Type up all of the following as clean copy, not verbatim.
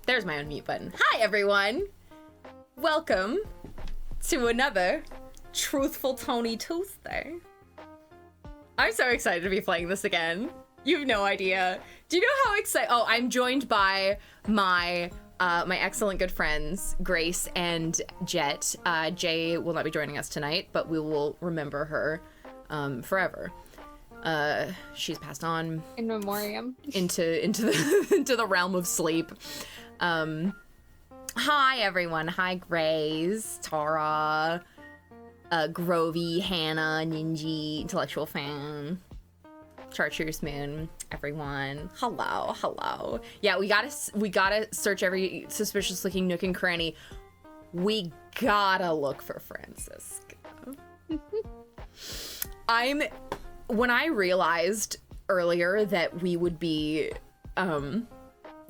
There's my unmute button. Hi, everyone. Welcome to another Truthful Tony Tuesday. I'm so excited to be playing this again. You have no idea. Do you know how excited? Oh, I'm joined by my excellent good friends, Grace and Jet. Jay will not be joining us tonight, but we will remember her forever. She's passed on in memoriam into the into the realm of sleep. Hi everyone. Hi Grace, Tara, Grovey, Hannah, Ninji, Intellectual Fan, Chartreuse Moon, everyone. Hello. Yeah, we gotta search every suspicious looking nook and cranny. We gotta look for Francisca. When I realized earlier that we would be,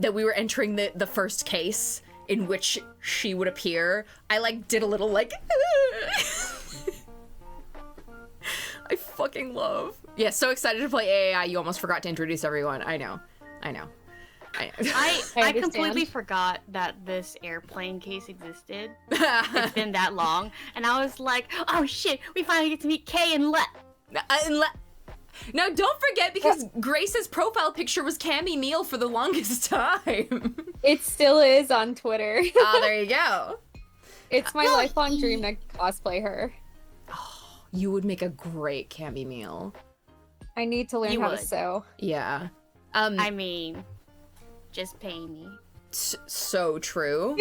that we were entering the first case in which she would appear, I did a little I fucking love. Yeah, so excited to play AAI, you almost forgot to introduce everyone. I know. I completely forgot that this airplane case existed. It's been that long. And I was like, oh shit, we finally get to meet Kay and Now, don't forget, because Grace's profile picture was Cammy Meal for the longest time. It still is on Twitter. There you go. It's my lifelong dream to cosplay her. Oh, you would make a great Cammy Meal. I need to learn how to sew. Yeah. I mean, just pay me. So true.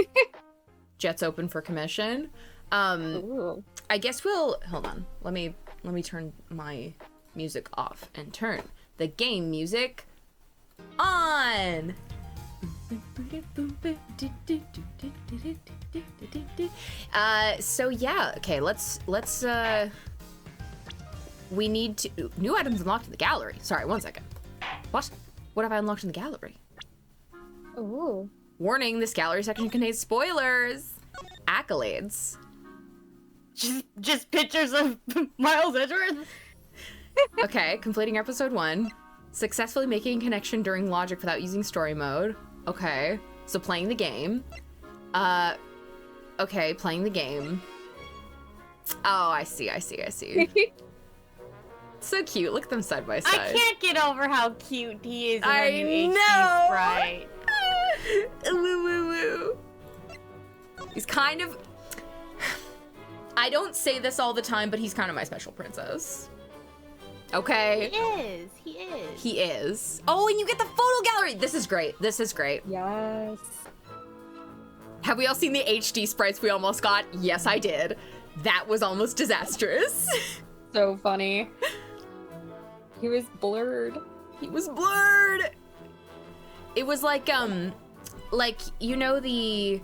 Jet's open for commission. Ooh. I guess hold on. Let me turn my music off and turn the game music on. So yeah, okay, let's we need to new items unlocked in the gallery. Sorry, 1 second. What have I unlocked in the gallery? Ooh. Warning, this gallery section contains spoilers. Accolades. Just pictures of Miles Edgeworth. Okay, completing episode 1. Successfully making a connection during logic without using story mode. Okay, so playing the game. Okay, playing the game. Oh, I see. So cute. Look at them side by side. I can't get over how cute he is in I the new know. HD sprite. Woo. He's kind of... I don't say this all the time, but he's kind of my special princess. Okay. He is. Oh, and you get the photo gallery. This is great. Yes. Have we all seen the HD sprites we almost got? Yes, I did. That was almost disastrous. So funny. He was blurred. It was you know the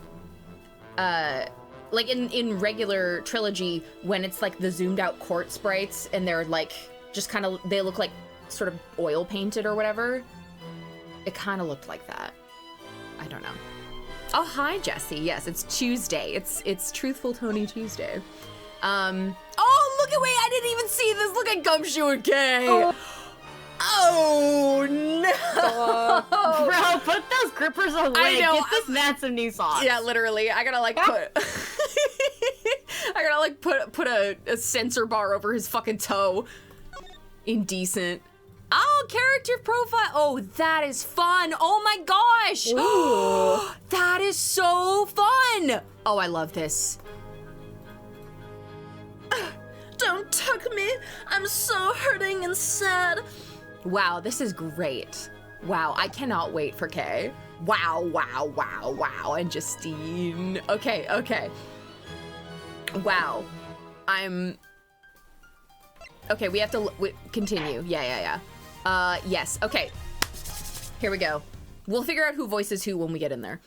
in regular trilogy when it's the zoomed out court sprites and they're just kind of, they look like sort of oil painted or whatever. It kind of looked like that. I don't know. Oh, hi, Jesse. Yes, it's Tuesday. It's Truthful Tony Tuesday. Oh, look at, wait, I didn't even see this. Look at Gumshoe and Kay. Oh no. Bro, put those grippers away. I know. Get this man some new socks. Yeah, literally. I gotta put a sensor bar over his fucking toe. Indecent. Oh, character profile. Oh, that is fun. Oh my gosh. Ooh. That is so fun. Oh, I love this. Don't tuck me. I'm so hurting and sad. Wow, this is great. Wow, I cannot wait for Kay. Wow. And Justine. Okay. Wow. Okay, we have to continue. Yeah. Yes. Okay. Here we go. We'll figure out who voices who when we get in there.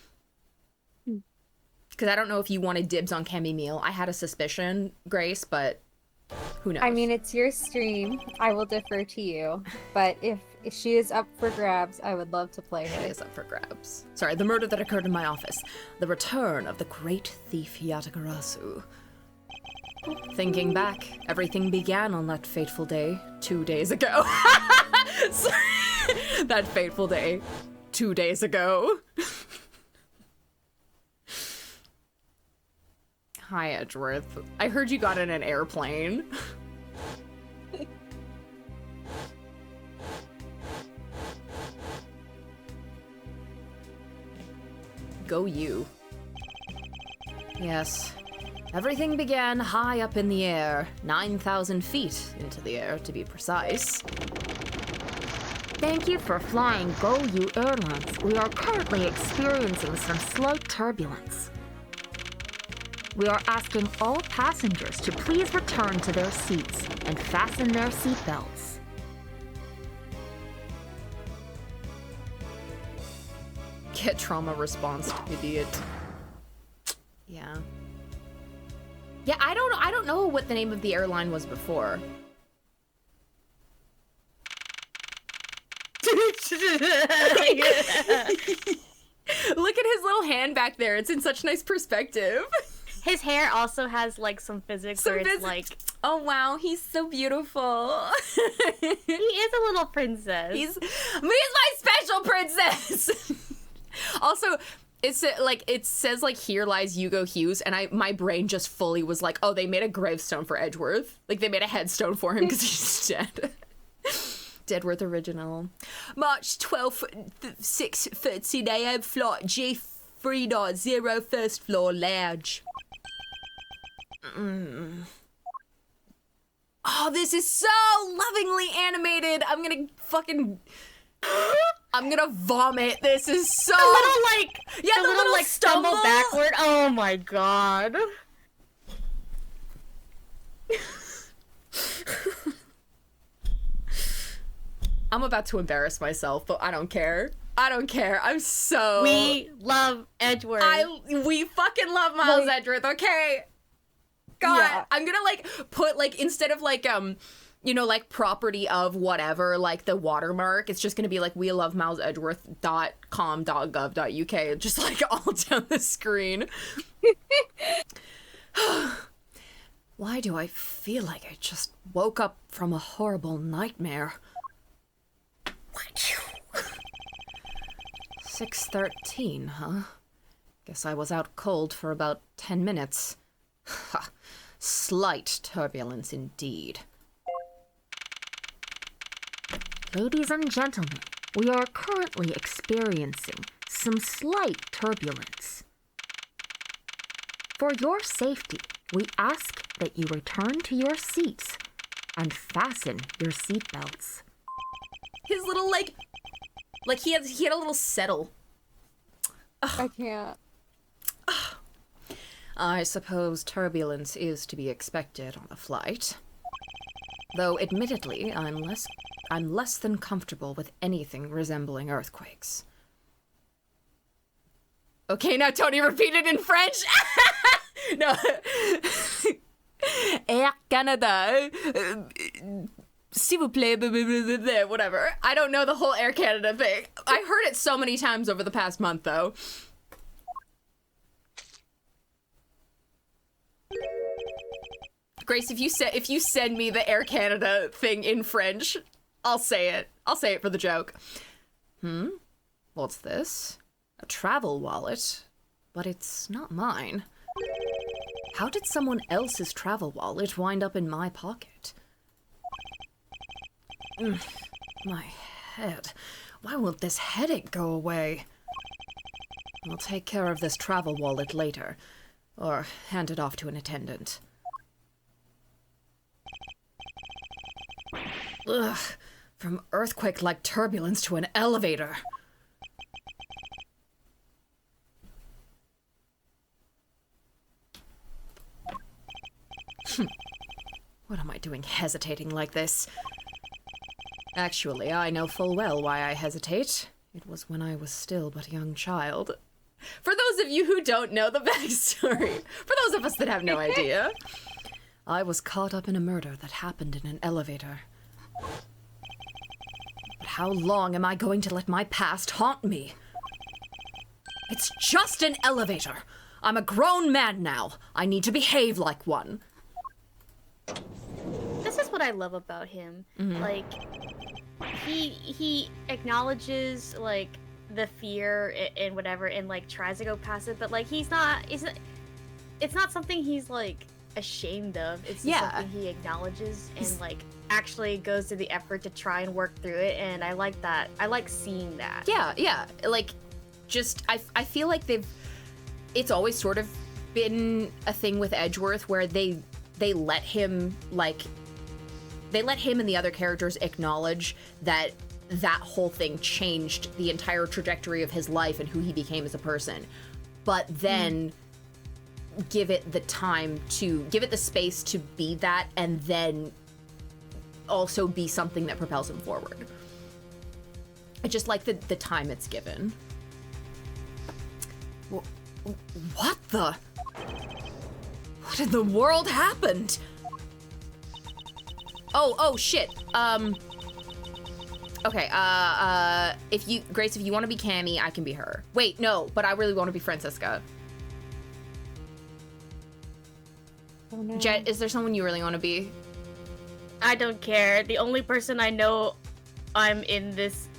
Because I don't know if you wanted dibs on Cammy Meal. I had a suspicion, Grace, but who knows? I mean, it's your stream. I will defer to you. But if she is up for grabs, I would love to play her. She is up for grabs. Sorry, the murder that occurred in my office. The return of the great thief Yatagarasu. Thinking back, everything began on that fateful day 2 days ago. That fateful day 2 days ago. Hi, Edgeworth. I heard you got in an airplane. Go you. Yes. Everything began high up in the air, 9,000 feet into the air, to be precise. Thank you for flying Go You Airlines. We are currently experiencing some slight turbulence. We are asking all passengers to please return to their seats and fasten their seatbelts. Get trauma response, idiot. Yeah. Yeah, I don't know what the name of the airline was before. Look at his little hand back there. It's in such nice perspective. His hair also has like some physics where it's like, oh wow, he's so beautiful. he is a little princess. He's my special princess. Also, it says like here lies Hugo Hughes, and my brain just fully was like, oh, they made a gravestone for Edgeworth. Like they made a headstone for him because he's dead. Deadworth original. March 12th, 6:30 a.m. flight G390 first floor lounge. Oh, this is so lovingly animated. I'm gonna vomit. This is so the little like the little like stumble backward. Oh my god. I'm about to embarrass myself, but I don't care. I'm so... We love Edgeworth. We fucking love Miles Edgeworth, okay? God, yeah. I'm gonna, like, put, like, instead of, like, you know, like, property of whatever, like, the watermark, it's just gonna be, like, we love Miles Edgeworth.com.gov.uk, just, like, all down the screen. Why do I feel like I just woke up from a horrible nightmare? 6:13, huh? Guess I was out cold for about 10 minutes. Ha! Slight turbulence indeed. Ladies and gentlemen, we are currently experiencing some slight turbulence. For your safety, we ask that you return to your seats and fasten your seatbelts. His little, like he had a little settle. Ugh. I can't. I suppose turbulence is to be expected on a flight. Though, admittedly, I'm less than comfortable with anything resembling earthquakes. Okay, now Tony, repeat it in French! No. Air Canada... S'il vous plaît, whatever. I don't know the whole Air Canada thing. I heard it so many times over the past month, though. Grace, if you send me the Air Canada thing in French, I'll say it. I'll say it for the joke. What's this? A travel wallet? But it's not mine. How did someone else's travel wallet wind up in my pocket? My head. Why won't this headache go away? I'll take care of this travel wallet later, or hand it off to an attendant. Ugh, from earthquake-like turbulence to an elevator. What am I doing hesitating like this? Actually, I know full well why I hesitate. It was when I was still but a young child. For those of you who don't know the backstory, for those of us that have no idea, I was caught up in a murder that happened in an elevator. But how long am I going to let my past haunt me? It's just an elevator. I'm a grown man now. I need to behave like one. This is what I love about him. Like, he acknowledges like the fear and whatever, and like tries to go past it, but like he's not it's not something he's like ashamed of. It's just something he acknowledges and like actually goes to the effort to try and work through it, and I like that. I like seeing that. Yeah. Like, just I feel like it's always sort of been a thing with Edgeworth where they let him and the other characters acknowledge that whole thing changed the entire trajectory of his life and who he became as a person, but then give it the space to be that, and then also be something that propels him forward. I just like the time it's given. What in the world happened? Oh shit. Okay, Grace, if you want to be Cammy, I can be her. Wait, no, but I really want to be Francisca. Oh, no. Jet, is there someone you really want to be? I don't care. The only person I know I'm in this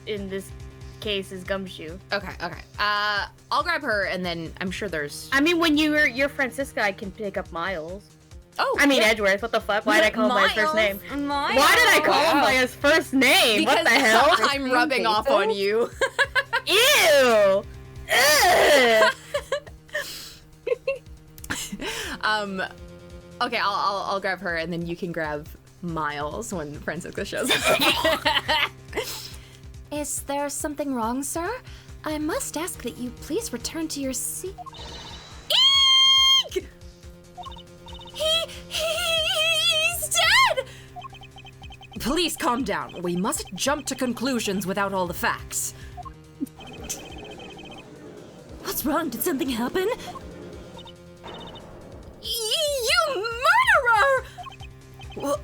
case is Gumshoe. Okay. I'll grab her, and then I'm sure there's... I mean, when you're Francisca, I can pick up Miles. Oh, I mean, yeah. Edgeworth. What the fuck? Why did I call him by his first name? Miles. Why did I call him by his first name? Because what the hell? I'm rubbing off on you. Ew! Ugh. Okay, I'll grab her, and then you can grab Miles when Francisca shows up. Is there something wrong, sir? I must ask that you please return to your seat. Eek! He's dead! Please calm down. We mustn't jump to conclusions without all the facts. What's wrong? Did something happen? You murderer! Well,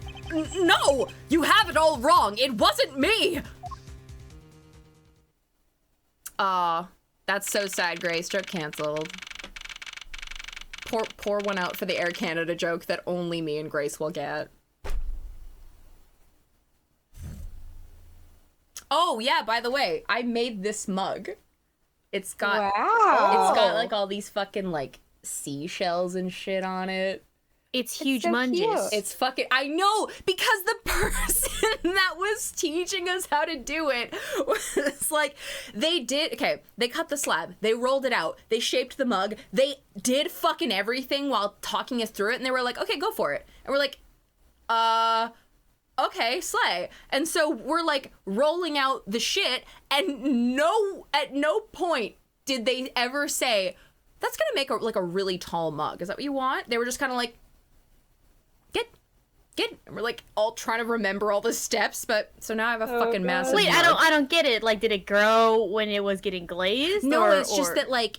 no! You have it all wrong. It wasn't me! Aw, that's so sad, Grace. Joke canceled. Pour one out for the Air Canada joke that only me and Grace will get. Oh, yeah, by the way, I made this mug. It's got like all these fucking like seashells and shit on it. It's huge so munges. cute. It's fucking, I know, because the person that was teaching us how to do it was like, they cut the slab, they rolled it out, they shaped the mug, they did fucking everything while talking us through it, and they were like, okay, go for it. And we're like, okay, slay. And so we're like rolling out the shit, and at no point did they ever say, that's gonna make a really tall mug. Is that what you want? They were just kind of like, get. And we're like all trying to remember all the steps, but so now I have a fucking massive Wait, mug. I don't get it. Like, did it grow when it was getting glazed? No, or, it's just that like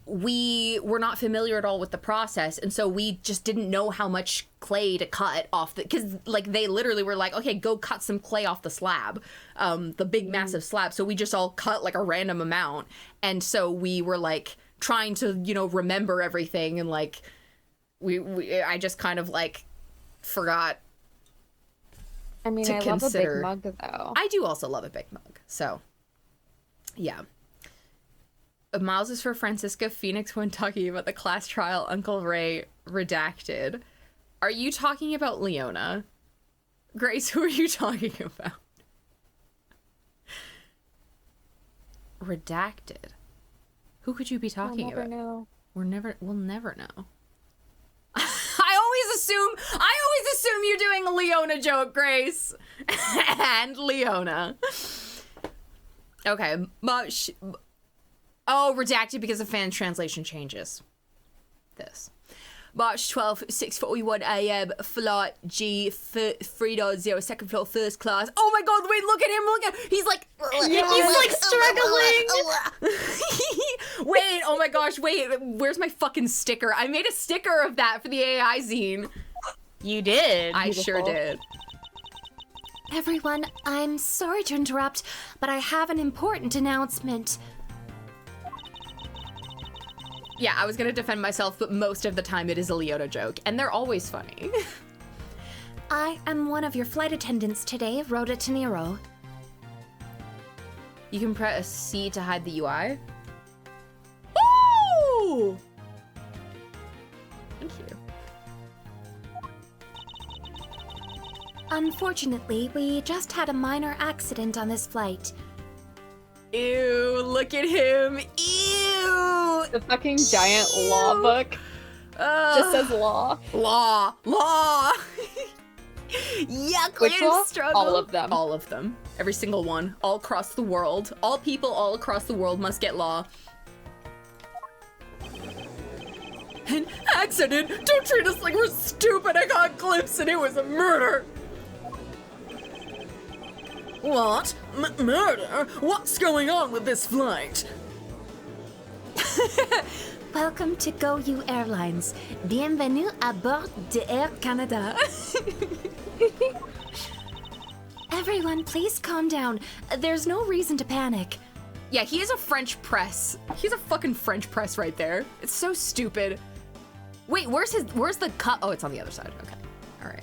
we were not familiar at all with the process, and so we just didn't know how much clay to cut off because like they literally were like, okay, go cut some clay off the slab, the big massive slab. So we just all cut like a random amount, and so we were like trying to remember everything, and like I just kind of like forgot. I mean, to I consider. love a big mug, though. I do also love a big mug, so yeah. Miles is for Francisca. Phoenix when talking about the class trial. Uncle Ray redacted. Are you talking about Leona? Grace, who are you talking about? Redacted. Who could you be talking about? Know. We'll never know. I always assume you're doing a Leona joke, Grace. And Leona. Okay. Redacted because of fan translation changes. This. March 12th, 6:41 a.m. Flight G3.0, second floor, first class. Oh my god, wait, look at him, He's like... He's like struggling. Wait, oh my gosh, wait, where's my fucking sticker? I made a sticker of that for the AAI zine. You did. I sure did. Everyone, I'm sorry to interrupt, but I have an important announcement. Yeah, I was gonna defend myself, but most of the time it is a Leona joke, and they're always funny. I am one of your flight attendants today, Rhoda Tenero. You can press C to hide the UI. Ooh! Unfortunately, we just had a minor accident on this flight. Ew, look at him. Ew. The fucking giant law book just says law. Law. Yuck, Which law? struggle. All of them. All of them. Every single one. All across the world. All people all across the world must get law. An accident? Don't treat us like we're stupid. I got a glimpse and it was a murder. What? Murder? What's going on with this flight? Welcome to Go You Airlines. Bienvenue à bord de Air Canada. Everyone, please calm down. There's no reason to panic. Yeah, he is a French press. He's a fucking French press right there. It's so stupid. Wait, where's the cut? Oh, it's on the other side. Okay. All right.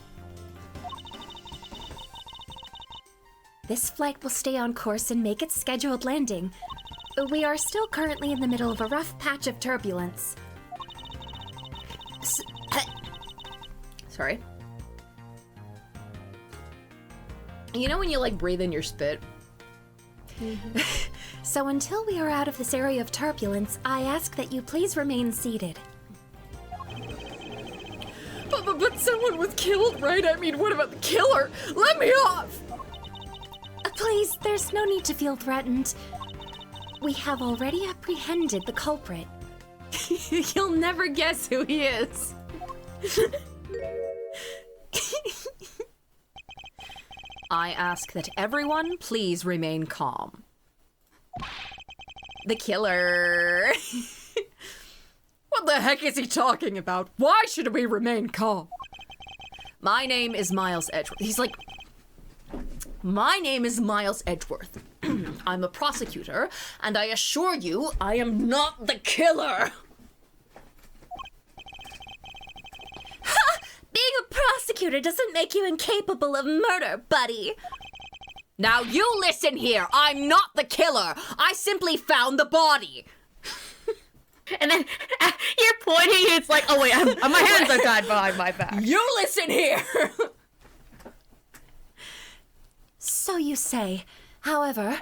This flight will stay on course and make its scheduled landing. We are still currently in the middle of a rough patch of turbulence. Sorry. You know when you like breathe in your spit? So until we are out of this area of turbulence, I ask that you please remain seated. But someone was killed, right? I mean, what about the killer? Let me off! Please, there's no need to feel threatened. We have already apprehended the culprit. You'll never guess who he is. I ask that everyone please remain calm. The killer. What the heck is he talking about? Why should we remain calm? My name is Miles Edgeworth. He's like, my name is Miles Edgeworth. I'm a prosecutor, and I assure you, I am not the killer. Ha! Being a prosecutor doesn't make you incapable of murder, buddy. Now you listen here. I'm not the killer. I simply found the body. And then you're pointing, it's like, oh wait, my hands are tied behind my back. You listen here. So you say. However,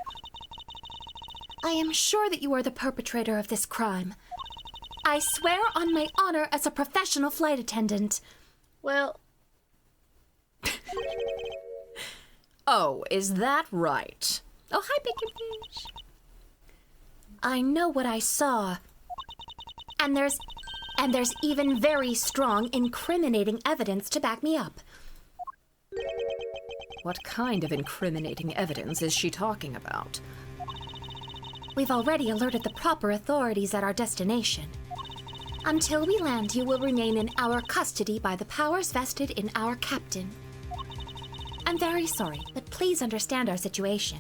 I am sure that you are the perpetrator of this crime. I swear on my honor as a professional flight attendant. Well, Oh, is that right? Oh, hi, Bacon Fish. I know what I saw. And there's even very strong incriminating evidence to back me up. What kind of incriminating evidence is she talking about? We've already alerted the proper authorities at our destination. Until we land, you will remain in our custody by the powers vested in our captain. I'm very sorry, but please understand our situation.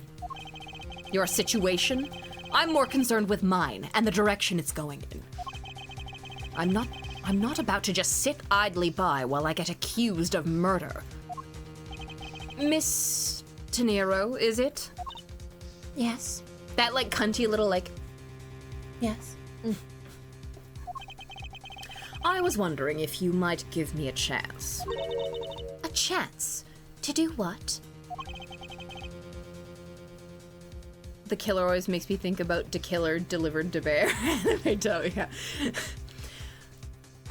Your situation? I'm more concerned with mine and the direction it's going in. I'm not about to just sit idly by while I get accused of murder. Miss Tenero, is it? Yes? That, like, cunty little, like... Yes. I was wondering if you might give me a chance. A chance? To do what? The killer always makes me think about the killer delivered to bear. I tell you.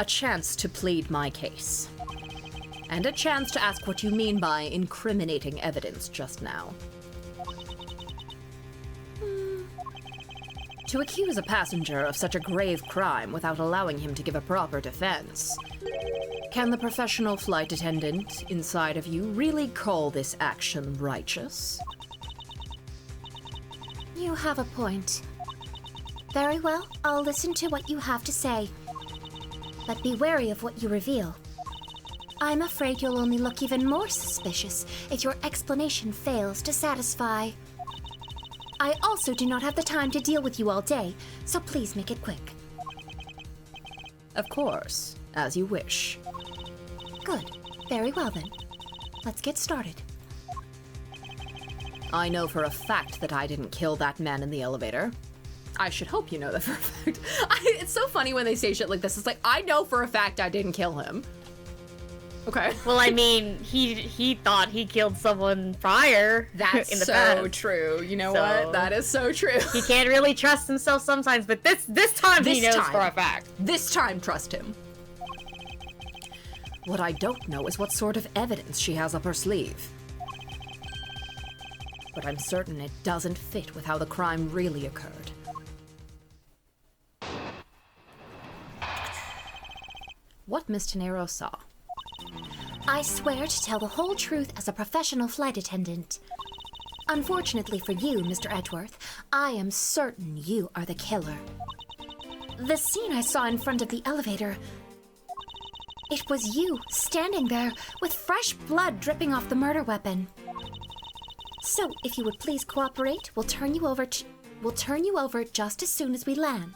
A chance to plead my case. And a chance to ask what you mean by incriminating evidence just now. To accuse a passenger of such a grave crime without allowing him to give a proper defense. Can the professional flight attendant inside of you really call this action righteous? You have a point. Very well, I'll listen to what you have to say. But be wary of what you reveal. I'm afraid you'll only look even more suspicious if your explanation fails to satisfy. I also do not have the time to deal with you all day, so please make it quick. Of course, as you wish. Good. Very well then. Let's get started. I know for a fact that I didn't kill that man in the elevator. I should hope you know that for a fact. It's so funny when they say shit like this. It's like, I know for a fact I didn't kill him. Okay. Well, I mean, he thought he killed someone prior. That's in the so past. true. You know So- what? That is so true. He can't really trust himself sometimes, but this time he This knows time. for a fact. This time, trust him. What I don't know is what sort of evidence she has up her sleeve. But I'm certain it doesn't fit with how the crime really occurred. What Miss Tenero saw. I swear to tell the whole truth as a professional flight attendant. Unfortunately for you, Mr. Edgeworth, I am certain you are the killer. The scene I saw in front of the elevator. It was you, standing there, with fresh blood dripping off the murder weapon. So, if you would please cooperate, we'll turn you over just as soon as we land.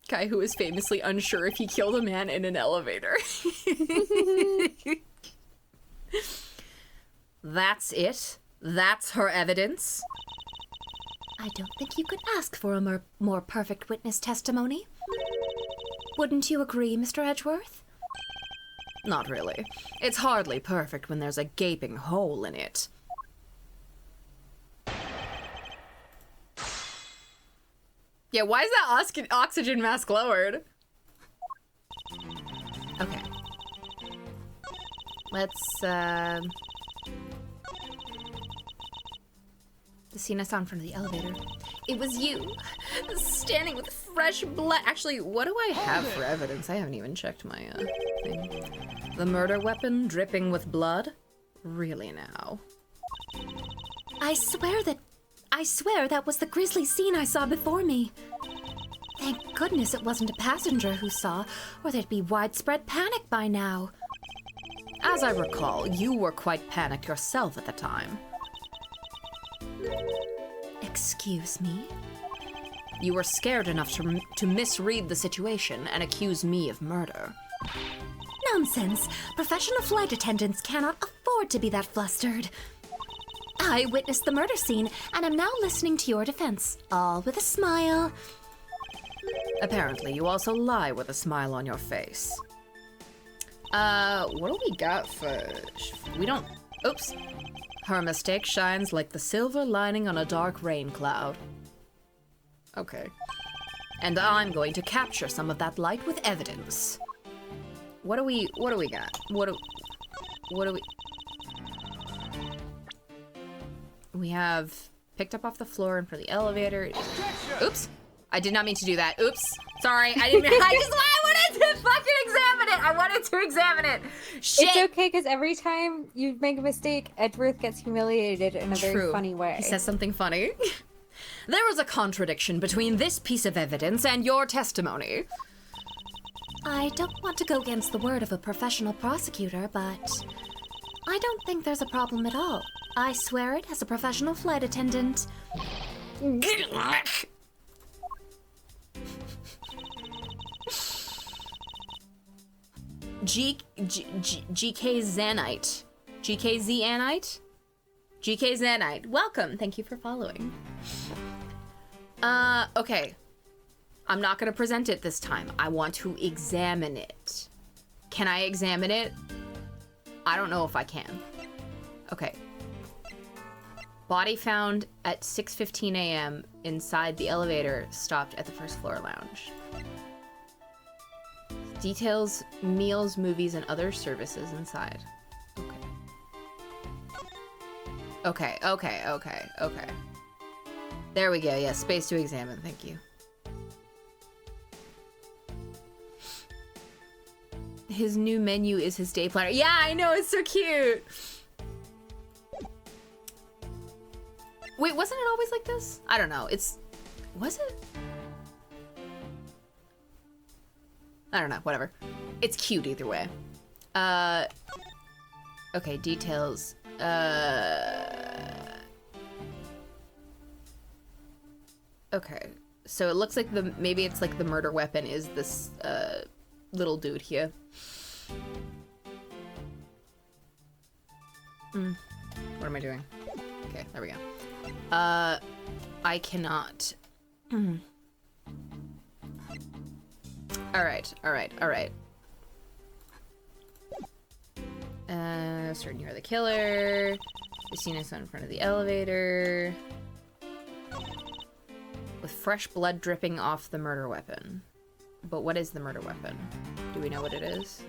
Guy who is famously unsure if he killed a man in an elevator. That's it? That's her evidence? I don't think you could ask for a more perfect witness testimony. Wouldn't you agree, Mr. Edgeworth? Not really. It's hardly perfect when there's a gaping hole in it. Yeah, why is that oxygen mask lowered? Okay. Let's, the scene I saw in front of the elevator. It was you, standing with fresh blood. Actually, what do I have for evidence? I haven't even checked my, thing. The murder weapon dripping with blood? Really now? I swear that was the grisly scene I saw before me. Thank goodness it wasn't a passenger who saw, or there'd be widespread panic by now. As I recall, you were quite panicked yourself at the time. Excuse me? You were scared enough to misread the situation and accuse me of murder. Nonsense. Professional flight attendants cannot afford to be that flustered. I witnessed the murder scene and am now listening to your defense, all with a smile. Apparently, you also lie with a smile on your face. What do we got for... We don't... Oops. Her mistake shines like the silver lining on a dark rain cloud. Okay. And I'm going to capture some of that light with evidence. What do we got? What do we... We have picked up off the floor and for the elevator. Oops. I did not mean to do that. Oops. Sorry. I wanted to fucking examine it. I wanted to examine it. Shit. It's okay, because every time you make a mistake, Edgeworth gets humiliated in a very funny way. He says something funny. There is a contradiction between this piece of evidence and your testimony. I don't want to go against the word of a professional prosecutor, but I don't think there's a problem at all. I swear it as a professional flight attendant. GK Zanite. GK Zanite? GK Zanite. Welcome. Thank you for following. Okay. I'm not gonna present it this time. I want to examine it. Can I examine it? I don't know if I can. Okay. Body found at 6:15 a.m. inside the elevator stopped at the first floor lounge. Details, meals, movies, and other services inside. Okay. Okay. There we go. Yeah, space to examine. Thank you. His new menu is his day planner. Yeah, I know. It's so cute. Wait, wasn't it always like this? I don't know. Was it? I don't know. Whatever. It's cute either way. Okay, details. Okay. So it looks like maybe it's like the murder weapon is this, little dude here. What am I doing? Okay, there we go. I cannot. Alright. Certain you're the killer. The scene is in front of the elevator. With fresh blood dripping off the murder weapon. But what is the murder weapon? Do we know what it is?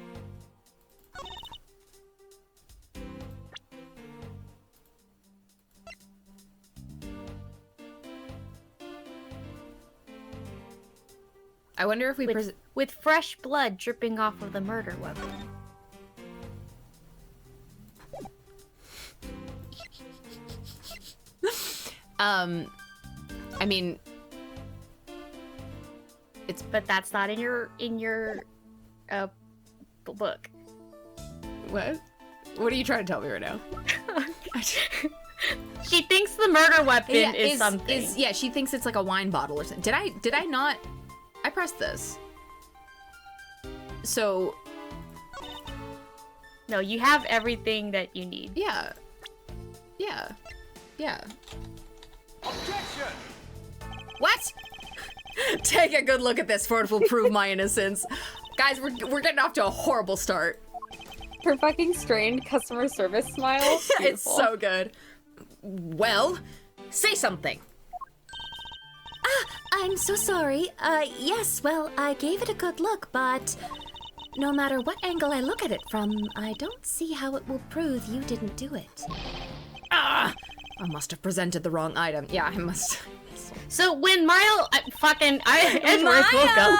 I wonder if we with fresh blood dripping off of the murder weapon. I mean, but that's not in your book. What? What are you trying to tell me right now? She thinks the murder weapon is something. Yeah, she thinks it's like a wine bottle or something. Did I not? I pressed this. So. No, you have everything that you need. Yeah. Yeah. Yeah. Objection! What? Take a good look at this, for it will prove my innocence. Guys, we're getting off to a horrible start. Her fucking strained customer service smile. It's so good. Well, say something. I'm so sorry. Yes, well, I gave it a good look, but no matter what angle I look at it from, I don't see how it will prove you didn't do it. I must have presented the wrong item. Yeah, I must. So when Edgeworth woke up.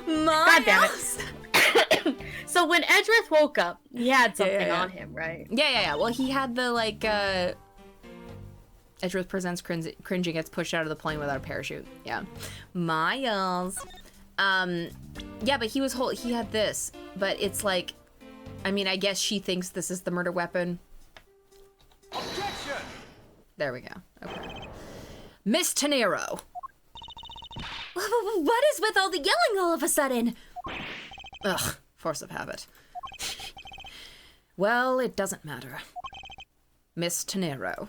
God damn it. So when Edgeworth woke up, he had something on him, right? Yeah. Well, he had the, like, Edgeworth presents cringing gets pushed out of the plane without a parachute. Yeah. Miles. Yeah, but he had this. But it's like, I mean, I guess she thinks this is the murder weapon. Objection! There we go. Okay. Miss Tenero. What is with all the yelling all of a sudden? Ugh, force of habit. Well, it doesn't matter. Miss Tenero,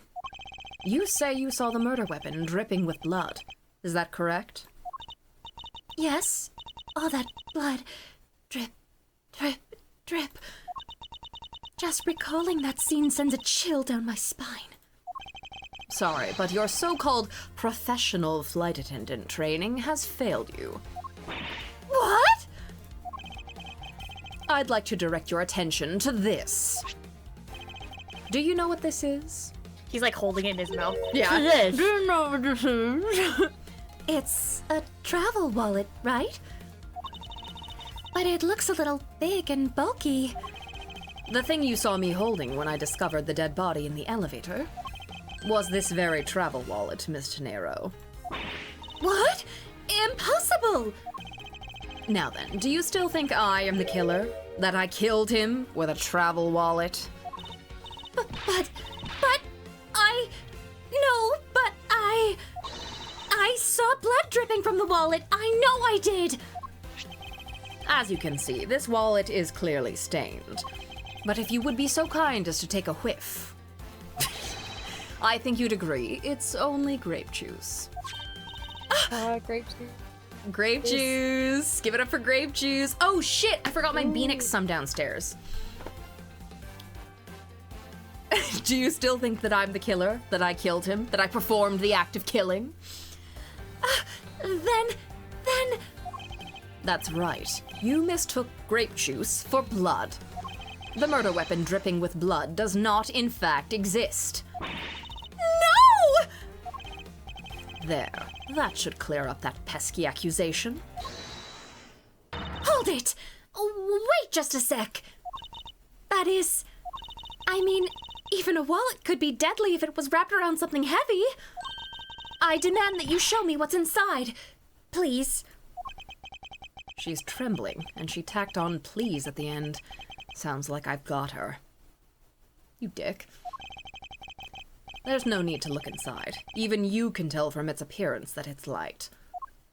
you say you saw the murder weapon dripping with blood. Is that correct? Yes. All that blood. Drip, drip, drip. Just recalling that scene sends a chill down my spine. Sorry, but your so-called professional flight attendant training has failed you. What? I'd like to direct your attention to this. Do you know what this is? He's like holding it in his mouth. Yeah. This. Do you know what this is? It's a travel wallet, right? But it looks a little big and bulky. The thing you saw me holding when I discovered the dead body in the elevator was this very travel wallet, Miss Tenero. What? Impossible! Now then, do you still think I am the killer? That I killed him with a travel wallet? But I saw blood dripping from the wallet. I know I did. As you can see, this wallet is clearly stained. But if you would be so kind as to take a whiff, I think you'd agree it's only grape juice. Grape juice. Grape juice! Give it up for grape juice! Oh shit! I forgot my Beanix some downstairs. Do you still think that I'm the killer? That I killed him? That I performed the act of killing? Then... That's right. You mistook grape juice for blood. The murder weapon dripping with blood does not, in fact, exist. No! There. That should clear up that pesky accusation. Hold it! Wait just a sec. That is... I mean, even a wallet could be deadly if it was wrapped around something heavy. I demand that you show me what's inside. Please. She's trembling, and she tacked on please at the end. Sounds like I've got her. You dick. There's no need to look inside. Even you can tell from its appearance that it's light.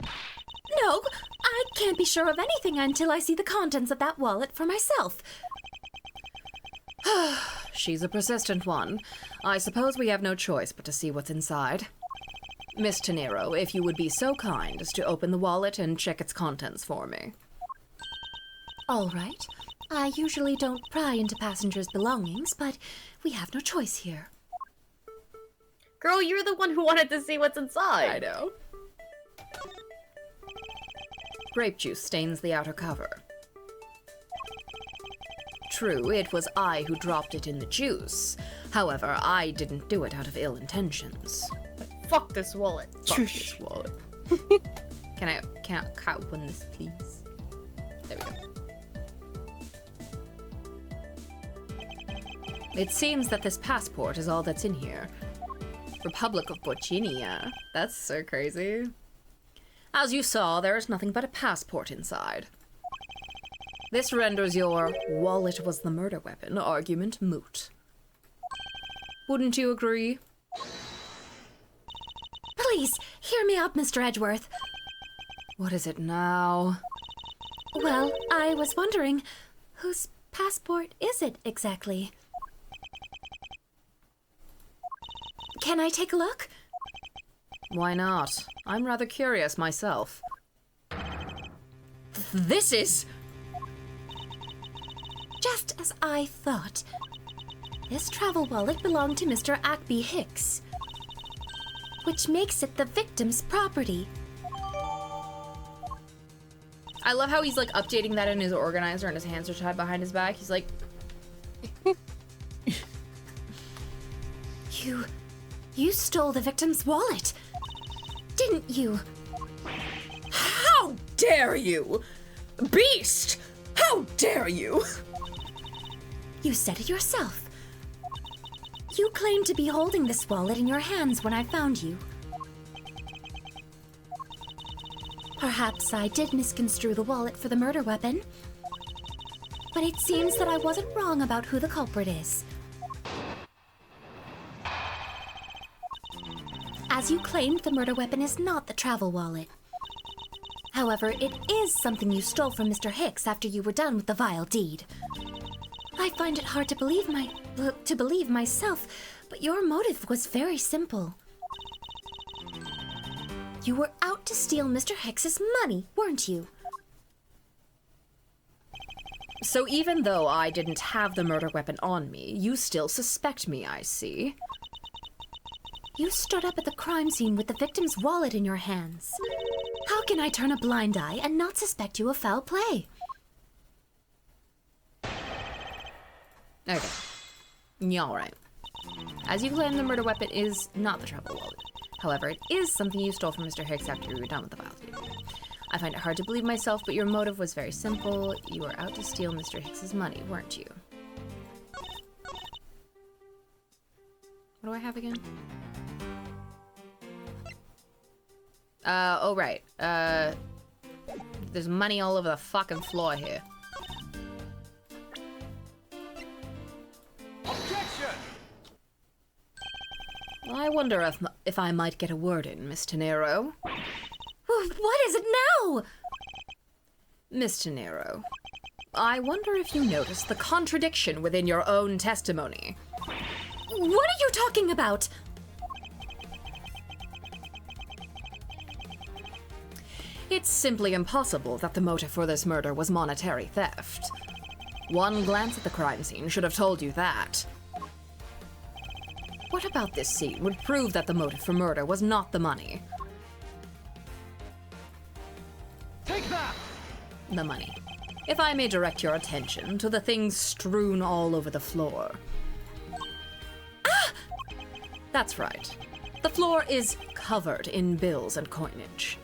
No, I can't be sure of anything until I see the contents of that wallet for myself. She's a persistent one. I suppose we have no choice but to see what's inside. Miss Tenero, if you would be so kind as to open the wallet and check its contents for me. All right. I usually don't pry into passengers' belongings, but we have no choice here. Girl, you're the one who wanted to see what's inside. I know. Grape juice stains the outer cover. True, it was I who dropped it in the juice. However, I didn't do it out of ill intentions. Fuck this wallet. Fuck this wallet. Can I open this, please? There we go. It seems that this passport is all that's in here. Republic of Virginia. That's so crazy. As you saw, there is nothing but a passport inside. This renders your wallet was the murder weapon argument moot. Wouldn't you agree? Please, hear me out, Mr. Edgeworth. What is it now? Well, I was wondering, whose passport is it exactly? Can I take a look? Why not? I'm rather curious myself. This is... Just as I thought. This travel wallet belonged to Mr. Ackby Hicks, which makes it the victim's property. I love how he's like updating that in his organizer and his hands are tied behind his back. He's like... You stole the victim's wallet, didn't you? How dare you! Beast! How dare you! You said it yourself. You claimed to be holding this wallet in your hands when I found you. Perhaps I did misconstrue the wallet for the murder weapon, but it seems that I wasn't wrong about who the culprit is. As you claimed, the murder weapon is not the travel wallet. However, it is something you stole from Mr. Hicks after you were done with the vile deed. I find it hard to believe myself, but your motive was very simple. You were out to steal Mr. Hicks's money, weren't you? So even though I didn't have the murder weapon on me, you still suspect me, I see. You stood up at the crime scene with the victim's wallet in your hands. How can I turn a blind eye and not suspect you of foul play? Okay. Yeah, alright. As you claim, the murder weapon is not the travel wallet. However, it is something you stole from Mr. Hicks after you were done with the vile deed. I find it hard to believe myself, but your motive was very simple. You were out to steal Mr. Hicks's money, weren't you? What do I have again? Oh right. There's money all over the fucking floor here. Objection! I wonder if I might get a word in, Miss Tenero. What is it now? Miss Tenero, I wonder if you noticed the contradiction within your own testimony. What are you talking about? It's simply impossible that the motive for this murder was monetary theft. One glance at the crime scene should have told you that. What about this scene would prove that the motive for murder was not the money? Take that! The money. If I may direct your attention to the things strewn all over the floor. Ah! That's right. The floor is covered in bills and coinage.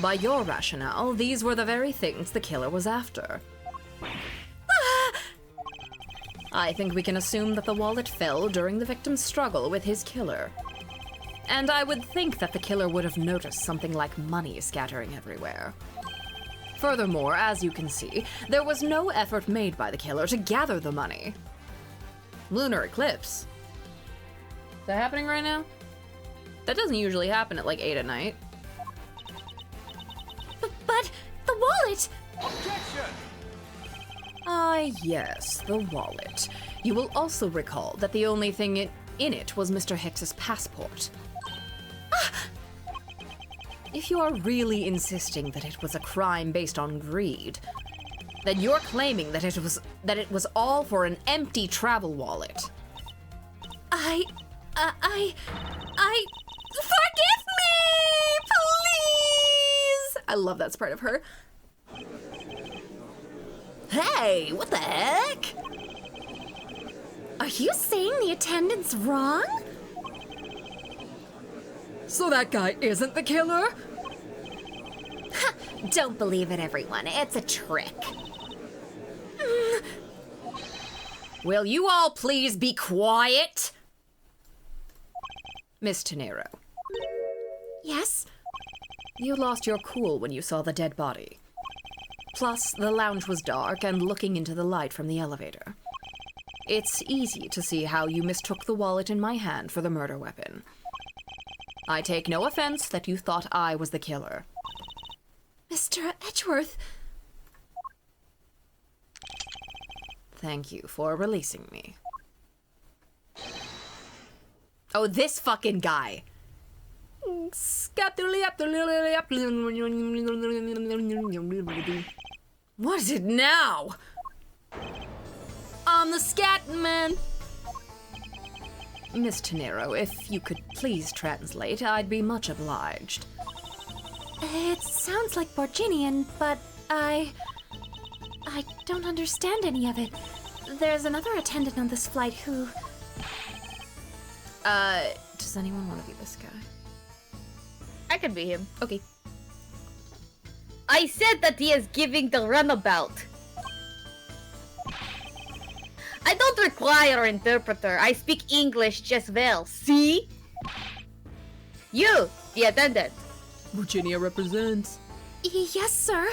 By your rationale, these were the very things the killer was after. I think we can assume that the wallet fell during the victim's struggle with his killer. And I would think that the killer would have noticed something like money scattering everywhere. Furthermore, as you can see, there was no effort made by the killer to gather the money. Lunar eclipse. Is that happening right now? That doesn't usually happen at like 8 at night. But the wallet! Objection! Ah, yes, the wallet. You will also recall that the only thing in it was Mr. Hicks's passport. If you are really insisting that it was a crime based on greed, Then you're claiming that it was all for an empty travel wallet. I forgive me, please! I love that part of her. Hey, what the heck? Are you saying the attendant's wrong? So that guy isn't the killer? Don't believe it, everyone. It's a trick. Will you all please be quiet? Miss Tenero, Yes? you lost your cool when you saw the dead body. Plus, the lounge was dark and looking into the light from the elevator. It's easy to see how you mistook the wallet in my hand for the murder weapon. I take no offense that you thought I was the killer. Mr. Edgeworth, Thank you for releasing me. Oh, this fucking guy. What is it now? I'm the scat man. Miss Tenero, if you could please translate, I'd be much obliged. it sounds like Borginian, but I don't understand any of it. There's another attendant on this flight who... Does anyone want to be this guy? I can be him. Okay. I said that he is giving the runabout. I don't require an interpreter. I speak English just well. See? You, the attendant. Virginia represents. Yes, sir.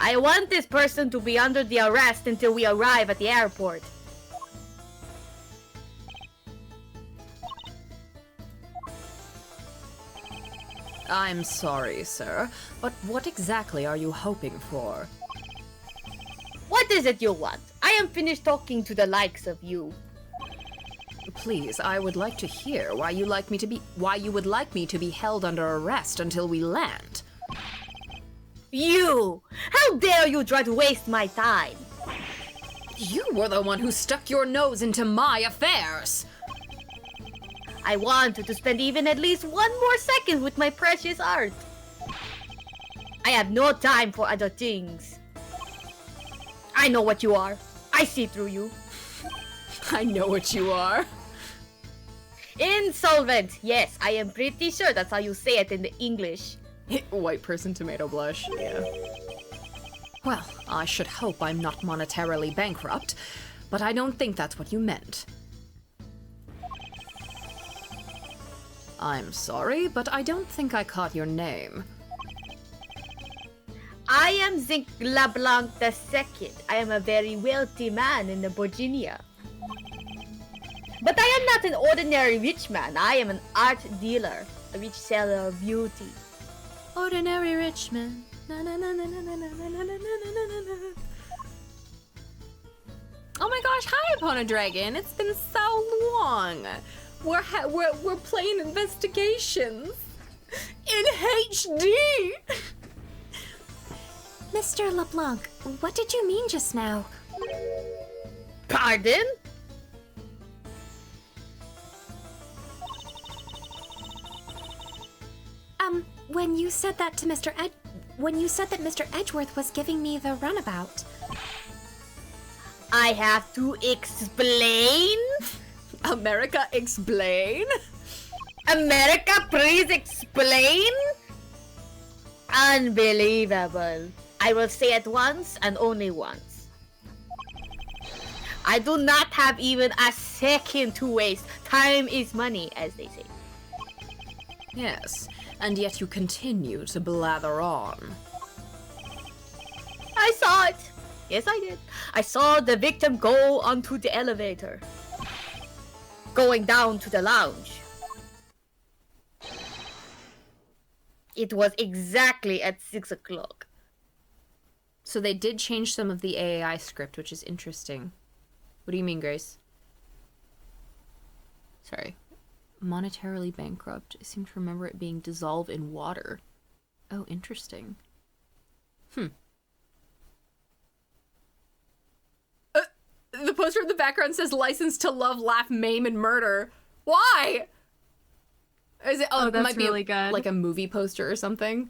I want this person to be under the arrest until we arrive at the airport. I'm sorry, sir, but what exactly are you hoping for? What is it you want? I am finished talking to the likes of you. Please, I would like to hear why you would like me to be held under arrest until we land. You! How dare you try to waste my time? You were the one who stuck your nose into my affairs. I wanted to spend even at least one more second with my precious art. I have no time for other things. I know what you are. I see through you. I know what you are. Insolvent. Yes, I am pretty sure that's how you say it in the English. White person tomato blush. Yeah. Well, I should hope I'm not monetarily bankrupt, but I don't think that's what you meant. I'm sorry, but I don't think I caught your name. I am Zinc LeBlanc II. I am a very wealthy man in the Virginia. But I am not an ordinary rich man. I am an art dealer, a rich seller of beauty. Ordinary rich man. Na, na, na, na, na, na, na, na, na, na, na, na. Oh my gosh, hi Epona Dragon. It's been so long. We're playing investigations in HD. Mr. LeBlanc, what did you mean just now? Pardon? When you said that to Mr. Edgeworth was giving me the runabout. I have to explain? America, explain. America, please explain? Unbelievable. I will say it once and only once. I do not have even a second to waste. Time is money, as they say. Yes, and yet you continue to blather on. I saw it. Yes, I did. I saw the victim go onto the elevator. Going down to the lounge. It was exactly at 6 o'clock. So they did change some of the AAI script, which is interesting. What do you mean, Grace? Sorry. Monetarily bankrupt. I seem to remember it being dissolved in water. Oh, interesting. poster in the background says license to love, laugh, maim, and murder. Why? Is it? Oh, it that's might be really good. like a movie poster or something.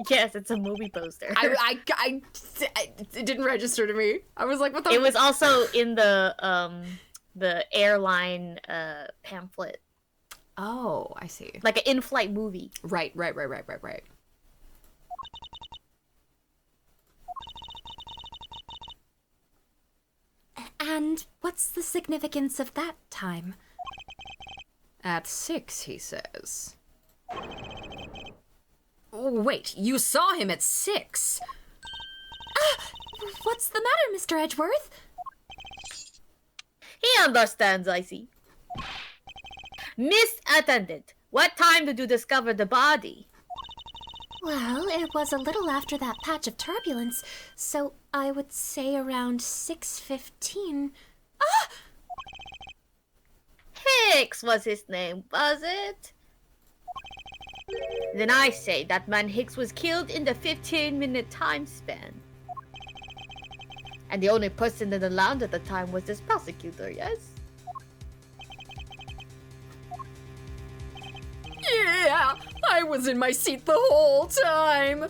Yes, it's a movie poster. It didn't register to me. I was like, what the? It was also in the airline pamphlet, Oh, I see. like an in-flight movie. Right. And what's the significance of that time? At 6, he says. Oh, wait, you saw him at 6? What's the matter, Mr. Edgeworth? He understands, I see. Miss Attendant, what time did you discover the body? Well, it was a little after that patch of turbulence, so I would say around 6:15. Hicks was his name, was it? Then I say that man Hicks was killed in the 15-minute time span. And the only person in the lounge at the time was this prosecutor, yes? Yeah, I was in my seat the whole time.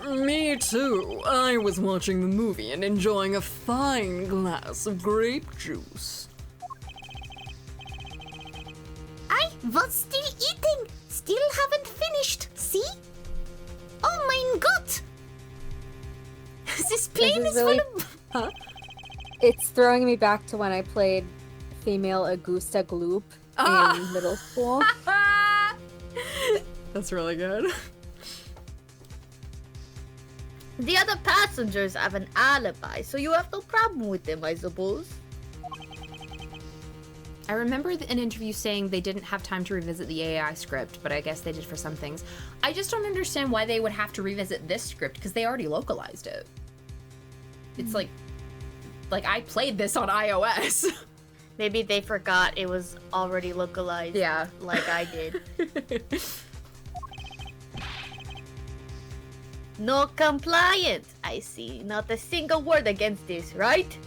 Me too. I was watching the movie and enjoying a fine glass of grape juice. I was still eating. Still haven't finished. See? Oh mein Gott! This plane is is really- full of... Huh? It's throwing me back to when I played female Augusta Gloop in middle school. That's really good. The other passengers have an alibi, so you have no problem with them, I suppose. I remember an interview saying they didn't have time to revisit the AAI script, but I guess they did for some things. I just don't understand why they would have to revisit this script, because they already localized it. It's like I played this on iOS. Maybe they forgot it was already localized. Yeah. Like I did. No compliance, I see. Not a single word against this, right?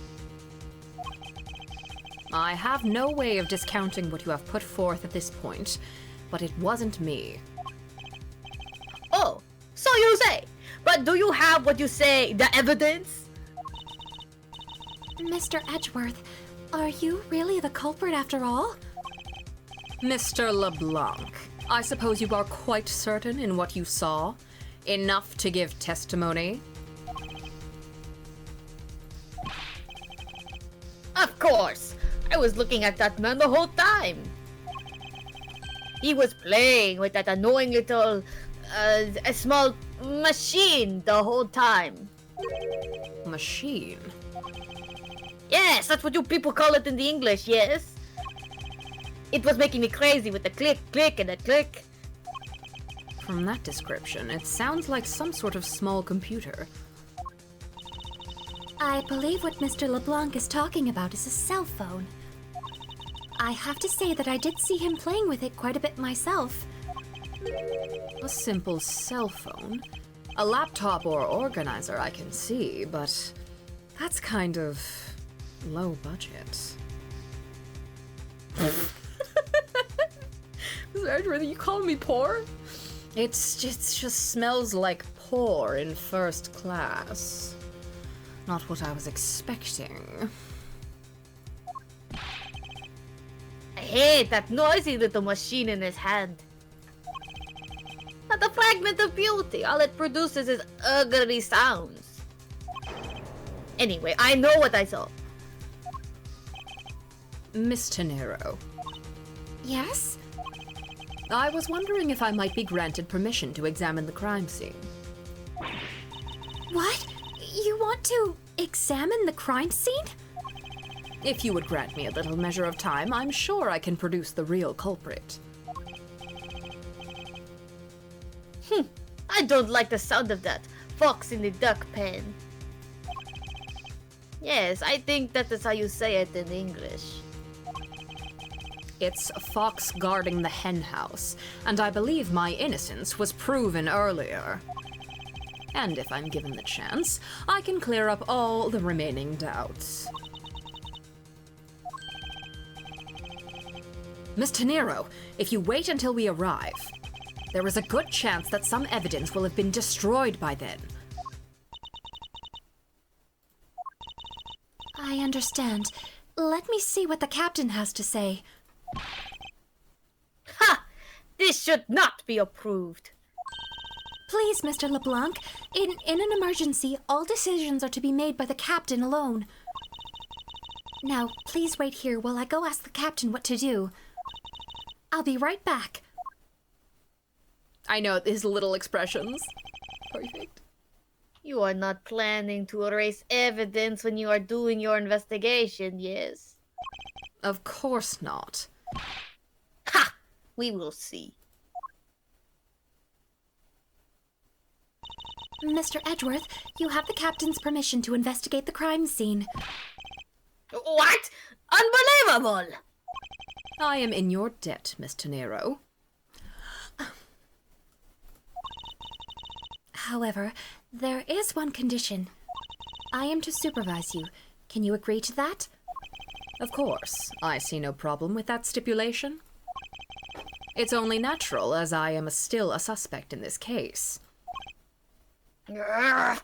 I have no way of discounting what you have put forth at this point, but it wasn't me. Oh, so you say. But do you have what you say, the evidence? Mr. Edgeworth, are you really the culprit after all? Mr. LeBlanc, I suppose you are quite certain in what you saw? Enough to give testimony? Of course. I was looking at that man the whole time. He was playing with that annoying little, a small machine the whole time. Machine? Yes, that's what you people call it in the English, yes? It was making me crazy with the click, click, and the click. From that description, it sounds like some sort of small computer. I believe what Mr. LeBlanc is talking about is a cell phone. I have to say that I did see him playing with it quite a bit myself. A simple cell phone? A laptop or organizer I can see, but that's kind of low budget. Mr. Edgeworth, you calling me poor? It just smells like poor in first class. Not what I was expecting. I hate that noisy little machine in his hand. Not a fragment of beauty. All it produces is ugly sounds. Anyway, I know what I saw. Miss Tenero, Yes? I was wondering if I might be granted permission to examine the crime scene. What? You want to examine the crime scene? If you would grant me a little measure of time, I'm sure I can produce the real culprit. I don't like the sound of that. Fox in the duck pen. Yes, I think that is how you say it in English. It's a fox guarding the hen house, and I believe my innocence was proven earlier. And if I'm given the chance, I can clear up all the remaining doubts. Miss Tenero, if you wait until we arrive, there is a good chance that some evidence will have been destroyed by then. I understand. Let me see what the captain has to say. Ha! This should not be approved. Please, Mr. LeBlanc, in an emergency, all decisions are to be made by the captain alone. Now, please wait here while I go ask the captain what to do. I'll be right back. I know his little expressions. Perfect. You are not planning to erase evidence when you are doing your investigation, yes? Of course not. Ha! We will see. Mr. Edgeworth, you have the captain's permission to investigate the crime scene. What? Unbelievable! I am in your debt, Miss Tenero. However, there is one condition. I am to supervise you. Can you agree to that? Of course, I see no problem with that stipulation. It's only natural, as I am still a suspect in this case. Grr.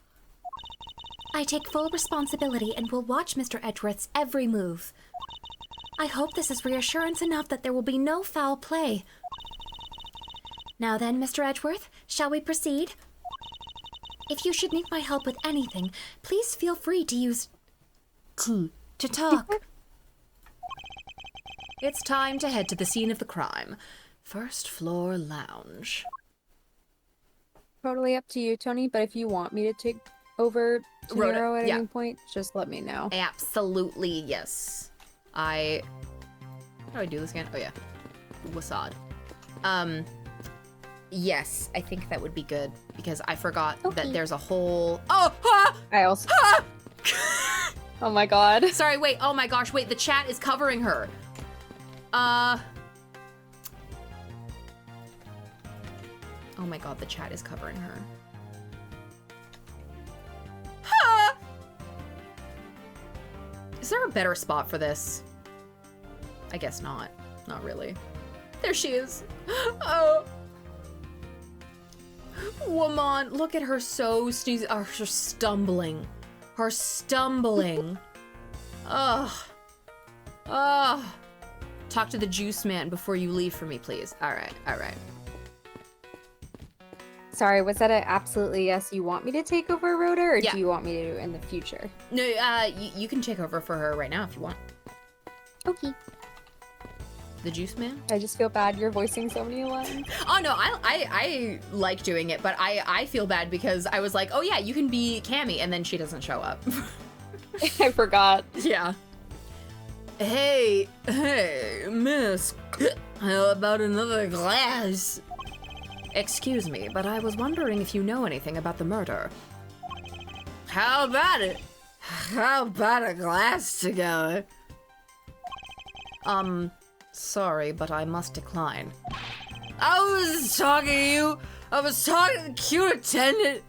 I take full responsibility and will watch Mr. Edgeworth's every move. I hope this is reassurance enough that there will be no foul play. Now then, Mr. Edgeworth, shall we proceed? If you should need my help with anything, please feel free to use to talk. It's time to head to the scene of the crime. First floor lounge. Totally up to you, Tony, but if you want me to take over Rhoda, Tenero at yeah. any point, just let me know. Absolutely, yes. How do I do this again? Oh yeah. Wasad. Yes, I think that would be good, because I forgot that there's a whole... Oh! Ah! I also... Ah! Oh my god. Sorry, wait, oh my gosh, wait, the chat is covering her. Oh my god, the chat is covering her. Ah! Is there a better spot for this? I guess not. Not really. There she is. Oh. Woman, look at her so sneezing. Her stumbling. Her stumbling. Ugh. Ugh. Talk to the juice man before you leave for me, please. Alright, alright. Sorry, was that an absolutely yes, you want me to take over Rhoda, or Yeah. do you want me to in the future? No, you can take over for her right now if you want. Okay. The juice man? I just feel bad you're voicing so many lines. Oh no, I like doing it, but I feel bad because I was like, oh yeah, you can be Cammy, and then she doesn't show up. I forgot. Yeah. Hey, miss, how about another glass? Excuse me, but I was wondering if you know anything about the murder. How about it? How about a glass together? Sorry, but I must decline. I was talking to you. I was talking to the cute attendant.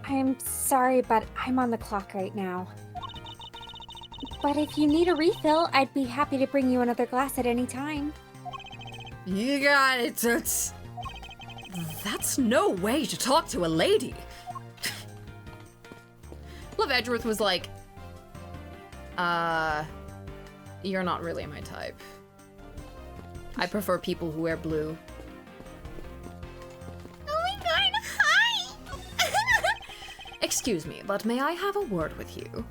I'm sorry, but I'm on the clock right now. But if you need a refill, I'd be happy to bring you another glass at any time. You got it, Toots. That's no way to talk to a lady. Love Edgeworth was like, you're not really my type. I prefer people who wear blue. Oh my god, hi! Excuse me, but may I have a word with you?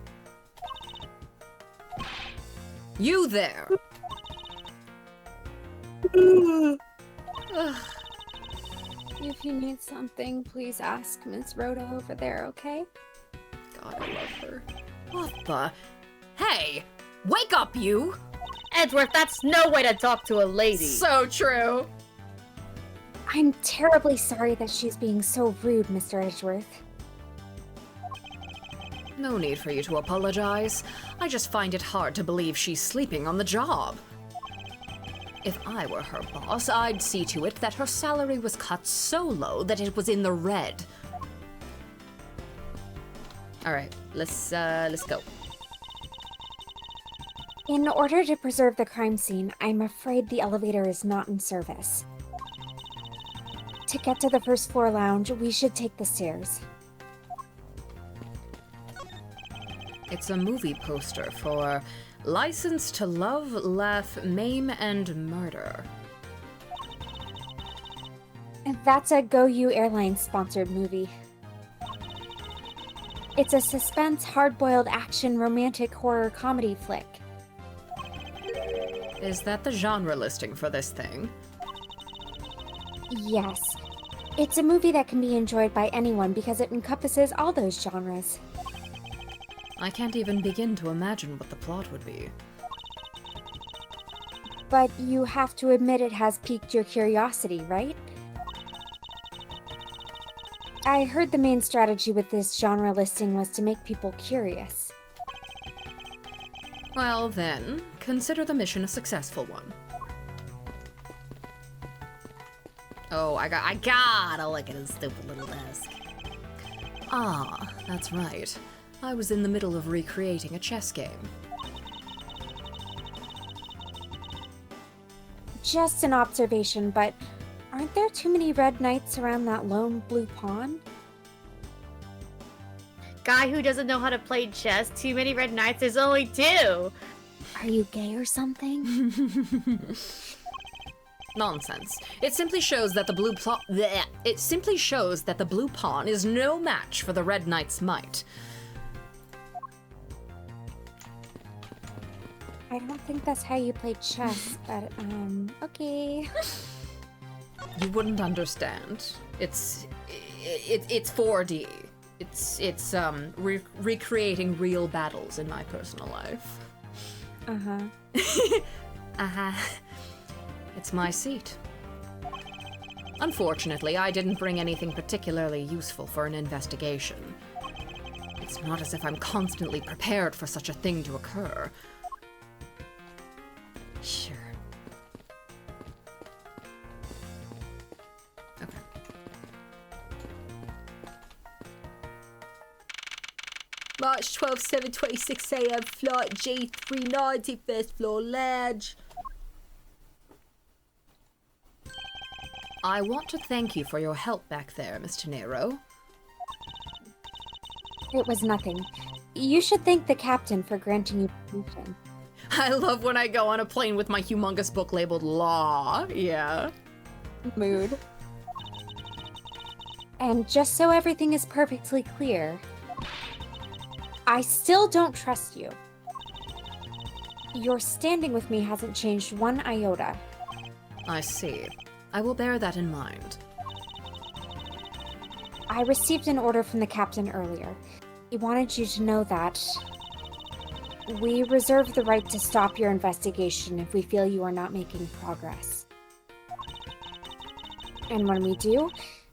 You there! Ugh. If you need something, please ask Miss Rhoda over there, okay? God, I love her. What the? Hey! Wake up, you! Edgeworth, that's no way to talk to a lady. So true. I'm terribly sorry that she's being so rude, Mr. Edgeworth. No need for you to apologize. I just find it hard to believe she's sleeping on the job. If I were her boss, I'd see to it that her salary was cut so low that it was in the red. All right, let's go. In order to preserve the crime scene, I'm afraid the elevator is not in service. To get to the first floor lounge, we should take the stairs. It's a movie poster for License to Love, Laugh, Maim, and Murder. That's a Go You Airlines sponsored movie. It's a suspense, hard-boiled action, romantic horror comedy flick. Is that the genre listing for this thing? Yes. It's a movie that can be enjoyed by anyone because it encompasses all those genres. I can't even begin to imagine what the plot would be. But you have to admit it has piqued your curiosity, right? I heard the main strategy with this genre listing was to make people curious. Well then, consider the mission a successful one. Oh, I gotta look at his stupid little desk. Ah, that's right. I was in the middle of recreating a chess game. Just an observation, but aren't there too many red knights around that lone blue pawn? Guy who doesn't know how to play chess, too many red knights, there's only 2! Are you gay or something? Nonsense. It simply shows that the blue pawn is no match for the red knight's might. I don't think that's how you play chess, but, okay. You wouldn't understand. It's 4D. It's recreating real battles in my personal life. Uh-huh. Uh-huh. It's my seat. Unfortunately, I didn't bring anything particularly useful for an investigation. It's not as if I'm constantly prepared for such a thing to occur. Sure. Okay. March 12th, 7:26 a.m. Flight G390, first floor lounge. I want to thank you for your help back there, Mr. Nero. It was nothing. You should thank the captain for granting you permission. I love when I go on a plane with my humongous book labeled Law. Yeah. Mood. And just so everything is perfectly clear, I still don't trust you. Your standing with me hasn't changed one iota. I see. I will bear that in mind. I received an order from the captain earlier. He wanted you to know that we reserve the right to stop your investigation if we feel you are not making progress. And when we do,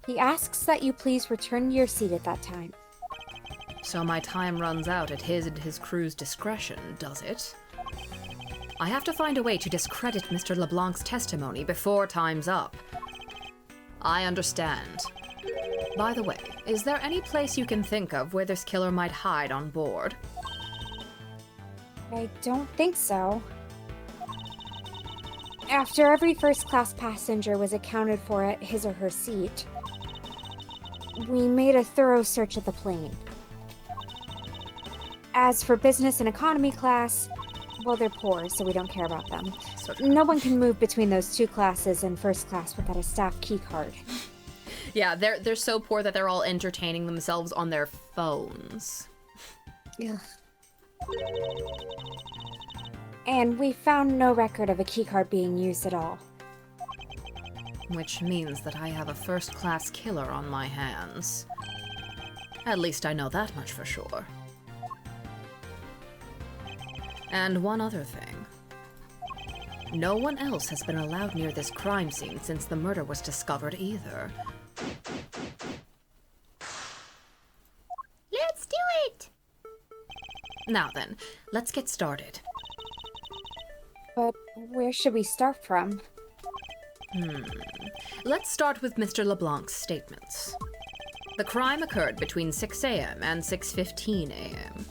he asks that you please return to your seat at that time. So my time runs out at his and his crew's discretion, does it? I have to find a way to discredit Mr. LeBlanc's testimony before time's up. I understand. By the way, is there any place you can think of where this killer might hide on board? I don't think so. After every first-class passenger was accounted for at his or her seat, we made a thorough search of the plane. As for business and economy class, well, they're poor, so we don't care about them. No one can move between those two classes in first class without a staff keycard. Yeah, they're so poor that they're all entertaining themselves on their phones. Ugh. And we found no record of a keycard being used at all. Which means that I have a first-class killer on my hands. At least I know that much for sure. And one other thing. No one else has been allowed near this crime scene since the murder was discovered either. Let's do it! Now then, let's get started. But where should we start from? Let's start with Mr. LeBlanc's statements. The crime occurred between 6 a.m. and 6:15 a.m.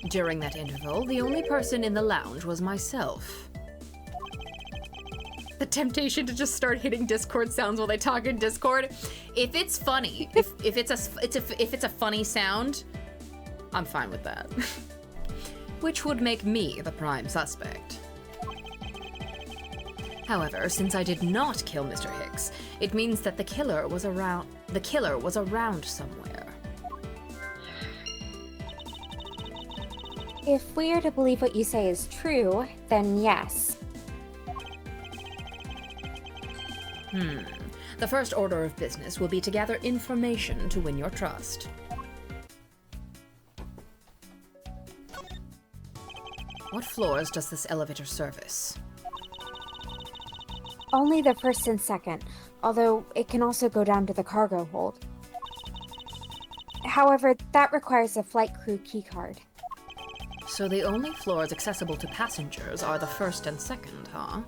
During that interval, the only person in the lounge was myself. The temptation to just start hitting Discord sounds while they talk in Discord. If it's funny, if it's a funny sound, I'm fine with that. Which would make me the prime suspect. However, since I did not kill Mr. Hicks, it means that the killer was around somewhere. If we are to believe what you say is true, then yes. The first order of business will be to gather information to win your trust. What floors does this elevator service? Only the first and second, although it can also go down to the cargo hold. However, that requires a flight crew keycard. So the only floors accessible to passengers are the first and second, huh?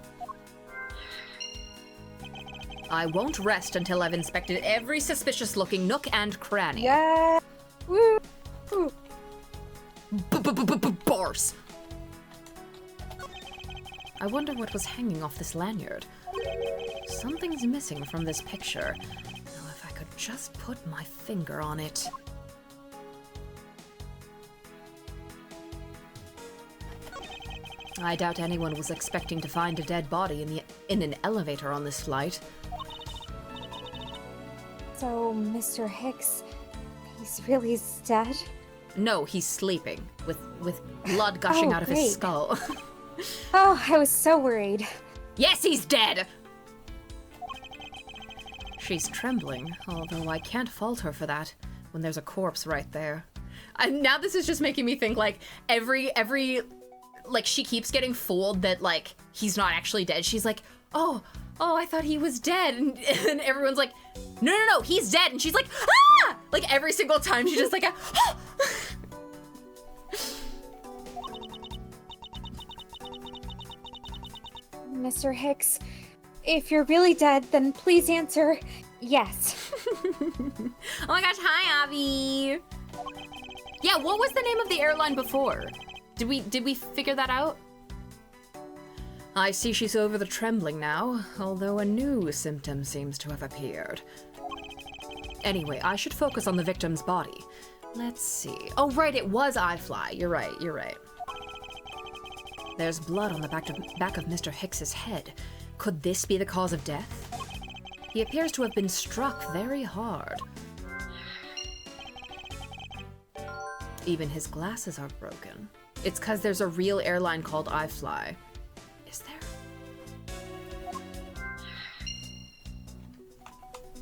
I won't rest until I've inspected every suspicious-looking nook and cranny. Yeah. Woo. Bars! I wonder what was hanging off this lanyard. Something's missing from this picture. Now, if I could just put my finger on it. I doubt anyone was expecting to find a dead body in an elevator on this flight. So, Mr. Hicks, he's really dead? No, he's sleeping, with blood gushing out of his great. skull. Oh, I was so worried. Yes, he's dead! She's trembling, although I can't fault her for that, when there's a corpse right there. And now this is just making me think, like, every, like, she keeps getting fooled that, like, he's not actually dead. She's like, oh, I thought he was dead. And everyone's like, no, he's dead. And she's like, ah! Like, every single time she's just like, ah! Mr. Hicks, if you're really dead, then please answer yes. Oh my gosh, hi, Avi. Yeah, what was the name of the airline before? Did we figure that out? I see she's over the trembling now, although a new symptom seems to have appeared. Anyway, I should focus on the victim's body. Let's see. Oh, right, it was iFly. You're right. There's blood on the back of Mr. Hicks's head. Could this be the cause of death? He appears to have been struck very hard. Even his glasses are broken. It's because there's a real airline called iFly. Is there?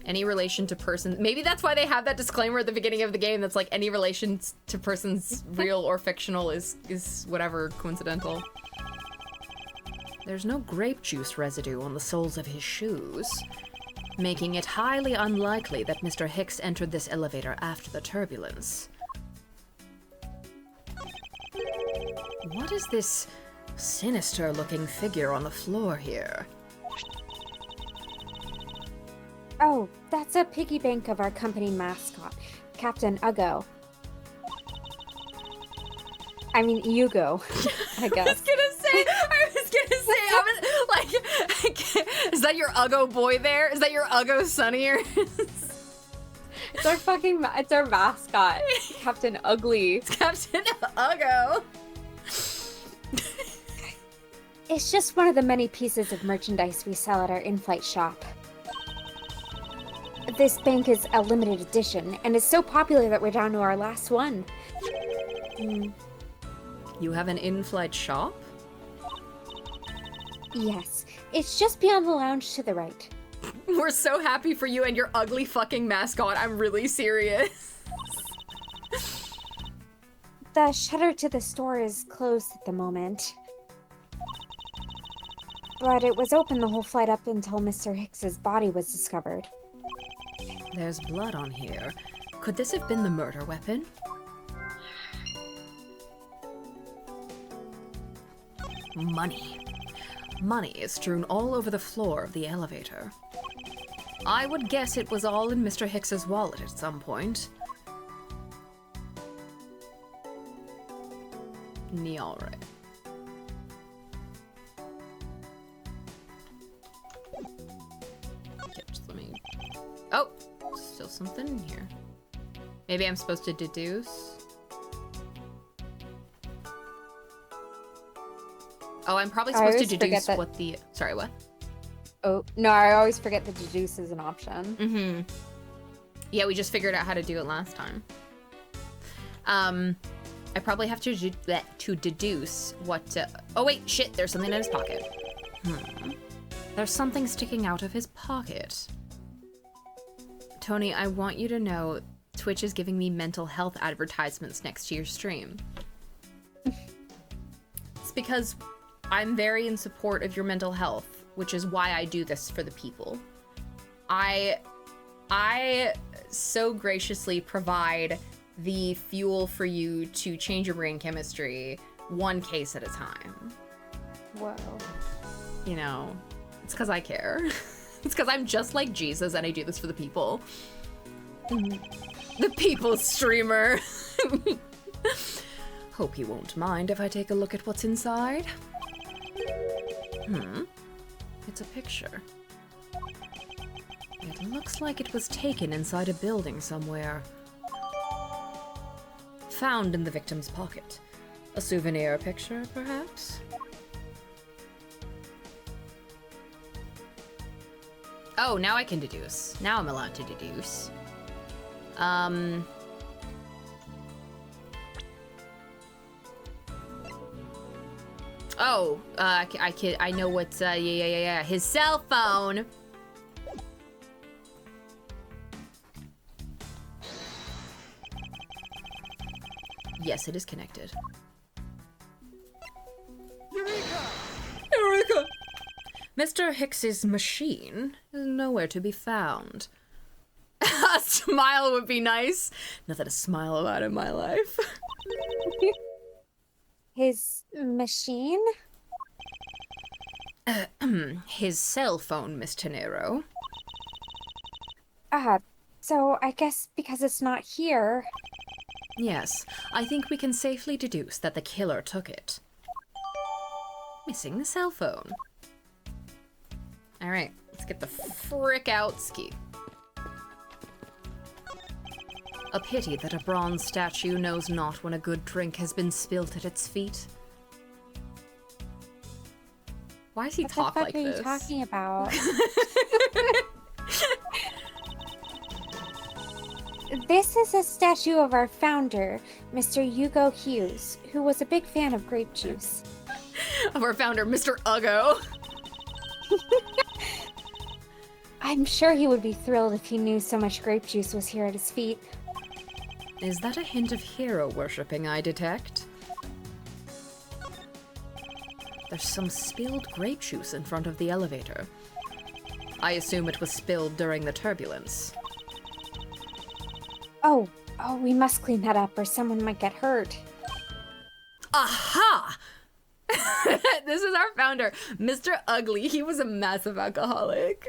Any relation to person? Maybe that's why they have that disclaimer at the beginning of the game that's like any relation to persons real or fictional is whatever, coincidental. There's no grape juice residue on the soles of his shoes, making it highly unlikely that Mr. Hicks entered this elevator after the turbulence. What is this sinister-looking figure on the floor here? Oh, that's a piggy bank of our company mascot, Captain Uggo. I mean, Yugo, I guess. I was gonna say, is that your Uggo boy there? Is that your Uggo son here? It's our mascot, Captain Ugly. It's Captain Uggo. It's just one of the many pieces of merchandise we sell at our in-flight shop. This bank is a limited edition, and it's so popular that we're down to our last one. You have an in-flight shop? Yes, it's just beyond the lounge to the right. We're so happy for you and your ugly fucking mascot. I'm really serious. The shutter to the store is closed at the moment. But it was open the whole flight up until Mr. Hicks's body was discovered. There's blood on here. Could this have been the murder weapon? Money. Money is strewn all over the floor of the elevator. I would guess it was all in Mr. Hicks's wallet at some point. Alright. Okay, just let me... Oh! Still something in here. Maybe I'm supposed to deduce? Oh, I'm probably supposed to deduce what the... Sorry, what? Oh, no, I always forget that deduce is an option. Mm-hmm. Yeah, we just figured out how to do it last time. I probably have to deduce what... Oh, wait, shit, there's something in his pocket. There's something sticking out of his pocket. Tony, I want you to know Twitch is giving me mental health advertisements next to your stream. It's because I'm very in support of your mental health, which is why I do this for the people. I so graciously provide the fuel for you to change your brain chemistry one case at a time. Whoa. You know, it's because I care. It's because I'm just like Jesus and I do this for the people. The people streamer. Hope you won't mind if I take a look at what's inside. It's a picture. It looks like it was taken inside a building somewhere. Found in the victim's pocket. A souvenir picture, perhaps? Oh, now I can deduce. Now I'm allowed to deduce. Oh, I know what's, yeah. His cell phone. Yes, it is connected. Eureka! Mr. Hicks's machine is nowhere to be found. A smile would be nice. Nothing to smile about in my life. His machine? His cell phone, Miss Tenero. So I guess because it's not here. Yes, I think we can safely deduce that the killer took it. Missing the cell phone. Alright, let's get the frick out ski. A pity that a bronze statue knows not when a good drink has been spilt at its feet. Why does he talk like this? What the fuck are you talking about? This is a statue of our founder, Mr. Hugo Hughes, who was a big fan of grape juice. Of our founder, Mr. Uggo. I'm sure he would be thrilled if he knew so much grape juice was here at his feet. Is that a hint of hero worshipping I detect? There's some spilled grape juice in front of the elevator. I assume it was spilled during the turbulence. Oh, we must clean that up or someone might get hurt. Aha! This is our founder, Mr. Ugly. He was a massive alcoholic.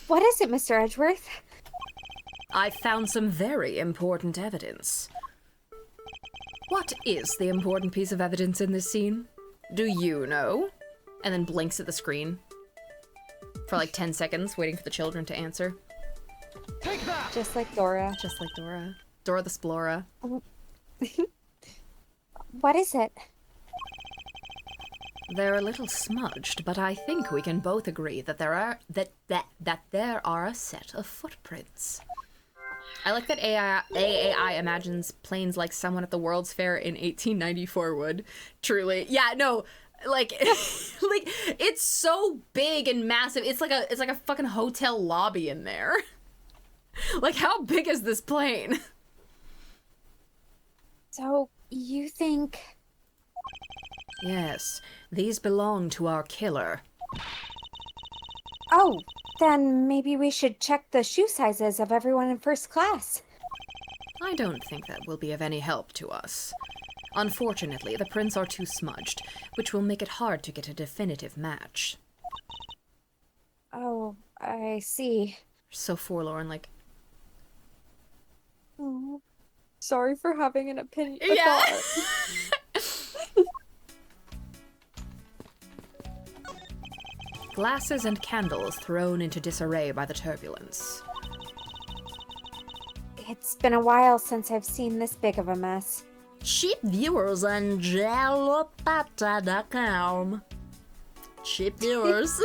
What is it, Mr. Edgeworth? I found some very important evidence. What is the important piece of evidence in this scene? Do you know? And then blinks at the screen for like 10 seconds, waiting for the children to answer. Take that! Just like Dora. Just like Dora. Dora the Splora. What is it? They're a little smudged, but I think we can both agree that there are there are a set of footprints. I like that AAI imagines planes like someone at the World's Fair in 1894 would. Truly. Yeah, no. Like like it's so big and massive. It's like a fucking hotel lobby in there. Like, how big is this plane? So, you think... Yes, these belong to our killer. Oh, then maybe we should check the shoe sizes of everyone in first class. I don't think that will be of any help to us. Unfortunately, the prints are too smudged, which will make it hard to get a definitive match. Oh, I see. So forlorn, like... Oh, sorry for having an opinion. Yeah! Glasses and candles thrown into disarray by the turbulence. It's been a while since I've seen this big of a mess. Cheap viewers on jalopata.com. Cheap viewers.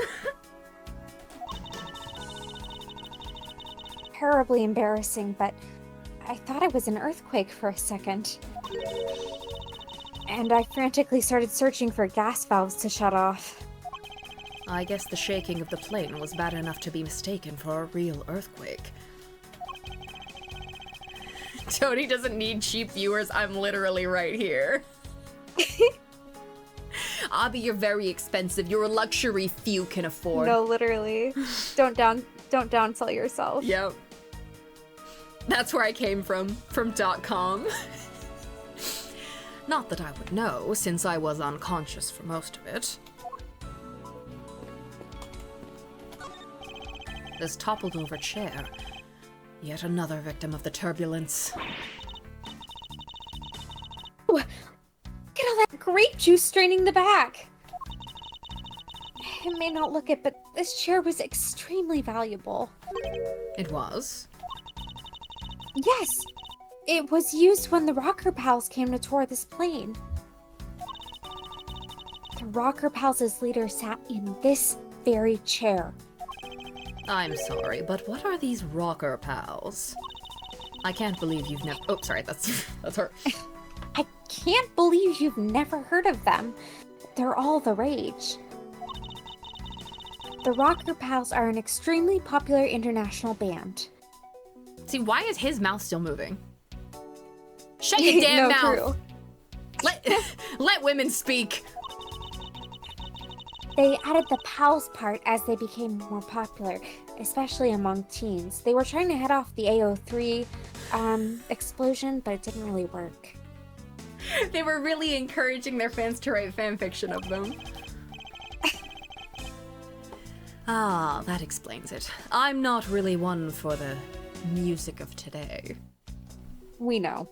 Terribly embarrassing, but I thought it was an earthquake for a second. And I frantically started searching for gas valves to shut off. I guess the shaking of the plane was bad enough to be mistaken for a real earthquake. Tony doesn't need cheap viewers, I'm literally right here. Abby, you're very expensive. You're a luxury few can afford. No, literally. Don't downsell yourself. Yep. That's where I came from .com. Not that I would know, since I was unconscious for most of it. This toppled over chair. Yet another victim of the turbulence. Look at all that grape juice straining the back. It may not look it, but this chair was extremely valuable. It was? Yes! It was used when the Rocker Pals came to tour this plane. The Rocker Pals' leader sat in this very chair. I'm sorry, but what are these rocker pals? I can't believe you've never- Oh, sorry, that's her. I can't believe you've never heard of them. They're all the rage. The Rocker Pals are an extremely popular international band. See, why is his mouth still moving? Shut your damn No, mouth! true. Let women speak! They added the pals part as they became more popular, especially among teens. They were trying to head off the AO3 explosion, but it didn't really work. They were really encouraging their fans to write fanfiction of them. Ah, that explains it. I'm not really one for the music of today. We know.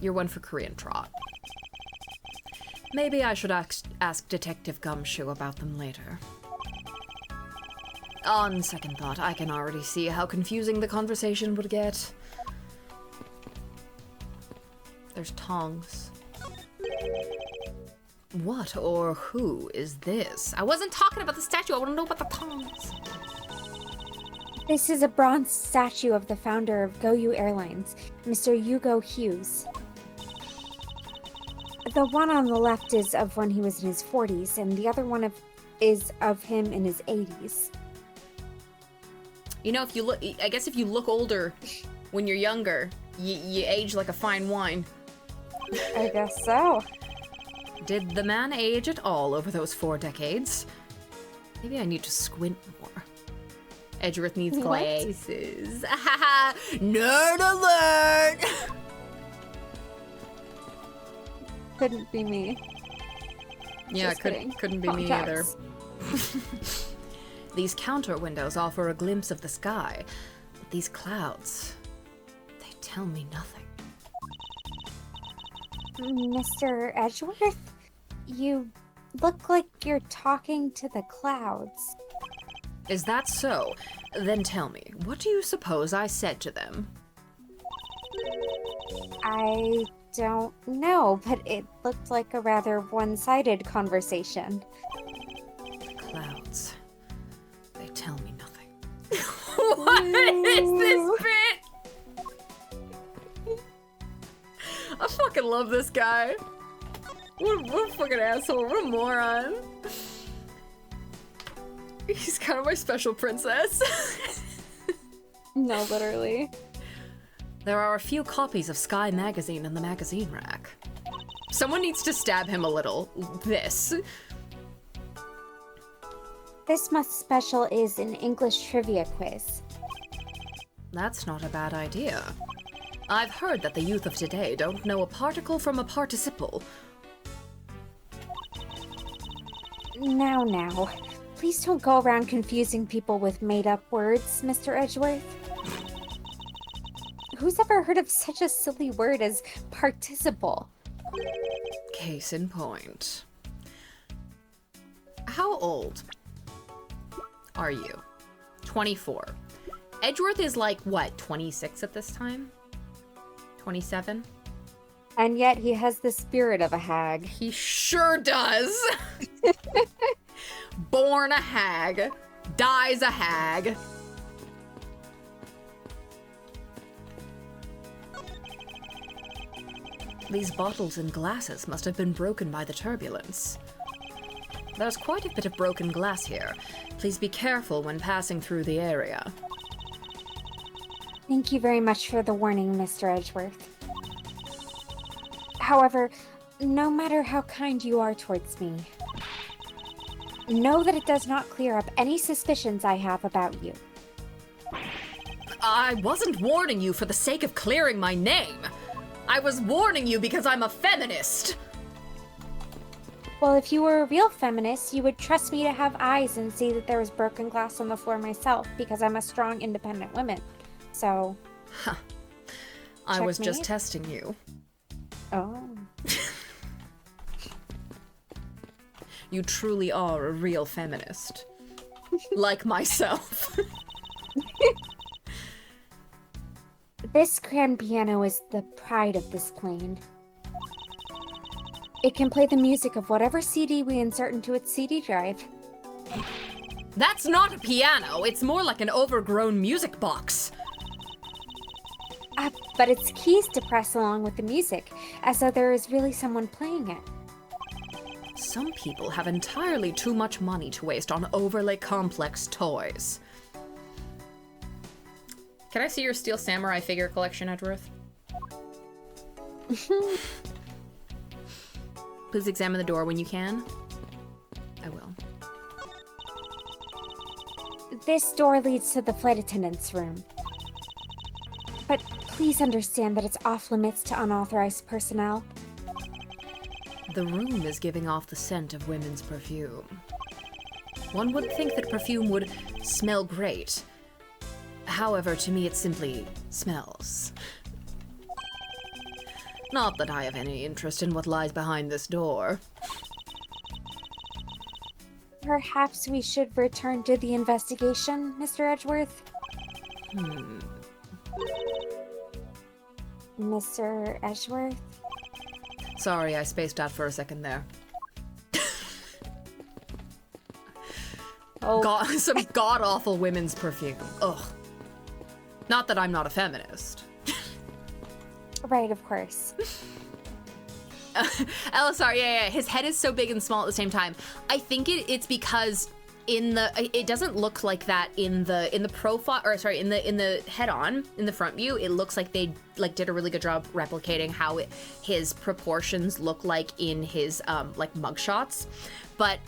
You're one for Korean trot. Maybe I should ask Detective Gumshoe about them later. On second thought, I can already see how confusing the conversation would get. There's tongs. What or who is this? I wasn't talking about the statue, I want to know about the tongs. This is a bronze statue of the founder of GoU Airlines, Mr. Hugo Hughes. The one on the left is of when he was in his 40s, and the other one is of him in his 80s. You know, I guess if you look older when you're younger, you age like a fine wine. I guess so. Did the man age at all over those 4 decades? Maybe I need to squint more. Edgeworth needs What? glasses. Nerd alert! Couldn't be me. Yeah, Just kidding. couldn't be me either. Contacts. These counter windows offer a glimpse of the sky. But these clouds, they tell me nothing. Mr. Edgeworth, you look like you're talking to the clouds. Is that so? Then tell me, what do you suppose I said to them? I don't know, but it looked like a rather one-sided conversation. The clouds, they tell me nothing. What is this bit? I fucking love this guy. What a fucking asshole. What a moron. He's kind of my special princess. No, literally. There are a few copies of Sky magazine in the magazine rack. Someone needs to stab him a little. This. This month's special is an English trivia quiz. That's not a bad idea. I've heard that the youth of today don't know a particle from a participle. Now. Please don't go around confusing people with made-up words, Mr. Edgeworth. Who's ever heard of such a silly word as participle? Case in point. How old are you? 24. Edgeworth is like, what, 26 at this time? 27? And yet he has the spirit of a hag. He sure does! Born a hag, dies a hag. These bottles and glasses must have been broken by the turbulence. There's quite a bit of broken glass here. Please be careful when passing through the area. Thank you very much for the warning, Mr. Edgeworth. However, no matter how kind you are towards me, know that it does not clear up any suspicions I have about you. I wasn't warning you for the sake of clearing my name. I was warning you because I'm a feminist. Well, if you were a real feminist, you would trust me to have eyes and see that there was broken glass on the floor myself, because I'm a strong, independent woman. So... Huh. I was just Checkmate? testing you. Oh. You truly are a real feminist. Like myself. This grand piano is the pride of this plane. It can play the music of whatever CD we insert into its CD drive. That's not a piano. It's more like an overgrown music box. But its keys to press along with the music, as though there is really someone playing it. Some people have entirely too much money to waste on overly complex toys. Can I see your Steel Samurai figure collection, Edgeworth? Please examine the door when you can. I will. This door leads to the flight attendant's room. But please understand that it's off limits to unauthorized personnel. The room is giving off the scent of women's perfume. One would think that perfume would smell great. However, to me it simply smells. Not that I have any interest in what lies behind this door. Perhaps we should return to the investigation, Mr. Edgeworth? Mr. Edgeworth? Sorry, I spaced out for a second there. Oh. Some god-awful women's perfume. Ugh. Not that I'm not a feminist. Right, of course. Elisar, yeah, his head is so big and small at the same time. I think it's because it doesn't look like that in the profile, or sorry, in the head-on, in the front view. It looks like they did a really good job replicating how his proportions look like in his mugshots. But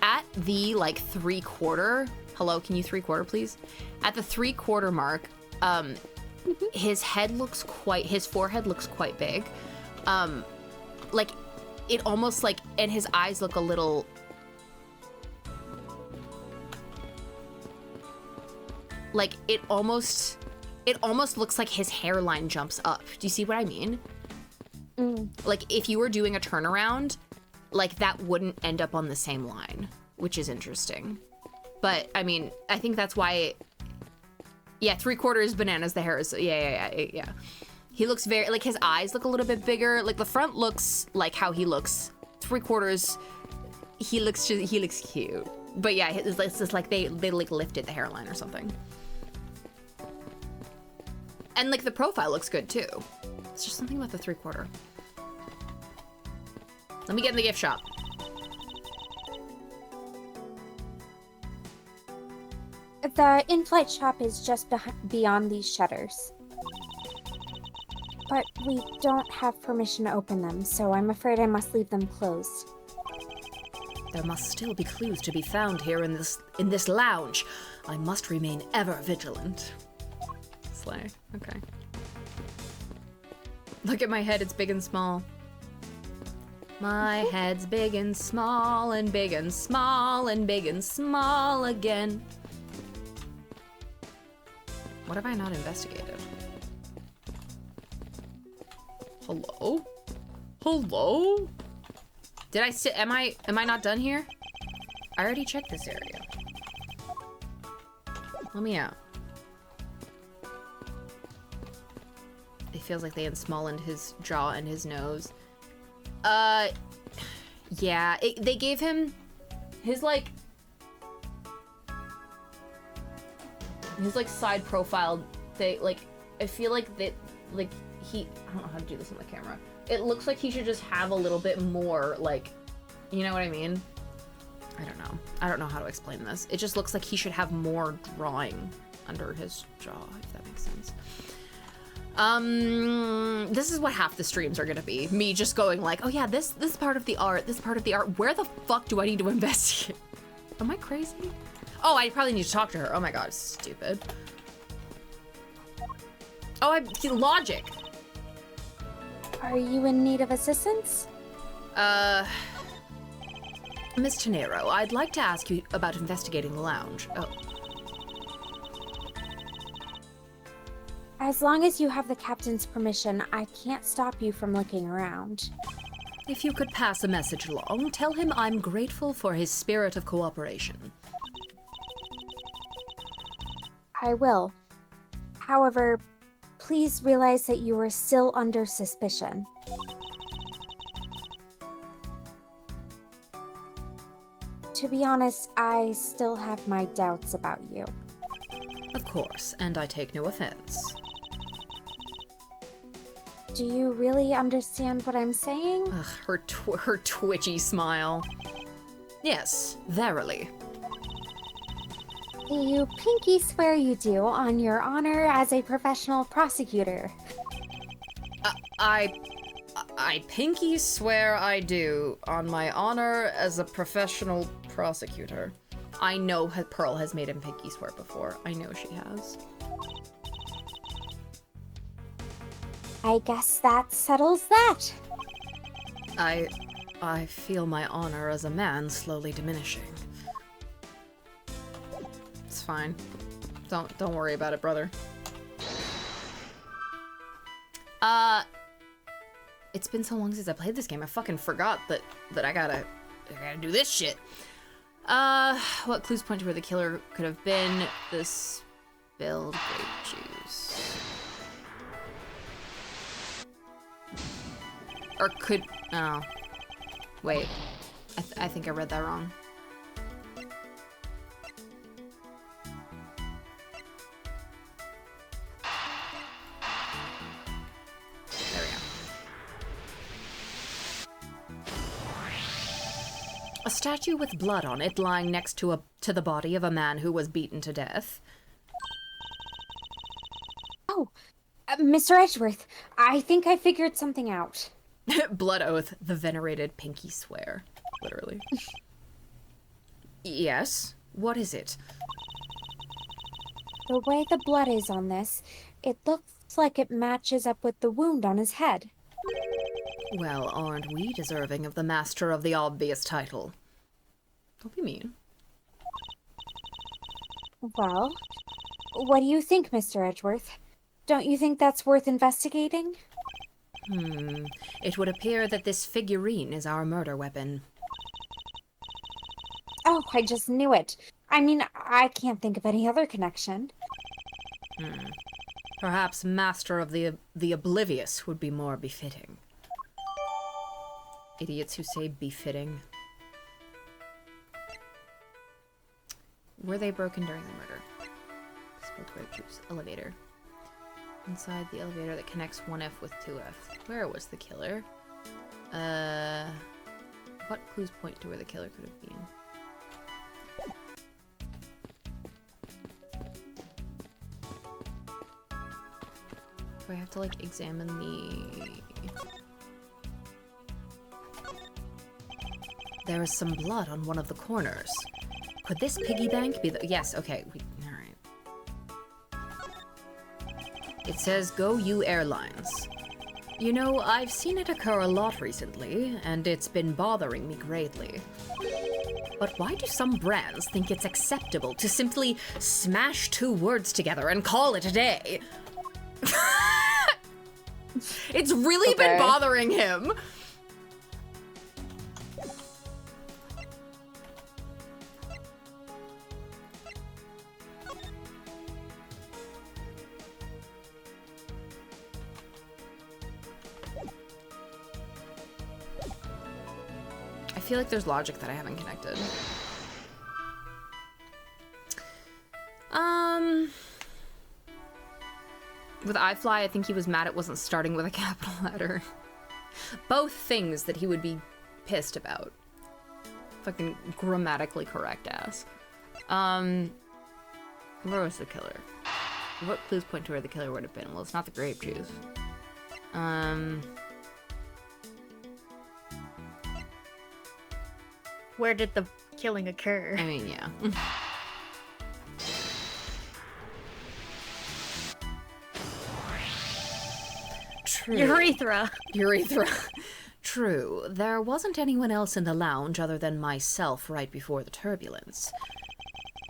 at the 3/4, hello, can you 3/4 please? At the 3/4 mark, his forehead looks quite big. It almost and his eyes look a little it almost looks like his hairline jumps up. Do you see what I mean? If you were doing a turnaround, that wouldn't end up on the same line, which is interesting. But I mean, I think that's why. Yeah, 3/4 bananas. The hair is yeah. He looks very his eyes look a little bit bigger. The front looks like how he looks. 3/4, he looks cute. But yeah, it's just they lifted the hairline or something. And the profile looks good too. It's just something about the 3/4. Let me get in the gift shop. The in-flight shop is just beyond these shutters. But we don't have permission to open them, so I'm afraid I must leave them closed. There must still be clues to be found here in this lounge. I must remain ever vigilant. Slay. Okay. Look at my head, it's big and small. My head's big and small and big and small and big and small again. What have I not investigated? Hello? Hello? Did I sit? Am I not done here? I already checked this area. Let me out. It feels like they unsmallened his jaw and his nose. Yeah, they gave him his side profile. I feel like that, I don't know how to do this on the camera. It looks like he should just have a little bit more, you know what I mean? I don't know. I don't know how to explain this. It just looks like he should have more drawing under his jaw, if that makes sense. This is what half the streams are gonna be. Me just going like, oh yeah, this part of the art, this part of the art. Where the fuck do I need to investigate? Am I crazy? Oh, I probably need to talk to her. Oh my god, stupid. Oh, logic. Are you in need of assistance? Miss Tenero, I'd like to ask you about investigating the lounge. Oh. As long as you have the captain's permission, I can't stop you from looking around. If you could pass a message along, tell him I'm grateful for his spirit of cooperation. I will. However, please realize that you are still under suspicion. To be honest, I still have my doubts about you. Of course, and I take no offense. Do you really understand what I'm saying? Ugh, her twitchy smile. Yes, verily. Do you pinky swear you do on your honor as a professional prosecutor? I pinky swear I do on my honor as a professional prosecutor. I know Pearl has made him pinky swear before. I know she has. I guess that settles that. I feel my honor as a man slowly diminishing. It's fine. Don't worry about it, brother. It's been so long since I played this game. I fucking forgot that I gotta do this shit. What clues point to where the killer could have been? The spilled grape juice. Or could... Oh. Wait. I think I read that wrong. There we go. A statue with blood on it lying next to the body of a man who was beaten to death. Oh, Mr. Edgeworth, I think I figured something out. Blood oath, the venerated pinky swear. Literally. Yes? What is it? The way the blood is on this, it looks like it matches up with the wound on his head. Well, aren't we deserving of the master of the obvious title? Don't be mean. Well, what do you think, Mr. Edgeworth? Don't you think that's worth investigating? It would appear that this figurine is our murder weapon. Oh, I just knew it. I mean, I can't think of any other connection. Perhaps master of the oblivious would be more befitting. Idiots who say befitting. Were they broken during the murder? Spilled grape juice. Elevator. Inside the elevator that connects 1F with 2F. Where was the killer? What clues point to where the killer could have been? Do I have to, like, examine the... There is some blood on one of the corners. Could this piggy bank be the... Yes, okay. Alright. It says, Go You Airlines. You know, I've seen it occur a lot recently, and it's been bothering me greatly. But why do some brands think it's acceptable to simply smash two words together and call it a day? It's really been bothering him. I feel like there's logic that I haven't connected. With iFly, I think he was mad it wasn't starting with a capital letter. Both things that he would be pissed about. Fucking grammatically correct ass. Where was the killer? What clues point to where the killer would have been? Well, it's not the grape juice. Where did the killing occur? I mean, yeah. True. Urethra. True. There wasn't anyone else in the lounge other than myself right before the turbulence.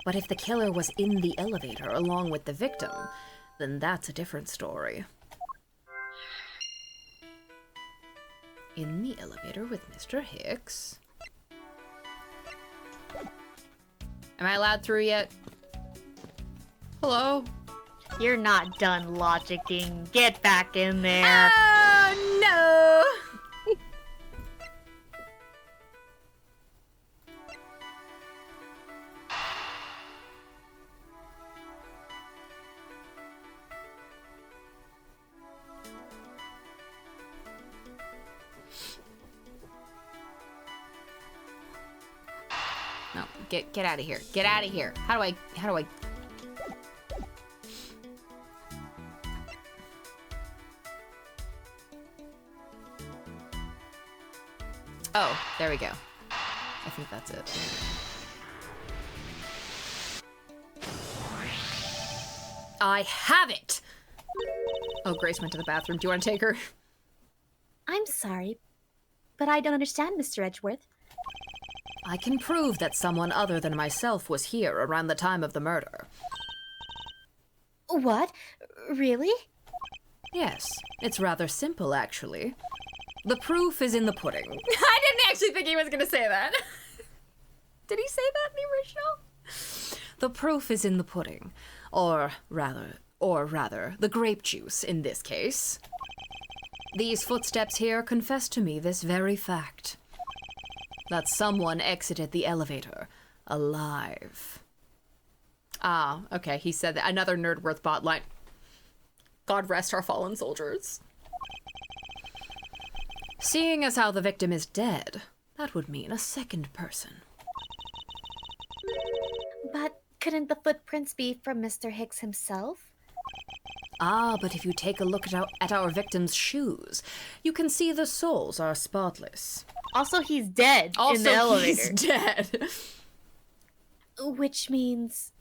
But if the killer was in the elevator along with the victim, then that's a different story. In the elevator with Mr. Hicks. Am I allowed through yet? Hello? You're not done logicking. Get back in there. Oh, no! No, get out of here. Get out of here. How do I... Oh, there we go. I think that's it. I have it! Oh, Grace went to the bathroom. Do you want to take her? I'm sorry, but I don't understand, Mr. Edgeworth. I can prove that someone other than myself was here around the time of the murder. What? Really? Yes, it's rather simple, actually. The proof is in the pudding. I didn't actually think he was going to say that. Did he say that in the original? The proof is in the pudding. Or rather, the grape juice in this case. These footsteps here confess to me this very fact. That someone exited the elevator alive. Ah, okay, he said that. Another Nerdworth bot line. God rest our fallen soldiers. Seeing as how the victim is dead, that would mean a second person. But couldn't the footprints be from Mr. Hicks himself? Ah, but if you take a look at our victim's shoes, you can see the soles are spotless. Also, he's dead in the elevator. He's dead. Which means...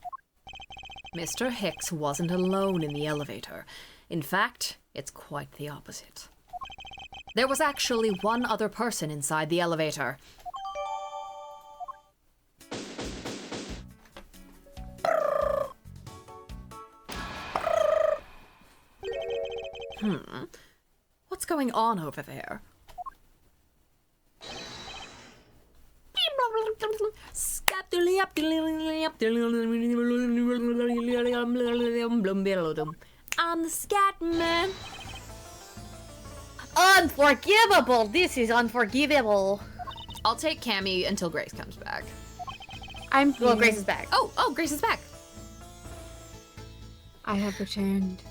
Mr. Hicks wasn't alone in the elevator. In fact, it's quite the opposite. There was actually one other person inside the elevator. What's going on over there? I'm the scat man. Unforgivable! This is unforgivable. I'll take Cammy until Grace comes back. Well, Grace is back. Oh, Grace is back. I have returned.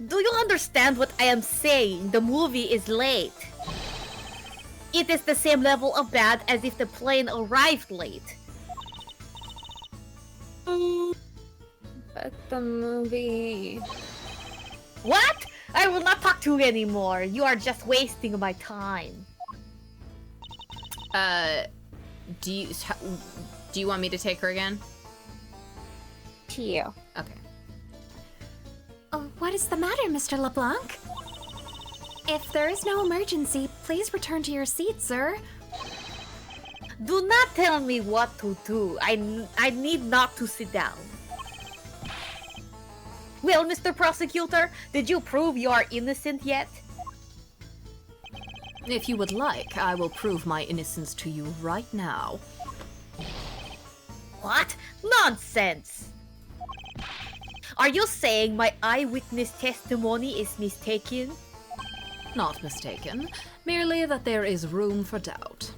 Do you understand what I am saying? The movie is late. It is the same level of bad as if the plane arrived late. But the movie... What? I will not talk to you anymore. You are just wasting my time. Do you want me to take her again? To you. Okay. Oh, what is the matter, Mr. LeBlanc? If there is no emergency, please return to your seat, sir. Do not tell me what to do. I need not to sit down. Well, Mr. Prosecutor, did you prove you are innocent yet? If you would like, I will prove my innocence to you right now. What? Nonsense! Are you saying my eyewitness testimony is mistaken? Not mistaken, merely that there is room for doubt.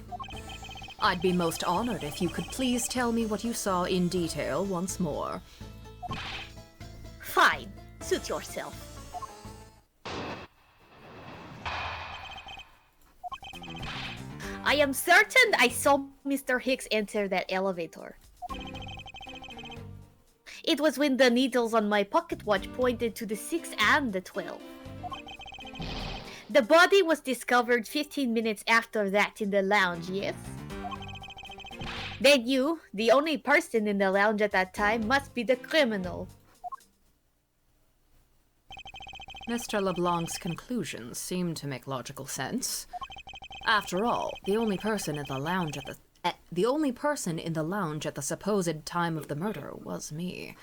I'd be most honored if you could please tell me what you saw in detail once more. Fine. Suit yourself. I am certain I saw Mr. Hicks enter that elevator. It was when the needles on my pocket watch pointed to the 6 and the 12. The body was discovered 15 minutes after that in the lounge, yes? Then you, the only person in the lounge at that time, must be the criminal. Mr. LeBlanc's conclusions seem to make logical sense. After all, the only person in the lounge at the supposed time of the murder was me.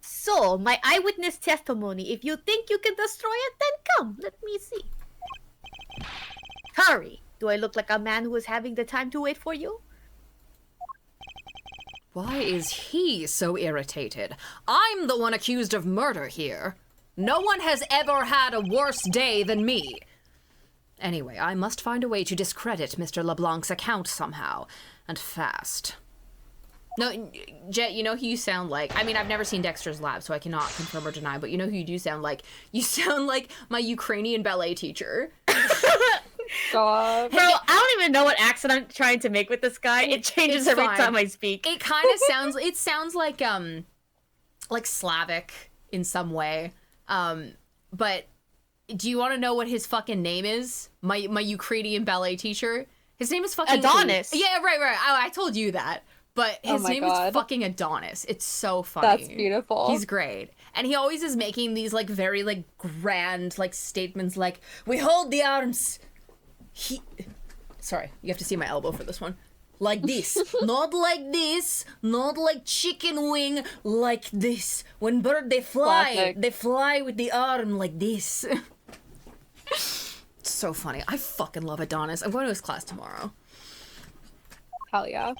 So, my eyewitness testimony, if you think you can destroy it, then come, let me see. Hurry! Do I look like a man who is having the time to wait for you? Why is he so irritated? I'm the one accused of murder here. No one has ever had a worse day than me. Anyway, I must find a way to discredit Mr. LeBlanc's account somehow, and fast. No, Jet, you know who you sound like? I mean, I've never seen Dexter's Lab, so I cannot confirm or deny, but you know who you do sound like? You sound like my Ukrainian ballet teacher. God. Bro, I don't even know what accent I'm trying to make with this guy. It changes every time I speak. It kind of sounds, it sounds like Slavic in some way. But do you want to know what his fucking name is? My Ukrainian ballet teacher? His name is fucking... Adonis. Yeah, right. I told you that. But his name is fucking Adonis. It's so funny. That's beautiful. He's great. And he always is making these, like, very, like, grand, like, statements like, we hold the arms. Sorry, you have to see my elbow for this one. Like this. Not like this. Not like chicken wing. Like this. When bird, they fly. Classic. They fly with the arm like this. So funny. I fucking love Adonis. I'm going to his class tomorrow. Hell yeah.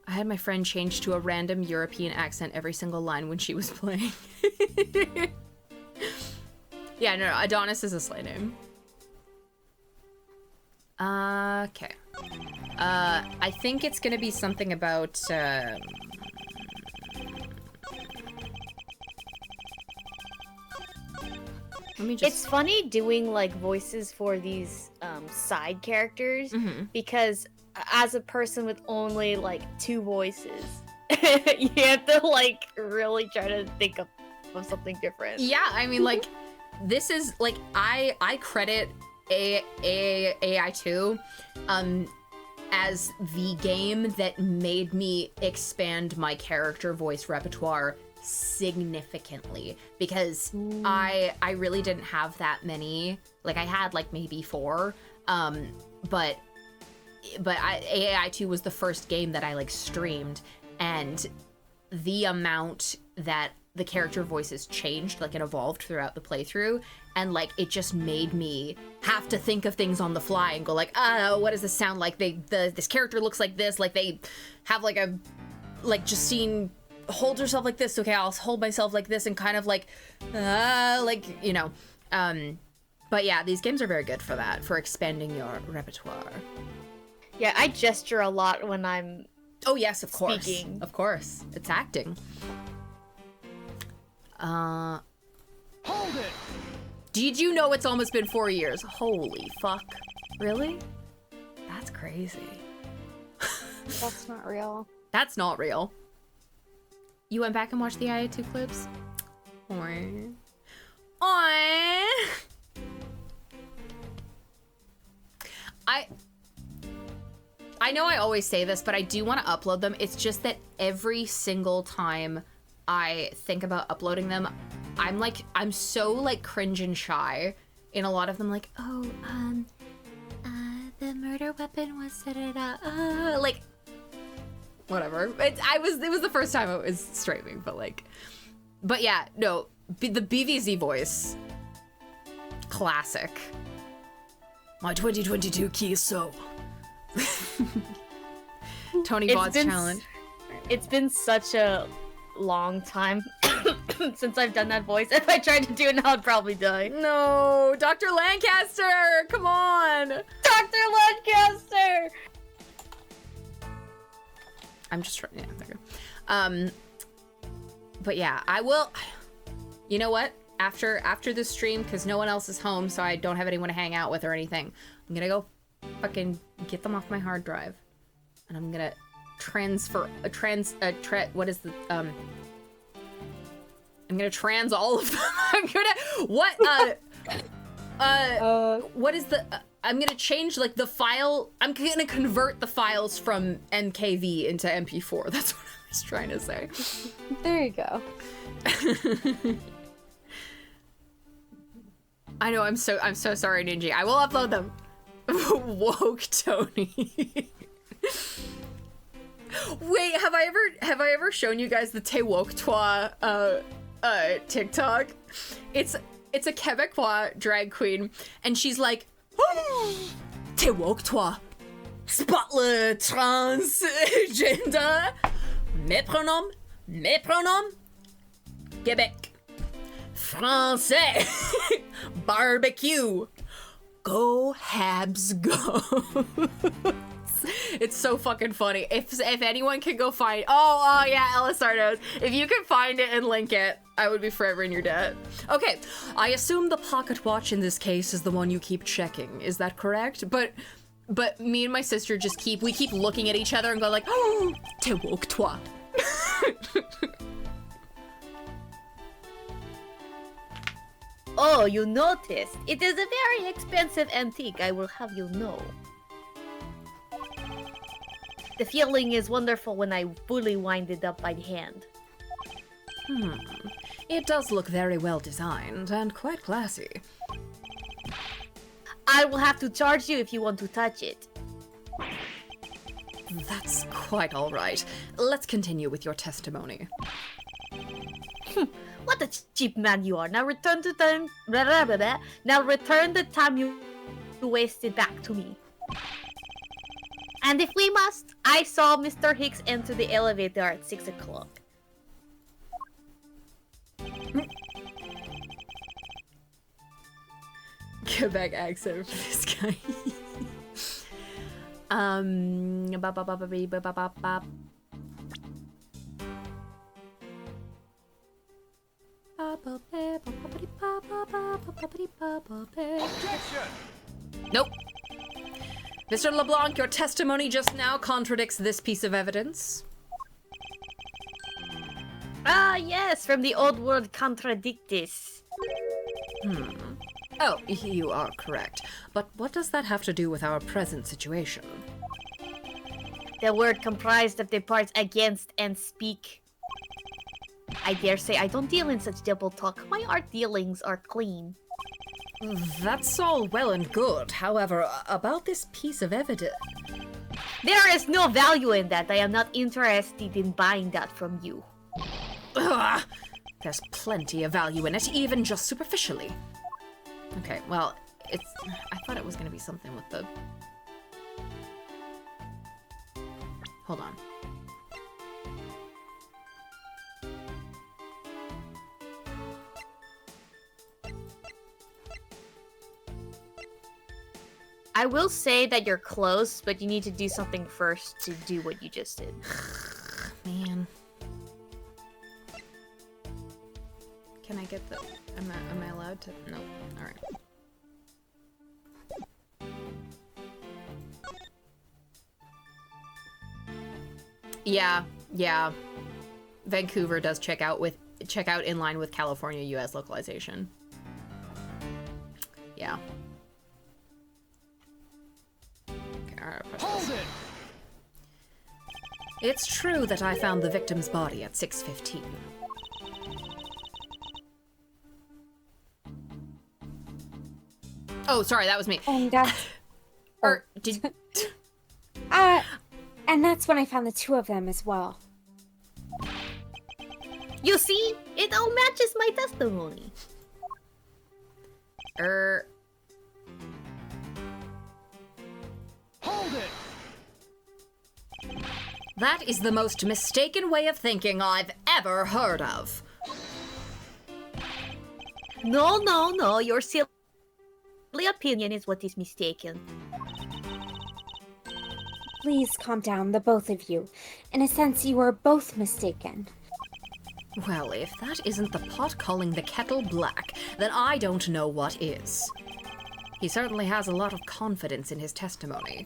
I had my friend change to a random European accent every single line when she was playing. Yeah, no, Adonis is a slay name. Okay. I think it's gonna be something about, let me just... It's funny doing, like, voices for these side characters, because as a person with only, like, 2 voices, you have to, like, really try to think of something different. Yeah, I mean, like, this is, like, I credit AAI1-2 as the game that made me expand my character voice repertoire significantly, because I really didn't have that many. Like, I had, like, maybe 4, but AAI2 was the first game that I, like, streamed, and the amount that the character voices changed, like, it evolved throughout the playthrough, and, like, it just made me have to think of things on the fly and go, like, what does this sound like? This character looks like this, like, they have, like, a, like, Justine holds herself like this, okay, I'll hold myself like this, and kind of, like, you know, but yeah, these games are very good for that, for expanding your repertoire. Yeah, I gesture a lot when I'm Oh, yes, of course. speaking. Of course. It's acting. Hold it! Did you know it's almost been 4 years? Holy fuck. Really? That's crazy. That's not real. That's not real. You went back and watched the IA2 clips? Oy. Oy. I know I always say this, but I do want to upload them. It's just that every single time I think about uploading them, I'm so like cringe and shy in a lot of them, like, oh, the murder weapon was like, whatever. It was the first time it was streaming, but yeah, no, the BVZ voice, classic. My 2022 key is so. Tony Bod's challenge. It's been such a long time since I've done that voice. If I tried to do it now, I'd probably die. No, Dr. Lancaster, come on. Dr. Lancaster! I'm just trying, yeah, there you go. But yeah, I will, you know what? After this stream, because no one else is home, so I don't have anyone to hang out with or anything, I'm gonna go fucking get them off my hard drive. And I'm gonna transfer, what is the, I'm gonna trans all of them. I'm gonna, what is the, I'm gonna change, like, the file, I'm gonna convert the files from MKV into MP4. That's what I was trying to say. There you go. I know, I'm so sorry, Ninja. I will upload them. Woke Tony. Wait, have I ever shown you guys the Te Woke Toi TikTok? It's a Quebecois drag queen, and she's like, oh, Te Woke Toi, spotle transgender, mes pronoms, Québec, français, barbecue, go Habs go. It's so fucking funny. If anyone can go find, oh yeah, LSR knows. If you can find it and link it, I would be forever in your debt. Okay, I assume the pocket watch in this case is the one you keep checking. Is that correct? But me and my sister just keep looking at each other and go like, oh, te woke toi. Oh, you noticed. It is a very expensive antique, I will have you know. The feeling is wonderful when I fully wind it up by hand. It does look very well designed and quite classy. I will have to charge you if you want to touch it. That's quite all right. Let's continue with your testimony. What a cheap man you are. Now return the time. Now return the time you wasted back to me. And if we must, I saw Mr. Hicks enter the elevator at 6 o'clock. Quebec accent for this guy. Nope. Mr. LeBlanc, your testimony just now contradicts this piece of evidence. Ah, yes, from the old word contradictis. Oh, you are correct. But what does that have to do with our present situation? The word comprised of the parts against and speak. I dare say I don't deal in such double talk. My art dealings are clean. That's all well and good. However, about this piece of evidence... There is no value in that. I am not interested in buying that from you. Ugh, there's plenty of value in it, even just superficially. Okay, well, I thought it was gonna be something with the... Hold on. I will say that you're close, but you need to do something first to do what you just did. Man. Can I get the... Am I allowed to... No. Alright. Yeah. Vancouver does check out in line with California US localization. Yeah. Hold it! It's true that I found the victim's body at 6:15. Oh, sorry, that was me. And that's Or did and that's when I found the two of them as well. You see? It all matches my testimony. Hold it! That is the most mistaken way of thinking I've ever heard of. No, your silly opinion is what is mistaken. Please calm down, the both of you. In a sense, you are both mistaken. Well, if that isn't the pot calling the kettle black, then I don't know what is. He certainly has a lot of confidence in his testimony.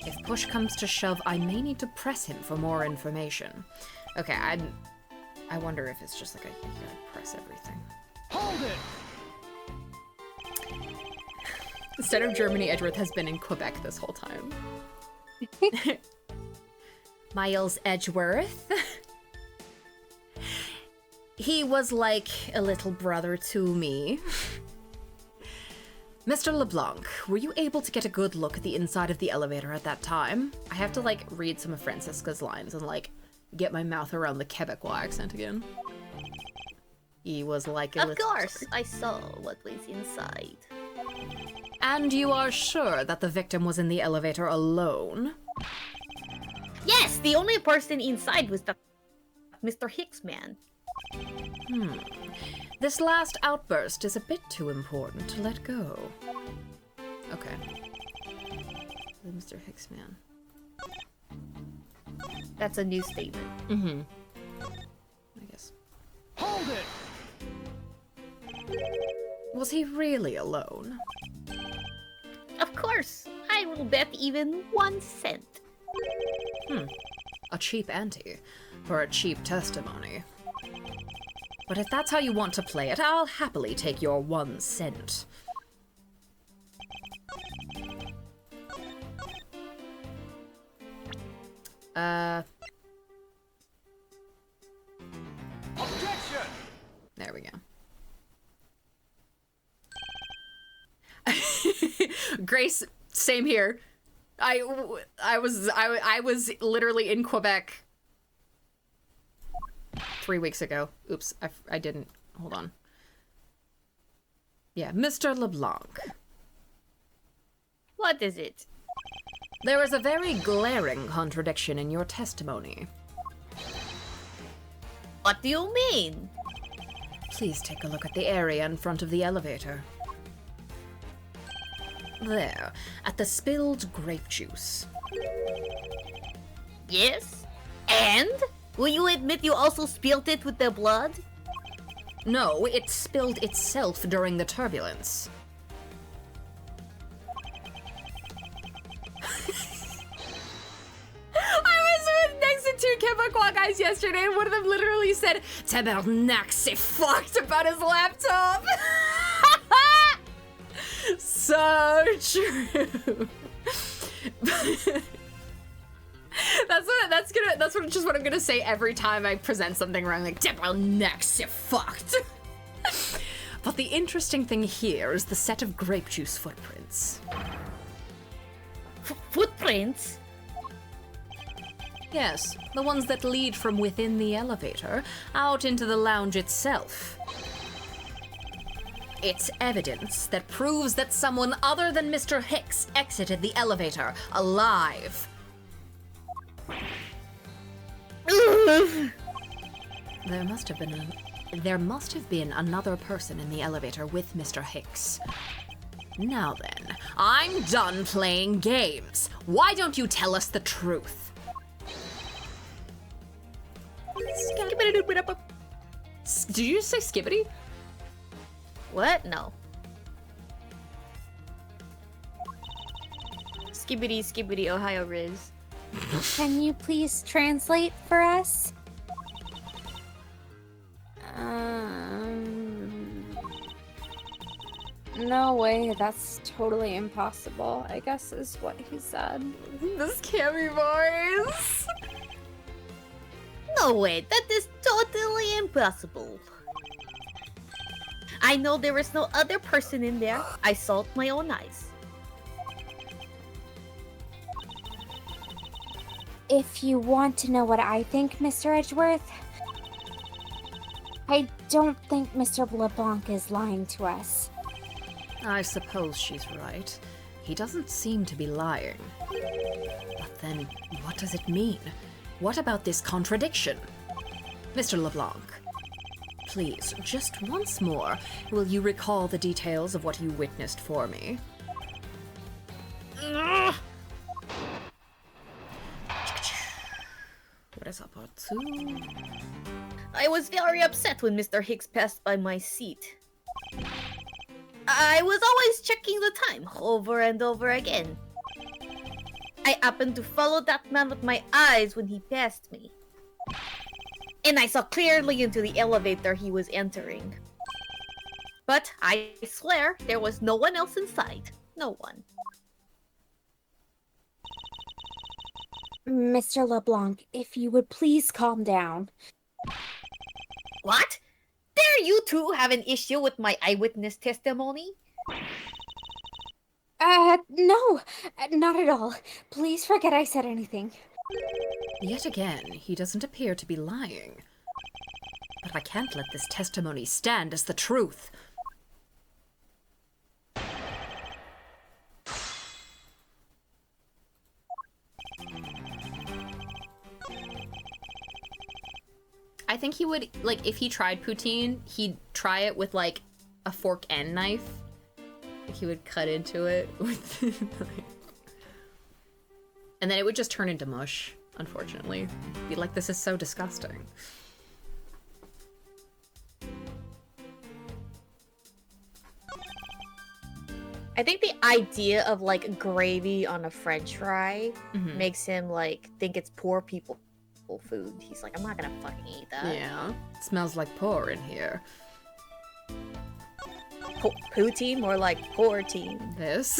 If push comes to shove, I may need to press him for more information. Okay, I wonder if it's just like you gotta press everything. Hold it! Instead of Germany, Edgeworth has been in Quebec this whole time. Miles Edgeworth. He was like a little brother to me. Mr. LeBlanc, were you able to get a good look at the inside of the elevator at that time? I have to, like, read some of Francisca's lines and, like, get my mouth around the Quebecois accent again. He was like a Of little... course, I saw what was inside. And you are sure that the victim was in the elevator alone? Yes, the only person inside was the Mr. Hicks man. This last outburst is a bit too important to let go. Okay. The Mr. Hicks man. That's a new statement. Mm-hmm. I guess. Hold it! Was he really alone? Of course, I will bet even 1 cent. A cheap ante for a cheap testimony. But if that's how you want to play it, I'll happily take your 1 cent. Objection! There we go. Grace, same here. I was literally in Quebec 3 weeks ago. Oops, I didn't. Hold on. Yeah, Mr. LeBlanc. What is it? There is a very glaring contradiction in your testimony. What do you mean? Please take a look at the area in front of the elevator. There, at the spilled grape juice. Yes? And? Will you admit you also spilled it with the blood? No, it spilled itself during the turbulence. I was next to 2 Quebecois guys yesterday, and one of them literally said, "Tabarnak, c'est fucked," about his laptop. So true. That's what I'm gonna say every time I present something wrong, like, "Tabarnak, c'est fucked." But the interesting thing here is the set of grape juice footprints. Footprints? Yes, the ones that lead from within the elevator out into the lounge itself. It's evidence that proves that someone other than Mr. Hicks exited the elevator alive. There must have been another person in the elevator with Mr. Hicks. Now then, I'm done playing games. Why don't you tell us the truth? Did you just say skibbity? What? No. Skibbity, skibbity, Ohio Riz. Can you please translate for us? No way, that's totally impossible, I guess is what he said. This Cammy voice. No way, that is totally impossible. I know there is no other person in there. I saw with my own eyes. If you want to know what I think, Mr. Edgeworth, I don't think Mr. LeBlanc is lying to us. I suppose she's right. He doesn't seem to be lying. But then, what does it mean? What about this contradiction? Mr. LeBlanc, please, just once more, will you recall the details of what you witnessed for me? What is up, part 2? I was very upset when Mr. Hicks passed by my seat. I was always checking the time over and over again. I happened to follow that man with my eyes when he passed me. And I saw clearly into the elevator he was entering. But I swear there was no one else inside. No one. Mr. LeBlanc, if you would please calm down. What? Dare you two have an issue with my eyewitness testimony? No, not at all. Please forget I said anything. Yet again, he doesn't appear to be lying. But I can't let this testimony stand as the truth. I think he would, like, if he tried poutine, he'd try it with, like, a fork and knife. Like, he would cut into it with the knife. And then it would just turn into mush, unfortunately. Be like, this is so disgusting. I think the idea of like gravy on a french fry makes him like think it's poor people food. He's like, I'm not gonna fucking eat that. Yeah. It smells like pork in here. Poutine? More like poor-teen. This?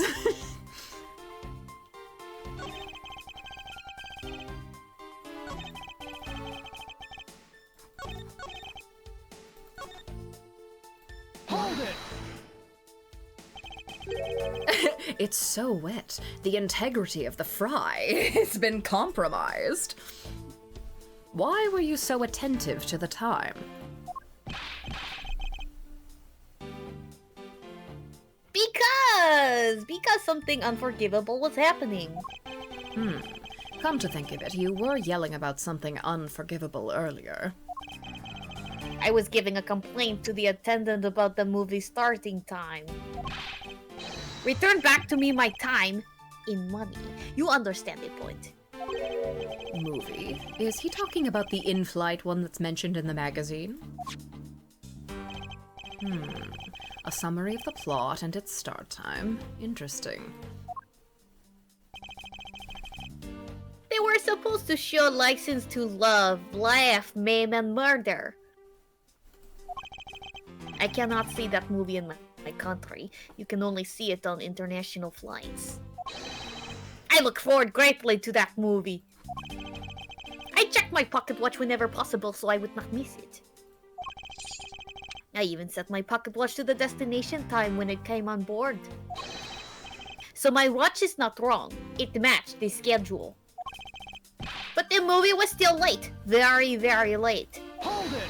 Hold it! It's so wet. The integrity of the fry has been compromised. Why were you so attentive to the time? Because something unforgivable was happening. Come to think of it, you were yelling about something unforgivable earlier. I was giving a complaint to the attendant about the movie starting time. Return back to me my time in money. You understand the point. Movie? Is he talking about the in-flight one that's mentioned in the magazine? A summary of the plot and its start time. Interesting. They were supposed to show License to Love, Laugh, Maim, and Murder. I cannot see that movie in my country. You can only see it on international flights. I look forward greatly to that movie. I check my pocket watch whenever possible so I would not miss it. I even set my pocket watch to the destination time when it came on board. So my watch is not wrong. It matched the schedule. But the movie was still late. Very, very late. Hold it!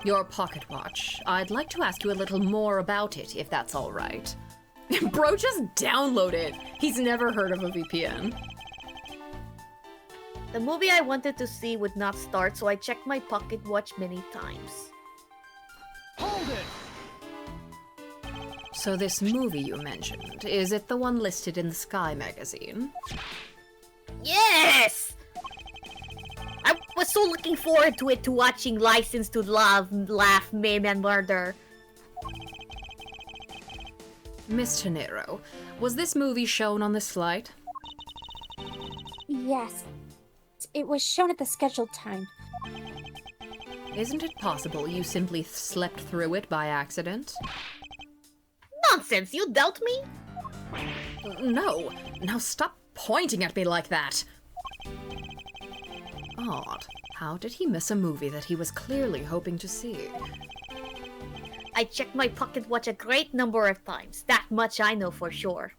Your pocket watch. I'd like to ask you a little more about it, if that's all right. Bro, just download it. He's never heard of a VPN. The movie I wanted to see would not start, so I checked my pocket watch many times. Hold it! So this movie you mentioned, is it the one listed in the Sky magazine? Yes! I was so looking forward to it, to watching License to Love, Laugh, Maim, and Murder. Miss Tenero, was this movie shown on this flight? Yes. It was shown at the scheduled time. Isn't it possible you simply slept through it by accident? Nonsense, you doubt me? No. Now stop pointing at me like that. Odd. How did he miss a movie that he was clearly hoping to see? I checked my pocket watch a great number of times. That much I know for sure.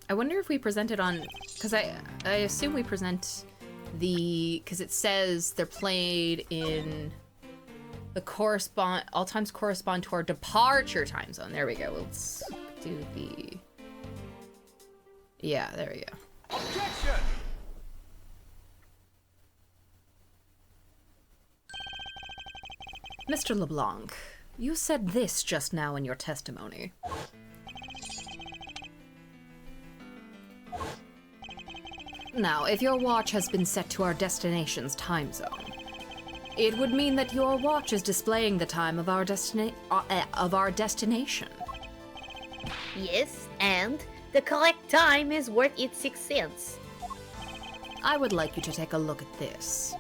I wonder if we present it on, because I assume we present because it says they're played in the all times correspond to our departure time zone. There we go. Let's do the, yeah, there we go. Objection! Mr. LeBlanc, you said this just now in your testimony. Now, if your watch has been set to our destination's time zone, it would mean that your watch is displaying the time of our destination. Yes, and the correct time is worth its 6 cents. I would like you to take a look at this.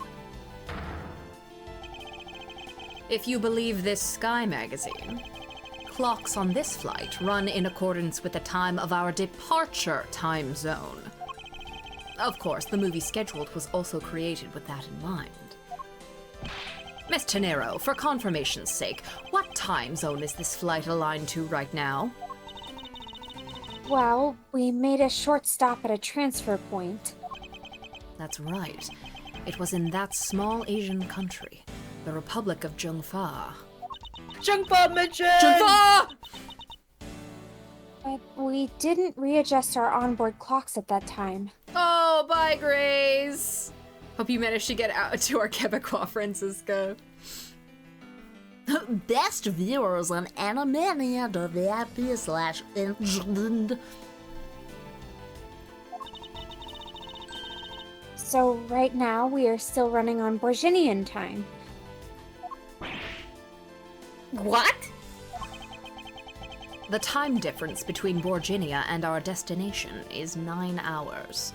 If you believe this Sky magazine, clocks on this flight run in accordance with the time of our departure time zone. Of course, the movie Scheduled was also created with that in mind. Miss Tenero, for confirmation's sake, what time zone is this flight aligned to right now? Well, we made a short stop at a transfer point. That's right. It was in that small Asian country, the Republic of Zhengfa. Zhengfa mission! Zhengfa! But we didn't readjust our onboard clocks at that time. Oh, bye, Grace. Hope you managed to get out to our Quebecois Francisco. Best viewers on Animania.vip/England. So right now we are still running on Borginian time. What? The time difference between Borginia and our destination is 9 hours.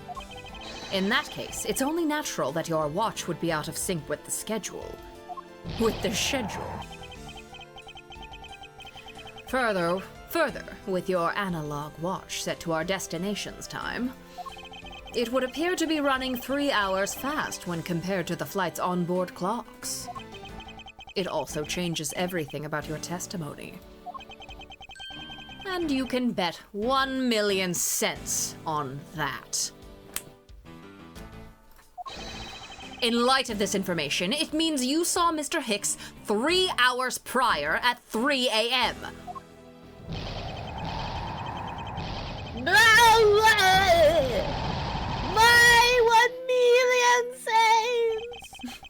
In that case, it's only natural that your watch would be out of sync with the schedule. Further, with your analog watch set to our destination's time, it would appear to be running 3 hours fast when compared to the flight's onboard clocks. It also changes everything about your testimony. And you can bet 1,000,000 cents on that. In light of this information, it means you saw Mr. Hicks 3 hours prior at 3 a.m. My 1,000,000 cents!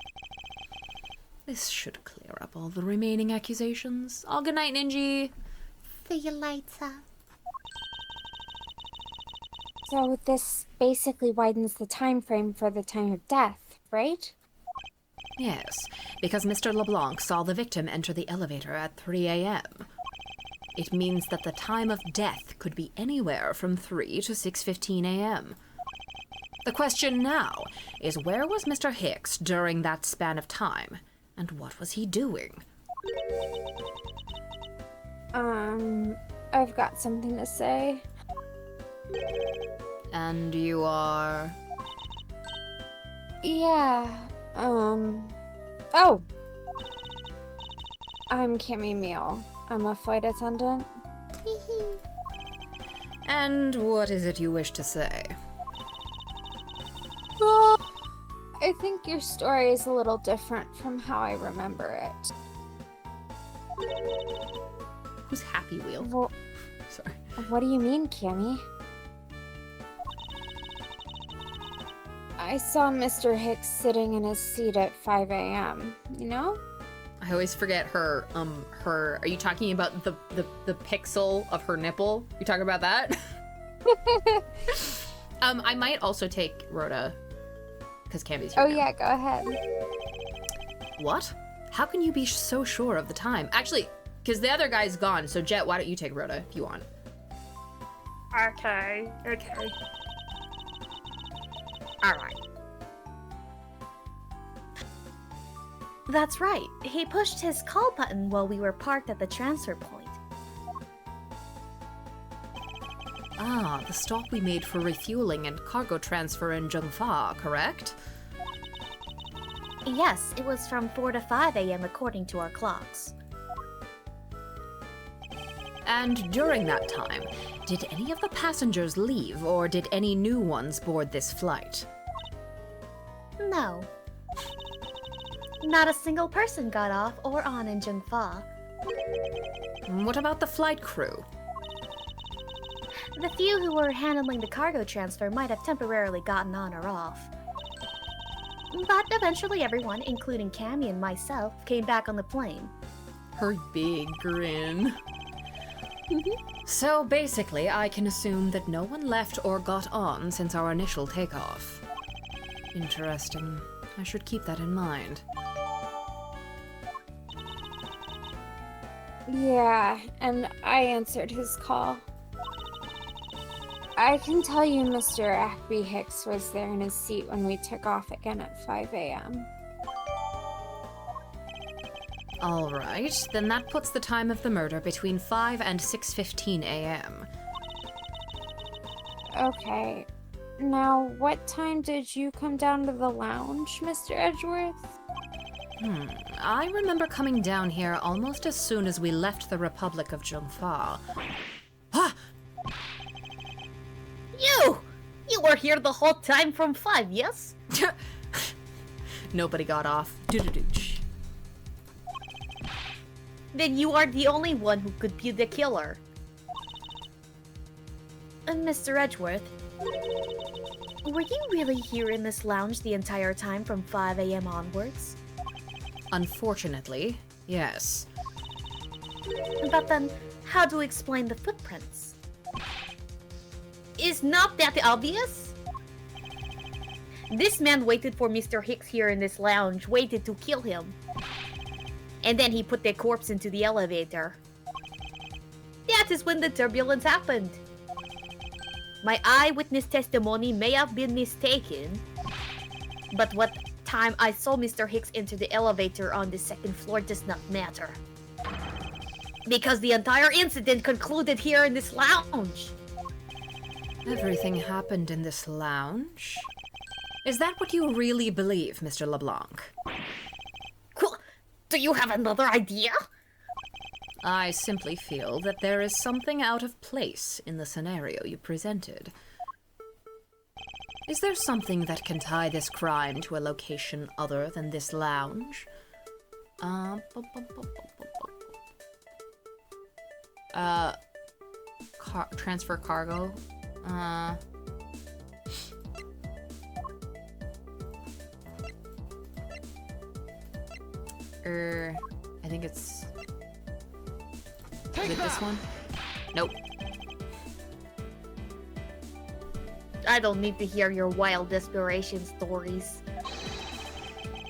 This should clear up all the remaining accusations. Oh, good night, Ninji. See you later. So this basically widens the time frame for the time of death, right? Yes, because Mr. LeBlanc saw the victim enter the elevator at 3 a.m. It means that the time of death could be anywhere from 3 to 6:15 a.m. The question now is, where was Mr. Hicks during that span of time, and what was he doing? I've got something to say. And you are... Yeah, oh! I'm Kimmy Meal. I'm a flight attendant. And what is it you wish to say? Well, I think your story is a little different from how I remember it. Who's Happy Wheel? Well, Sorry. what do you mean, Cammy? I saw Mr. Hicks sitting in his seat at 5 a.m., you know? I always forget her, are you talking about the pixel of her nipple? You talking about that? I might also take Rhoda, because Cammy's here Oh now. yeah, go ahead. What? How can you be so sure of the time? Actually, because the other guy's gone, so Jet, why don't you take Rhoda if you want? Okay. Alright. That's right. He pushed his call button while we were parked at the transfer point. Ah, the stop we made for refueling and cargo transfer in Zhengfa, correct? Yes, it was from 4 to 5 a.m. according to our clocks. And during that time, did any of the passengers leave, or did any new ones board this flight? No. Not a single person got off or on in Zhengfa. What about the flight crew? The few who were handling the cargo transfer might have temporarily gotten on or off. But eventually everyone, including Cammy and myself, came back on the plane. Her big grin. So basically, I can assume that no one left or got on since our initial takeoff. Interesting. I should keep that in mind. Yeah, and I answered his call. I can tell you Mr. Ackby Hicks was there in his seat when we took off again at 5 a.m. Alright, then that puts the time of the murder between 5 and 6:15 a.m. Okay. Now, what time did you come down to the lounge, Mr. Edgeworth? I remember coming down here almost as soon as we left the Republic of Zhengfa. Ah! You were here the whole time from 5, yes? Nobody got off. Doo-doo-dooch. Then you are the only one who could be the killer. Mr. Edgeworth, were you really here in this lounge the entire time from 5 a.m. onwards? Unfortunately, yes. But then, how do we explain the footprints? Is not that obvious? This man waited for Mr. Hicks here in this lounge, waited to kill him. And then he put the corpse into the elevator. That is when the turbulence happened. My eyewitness testimony may have been mistaken, but what time I saw Mr. Hicks enter the elevator on the second floor does not matter. Because the entire incident concluded here in this lounge. Everything happened in this lounge? Is that what you really believe, Mr. LeBlanc? Do you have another idea? I simply feel that there is something out of place in the scenario you presented. Is there something that can tie this crime to a location other than this lounge? Transfer cargo? I think it's... Is it this one? Nope. I don't need to hear your wild desperation stories.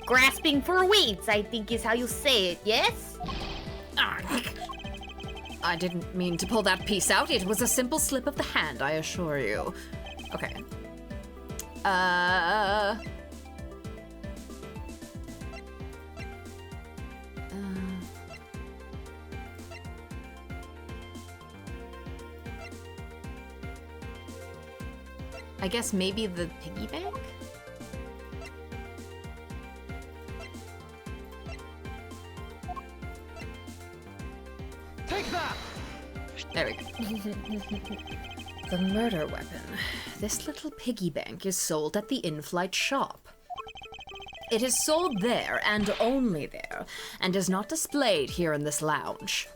Grasping for weeds, I think is how you say it, yes? I didn't mean to pull that piece out. It was a simple slip of the hand, I assure you. Okay. I guess maybe the piggy bank? Take that! There we go. The murder weapon. This little piggy bank is sold at the in-flight shop. It is sold there and only there, and is not displayed here in this lounge.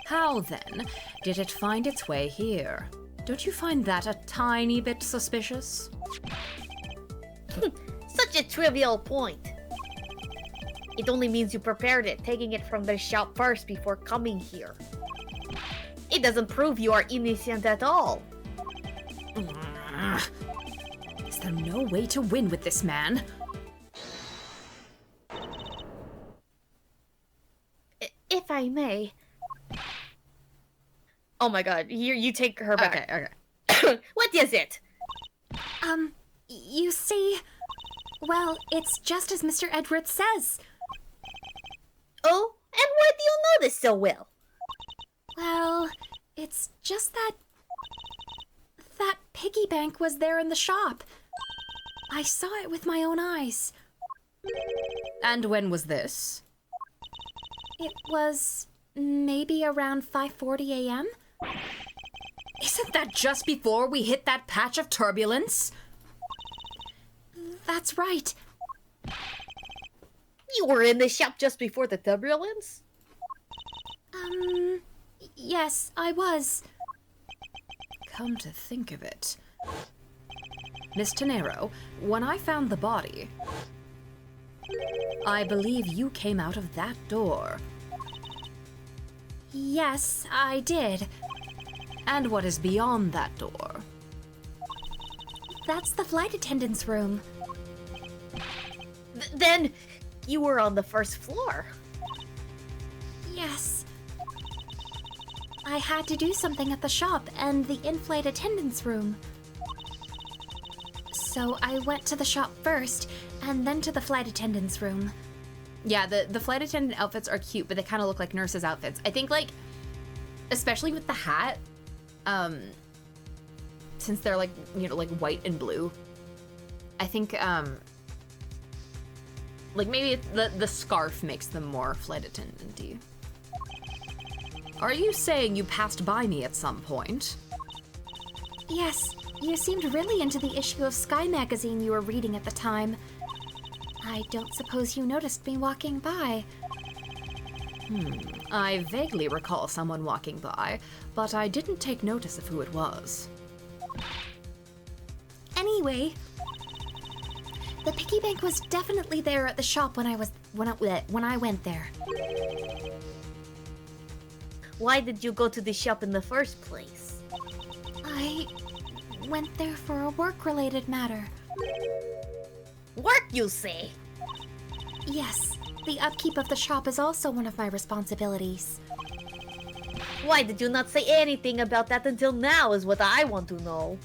How, then, did it find its way here? Don't you find that a tiny bit suspicious? Such a trivial point. It only means you prepared it, taking it from the shop first before coming here. It doesn't prove you are innocent at all. Is there no way to win with this man? If I may. Oh my god, you take her back. Okay. What is it? You see, well, it's just as Mr. Edwards says. Oh, and why do you know this so well? Well, it's just that piggy bank was there in the shop. I saw it with my own eyes. And when was this? It was maybe around 5:40 a.m. Isn't that just before we hit that patch of turbulence? That's right. You were in the shop just before the turbulence? Yes, I was. Come to think of it. Miss Tenero, when I found the body, I believe you came out of that door. Yes, I did. And what is beyond that door? That's the flight attendant's room. Then you were on the first floor. Yes. I had to do something at the shop and the in-flight attendant's room. So I went to the shop first, and then to the flight attendant's room. Yeah, the flight attendant outfits are cute, but they kind of look like nurses' outfits. I think, like, especially with the hat, since they're, like, you know, like, white and blue, I think, like, maybe the scarf makes them more flight attendant-y. Are you saying you passed by me at some point? Yes, you seemed really into the issue of Sky magazine you were reading at the time. I don't suppose you noticed me walking by. I vaguely recall someone walking by, but I didn't take notice of who it was. Anyway, the piggy bank was definitely there at the shop when I went there. Why did you go to the shop in the first place? I went there for a work-related matter. Work, you say? Yes, the upkeep of the shop is also one of my responsibilities. Why did you not say anything about that until now is what I want to know.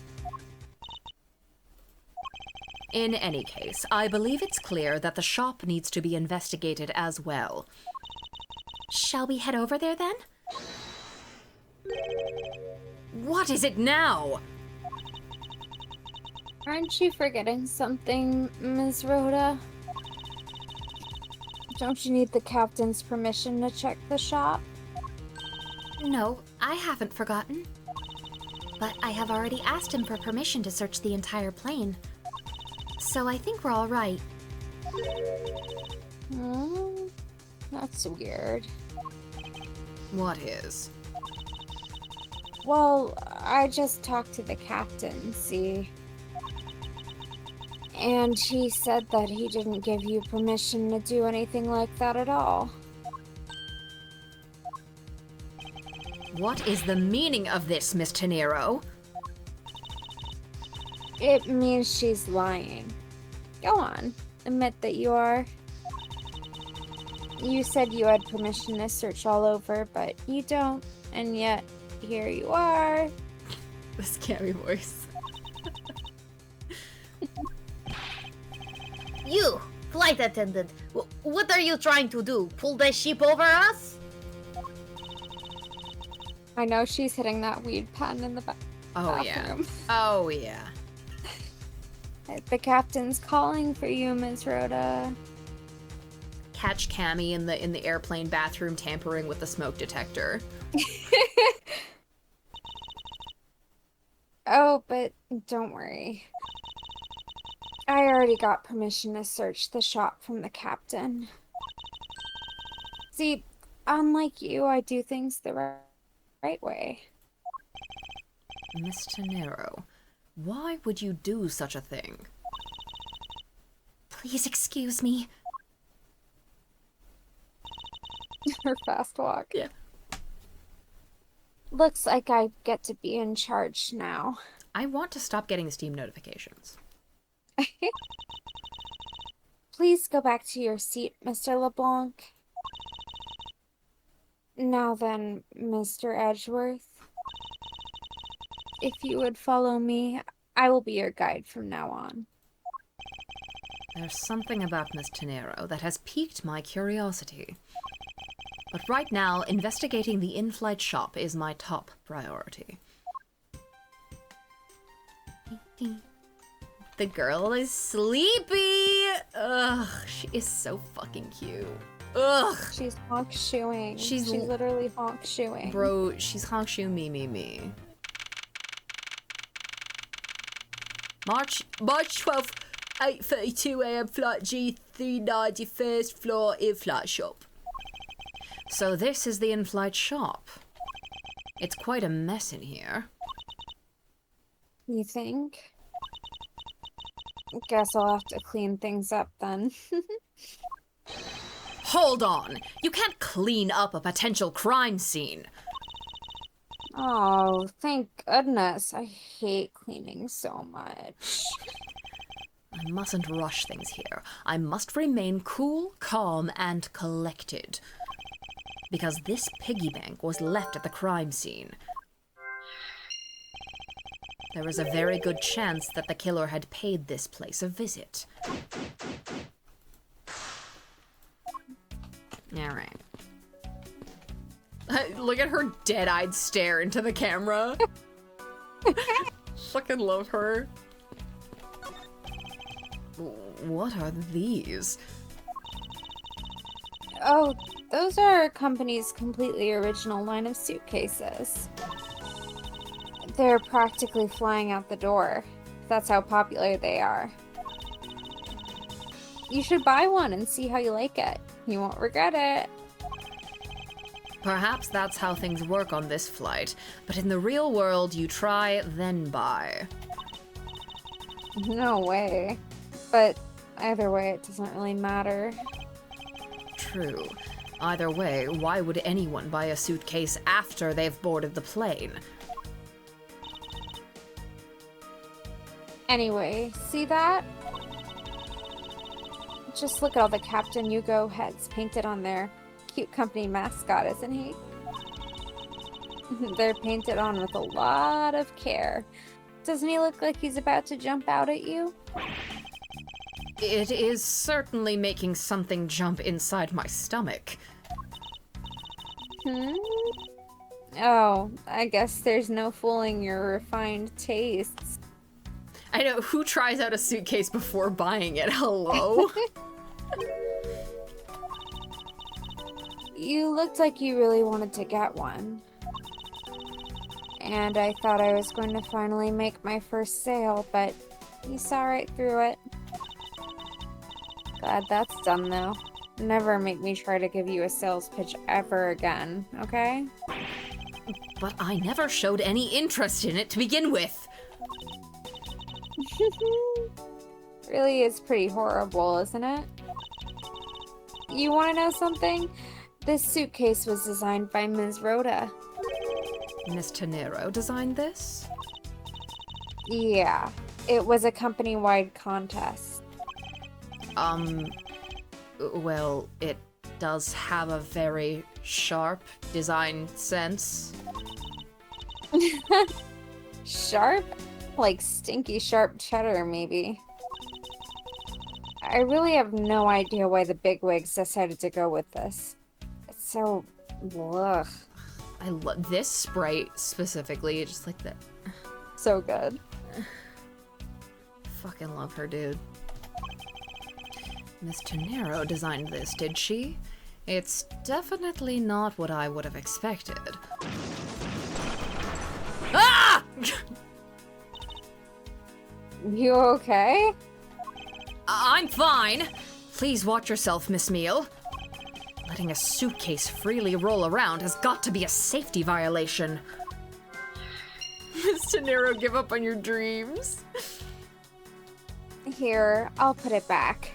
In any case, I believe it's clear that the shop needs to be investigated as well. Shall we head over there then? What is it now? Aren't you forgetting something, Ms. Rhoda? Don't you need the captain's permission to check the shop? No, I haven't forgotten. But I have already asked him for permission to search the entire plane. So I think we're all right. That's weird. What is? Well, I just talked to the captain, see? And he said that he didn't give you permission to do anything like that at all. What is the meaning of this, Miss Tenero? It means she's lying. Go on, admit that you are. You said you had permission to search all over, but you don't, and yet here you are. The scary voice. You, flight attendant, what are you trying to do? Pull the ship over us? I know she's hitting that weed pen in the Oh yeah. bathroom. Oh yeah. The captain's calling for you, Ms. Rhoda. Catch Cammy in the airplane bathroom tampering with the smoke detector. Oh, but don't worry. I already got permission to search the shop from the captain. See, unlike you, I do things the right way. Miss Tenero, why would you do such a thing? Please excuse me. Her fast walk. Yeah. Looks like I get to be in charge now. I want to stop getting Steam notifications. Please go back to your seat, Mr. LeBlanc. Now then, Mr. Edgeworth. If you would follow me, I will be your guide from now on. There's something about Miss Tenero that has piqued my curiosity. But right now, investigating the in-flight shop is my top priority. The girl is sleepy! Ugh, she is so fucking cute. Ugh! She's honk shoeing. She's She's literally honk shoeing. Bro, she's honk shoe me. March 12th, 8:32 a.m. flight G390 first floor in-flight shop. So this is the in-flight shop. It's quite a mess in here. You think? Guess I'll have to clean things up then. Hold on! You can't clean up a potential crime scene. Oh, thank goodness. I hate cleaning so much. I mustn't rush things here. I must remain cool, calm, and collected. Because this piggy bank was left at the crime scene. There is a very good chance that the killer had paid this place a visit. Alright. Look at her dead-eyed stare into the camera. Fucking love her. What are these? Oh, those are our company's completely original line of suitcases. They're practically flying out the door. That's how popular they are. You should buy one and see how you like it. You won't regret it. Perhaps that's how things work on this flight, but in the real world, you try, then buy. No way. But either way, it doesn't really matter. True. Either way, why would anyone buy a suitcase after they've boarded the plane? Anyway, see that? Just look at all the Captain Yugo heads painted on there. Cute company mascot, isn't he? They're painted on with a lot of care. Doesn't he look like he's about to jump out at you? It is certainly making something jump inside my stomach. Oh, I guess there's no fooling your refined tastes. I know, who tries out a suitcase before buying it? Hello? You looked like you really wanted to get one. And I thought I was going to finally make my first sale, but you saw right through it. Glad that's done, though. Never make me try to give you a sales pitch ever again, okay? But I never showed any interest in it to begin with. Really is pretty horrible, isn't it? You want to know something? This suitcase was designed by Ms. Rhoda. Miss Tenero designed this? Yeah, it was a company-wide contest. Well, it does have a very sharp design sense. Sharp? Like stinky sharp cheddar, maybe. I really have no idea why the bigwigs decided to go with this. It's so... ugh. I love this sprite specifically, just like that. So good. Fucking love her, dude. Miss Tenero designed this, did she? It's definitely not what I would have expected. Ah! You okay? I'm fine. Please watch yourself, Miss Meal. Letting a suitcase freely roll around has got to be a safety violation. Miss Tenero, give up on your dreams. Here, I'll put it back.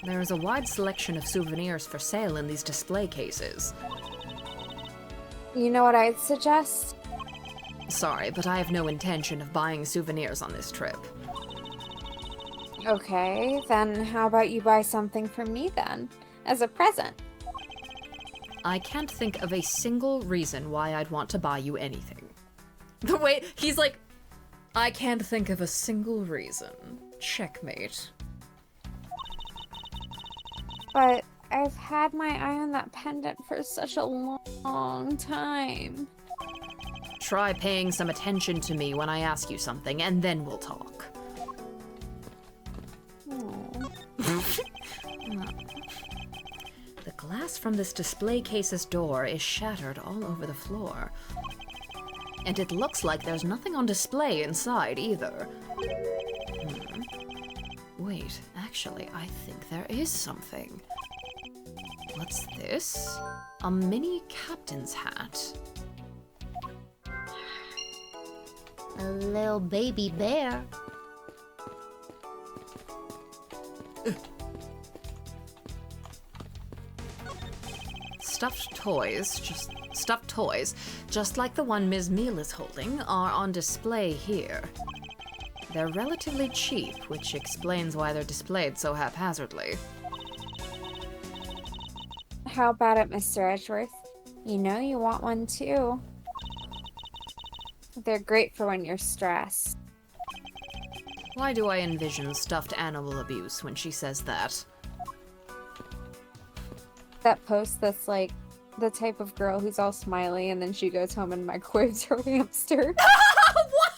There is a wide selection of souvenirs for sale in these display cases. You know what I'd suggest? Sorry, but I have no intention of buying souvenirs on this trip. Okay, then how about you buy something from me then? As a present. I can't think of a single reason why I'd want to buy you anything. The way he's like, I can't think of a single reason. Checkmate. But I've had my eye on that pendant for such a long time. Try paying some attention to me when I ask you something, and then we'll talk. Aw. The glass from this display case's door is shattered all over the floor. And it looks like there's nothing on display inside either. Wait, actually, I think there is something. What's this? A mini captain's hat. A little baby bear. Stuffed toys, just like the one Ms. Meal is holding, are on display here. They're relatively cheap, which explains why they're displayed so haphazardly. How about it, Mr. Edgeworth? You know you want one too. They're great for when you're stressed. Why do I envision stuffed animal abuse when she says that? That post that's like the type of girl who's all smiley and then she goes home and microwaves her hamster. What?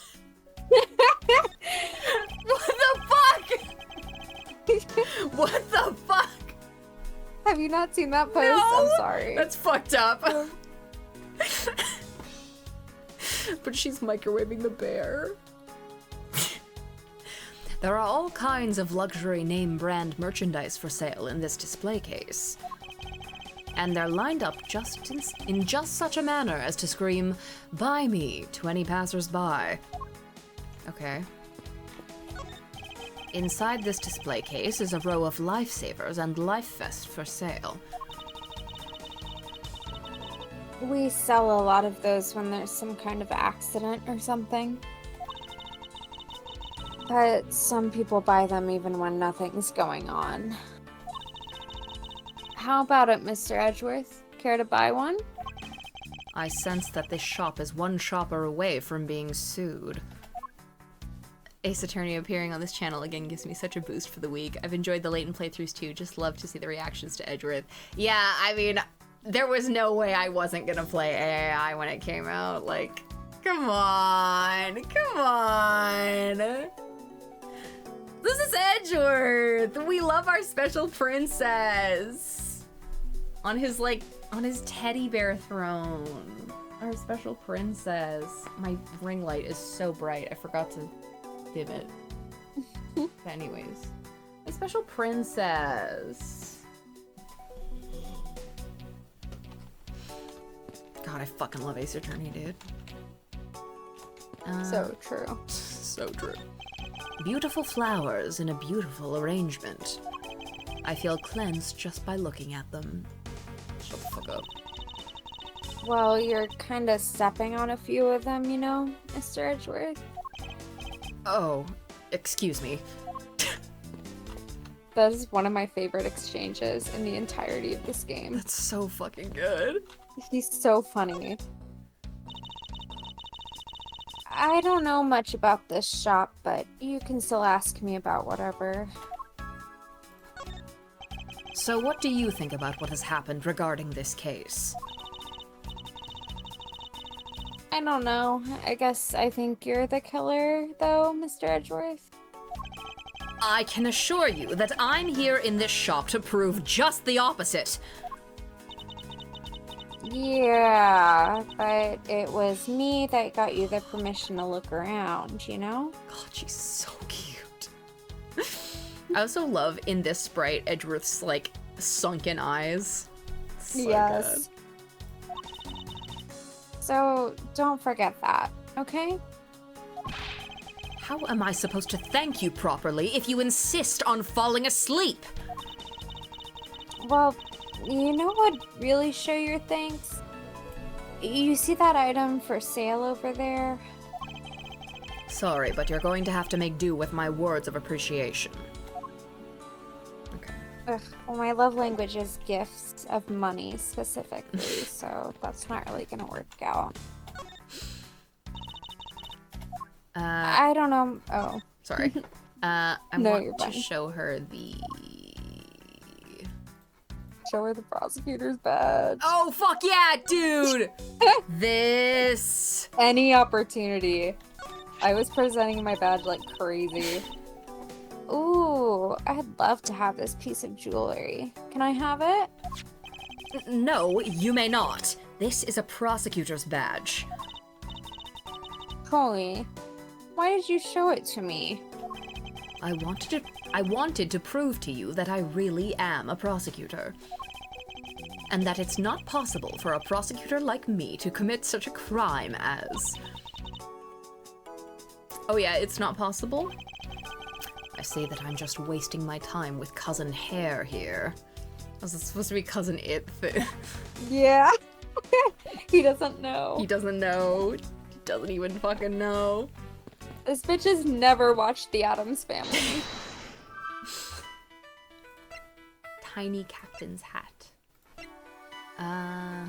What the fuck? What the fuck? Have you not seen that post? No! I'm sorry. That's fucked up. But she's microwaving the bear. There are all kinds of luxury name brand merchandise for sale in this display case. And they're lined up just in just such a manner as to scream, "Buy me," to any passers-by. Okay. Inside this display case is a row of lifesavers and life vests for sale. We sell a lot of those when there's some kind of accident or something. But some people buy them even when nothing's going on. How about it, Mr. Edgeworth? Care to buy one? I sense that this shop is one shopper away from being sued. Ace Attorney appearing on this channel again gives me such a boost for the week. I've enjoyed the latent playthroughs too, just love to see the reactions to Edgeworth. Yeah, I mean, there was no way I wasn't gonna play AAI when it came out. Like, come on, come on. This is Edgeworth. We love our special princess. On his teddy bear throne. Our special princess. My ring light is so bright, I forgot to dim it. But anyways. My special princess. God, I fucking love Ace Attorney, dude. So true. So true. Beautiful flowers in a beautiful arrangement. I feel cleansed just by looking at them. Shut the fuck up. Well, you're kind of stepping on a few of them, you know, Mr. Edgeworth. Oh, excuse me. That is one of my favorite exchanges in the entirety of this game. That's so fucking good. He's so funny. I don't know much about this shop, but you can still ask me about whatever. So what do you think about what has happened regarding this case? I don't know. I guess I think you're the killer, though, Mr. Edgeworth. I can assure you that I'm here in this shop to prove just the opposite. Yeah, but it was me that got you the permission to look around, you know? God, she's so cute. I also love in this sprite Edgeworth's like sunken eyes. So yes. So don't forget that, okay? How am I supposed to thank you properly if you insist on falling asleep? Well, you know what really show your thanks? You see that item for sale over there? Sorry, but you're going to have to make do with my words of appreciation. Okay. Ugh, well, my love language is gifts of money specifically, so that's not really gonna work out. I don't know. Oh. Sorry. I No, want you're to fine. show her the Show her the prosecutor's badge. Oh, fuck yeah, dude! This. Any opportunity. I was presenting my badge like crazy. Ooh, I'd love to have this piece of jewelry. Can I have it? No, you may not. This is a prosecutor's badge. Chloe, why did you show it to me? I wanted to prove to you that I really am a prosecutor. And that it's not possible for a prosecutor like me to commit such a crime as... Oh yeah, it's not possible? I say that I'm just wasting my time with Cousin Hare here. Was it supposed to be Cousin It? Yeah. He doesn't know. He doesn't know. He doesn't even fucking know. This bitch has never watched The Addams Family. Tiny captain's hat. I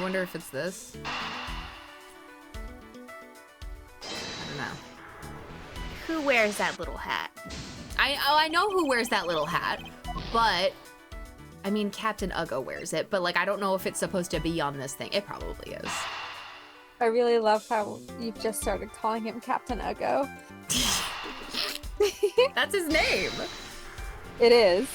wonder if it's this. I don't know. Who wears that little hat? I know who wears that little hat, but I mean Captain Uggo wears it, but like I don't know if it's supposed to be on this thing. It probably is. I really love how you just started calling him Captain Uggo. That's his name. It is.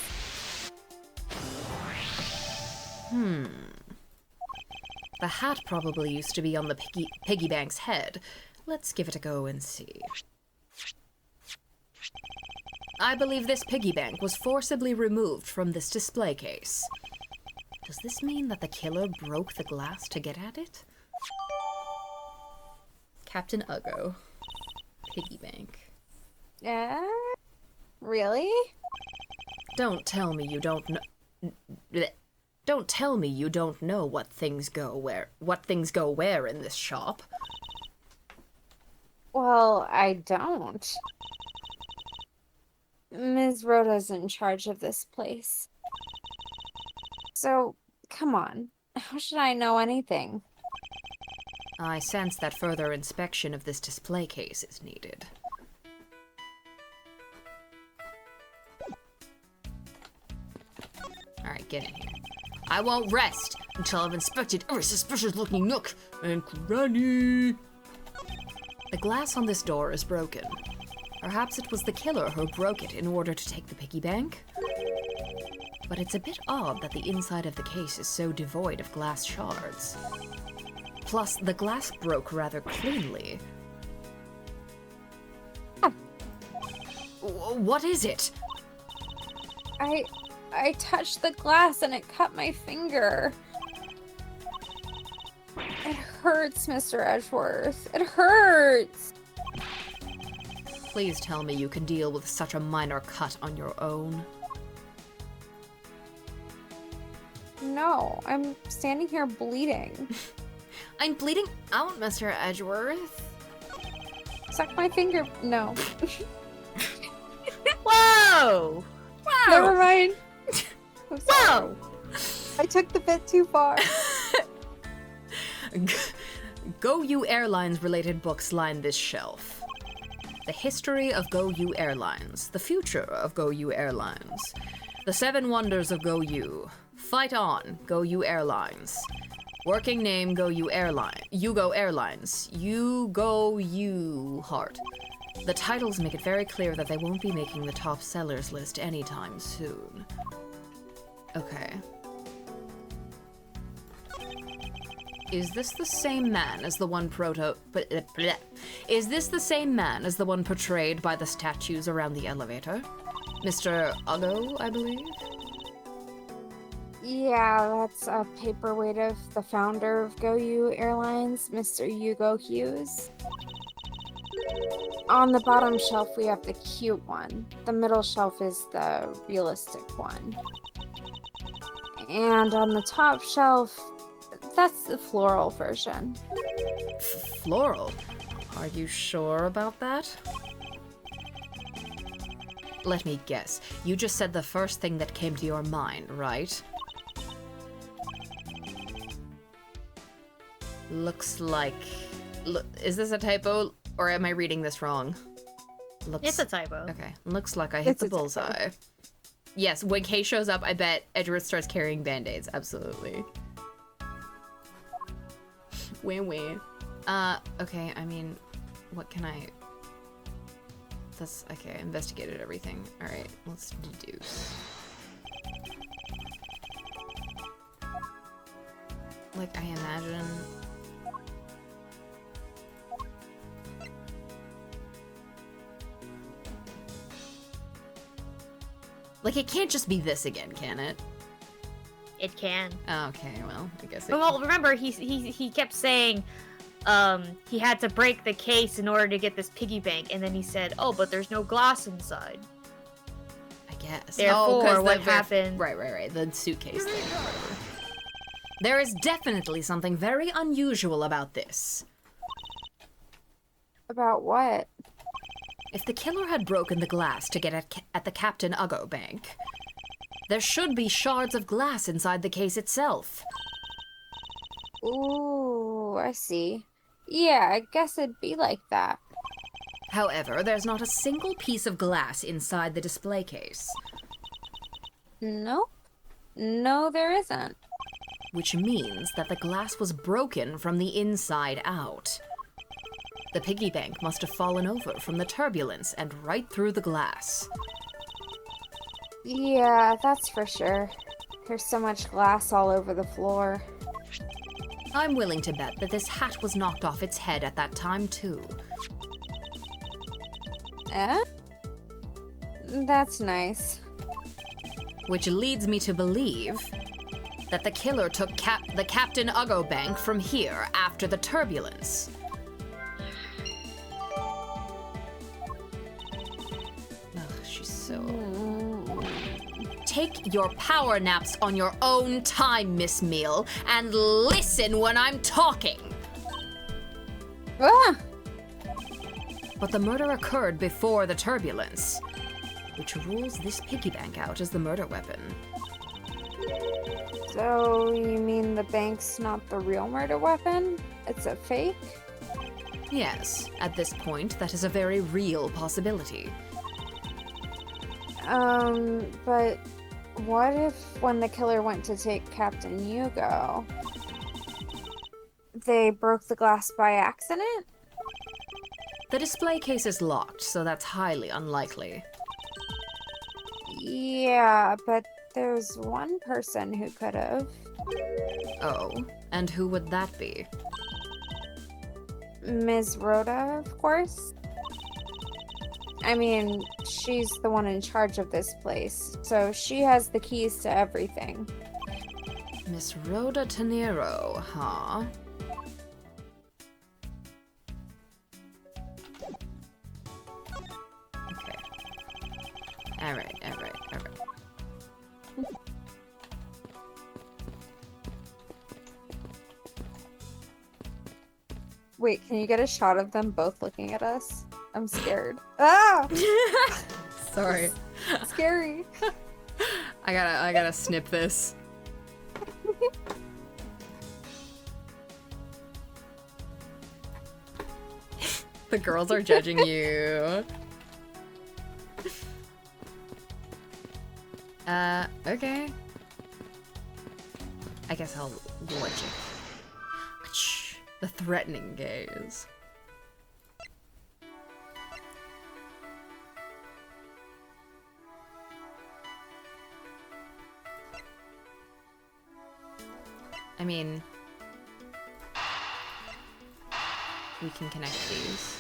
The hat probably used to be on the piggy bank's head. Let's give it a go and see. I believe this piggy bank was forcibly removed from this display case. Does this mean that the killer broke the glass to get at it? Captain Uggo. Piggy bank. Yeah? Really? Don't tell me you don't know. Don't tell me you don't know what things go where in this shop. Well, I don't. Ms. Rhoda's in charge of this place. So, come on. How should I know anything? I sense that further inspection of this display case is needed. Alright, get in here. I won't rest until I've inspected every suspicious-looking nook and cranny. The glass on this door is broken. Perhaps it was the killer who broke it in order to take the piggy bank? But it's a bit odd that the inside of the case is so devoid of glass shards. Plus, the glass broke rather cleanly. What is it? I touched the glass and it cut my finger. It hurts, Mr. Edgeworth. It hurts. Please tell me you can deal with such a minor cut on your own. No, I'm standing here bleeding. I'm bleeding out, Mr. Edgeworth. Suck my finger. No. Whoa! Never mind. I'm sorry. Whoa! I took the bit too far. Go-You Airlines related books line this shelf. The history of Go-You Airlines. The future of Go-You Airlines. The 7 wonders of Go-You. Fight on, Go-You Airlines. Working name, Go-You Airline. You-Go Airlines. You-Go-You Heart. The titles make it very clear that they won't be making the top sellers list anytime soon. Okay. Is this the same man as the one Is this the same man as the one portrayed by the statues around the elevator? Mr. Uggo, I believe? Yeah, that's a paperweight of the founder of Go-You Airlines, Mr. Hugo Hughes. On the bottom shelf, we have the cute one. The middle shelf is the realistic one. And on the top shelf, that's the floral version. Floral? Are you sure about that? Let me guess. You just said the first thing that came to your mind, right? Looks like... is this a typo, or am I reading this wrong? It's a typo. Okay. Looks like I hit the bullseye. Yes, when Kay shows up, I bet Edgeworth starts carrying band-aids. Absolutely. Win-win. Okay, I mean, what can I... That's... Okay, I investigated everything. Alright, let's deduce. Like, I imagine... Like, it can't just be this again, can it? It can. Oh, okay, well, I guess it But well, remember, he kept saying he had to break the case in order to get this piggy bank, and then he said, oh, but there's no glass inside. I guess. Therefore, 'cause what the happened... Right. The suitcase thing. Whatever. There is definitely something very unusual about this. About what? If the killer had broken the glass to get at the Captain Uggo bank, there should be shards of glass inside the case itself. Ooh, I see. Yeah, I guess it'd be like that. However, there's not a single piece of glass inside the display case. Nope. No, there isn't. Which means that the glass was broken from the inside out. The piggy bank must have fallen over from the turbulence and right through the glass. Yeah, that's for sure. There's so much glass all over the floor. I'm willing to bet that this hat was knocked off its head at that time, too. Eh? That's nice. Which leads me to believe that the killer took the Captain Uggo bank from here after the turbulence. Ugh, she's so... Take your power naps on your own time, Miss Meal, and listen when I'm talking. Ah! But the murder occurred before the turbulence, which rules this piggy bank out as the murder weapon. So, you mean the bank's not the real murder weapon? It's a fake? Yes, at this point, that is a very real possibility. But what if when the killer went to take Captain Hugo, they broke the glass by accident? The display case is locked, so that's highly unlikely. Yeah, but there's one person who could have. Oh, and who would that be? Ms. Rhoda, of course. I mean, she's the one in charge of this place, so she has the keys to everything. Miss Rhoda Tenero, huh? Okay. Alright. Wait, can you get a shot of them both looking at us? I'm scared. Ah! Sorry. Scary. I gotta snip this. The girls are judging you. Okay. I guess I'll watch it. The threatening gaze. I mean, we can connect these.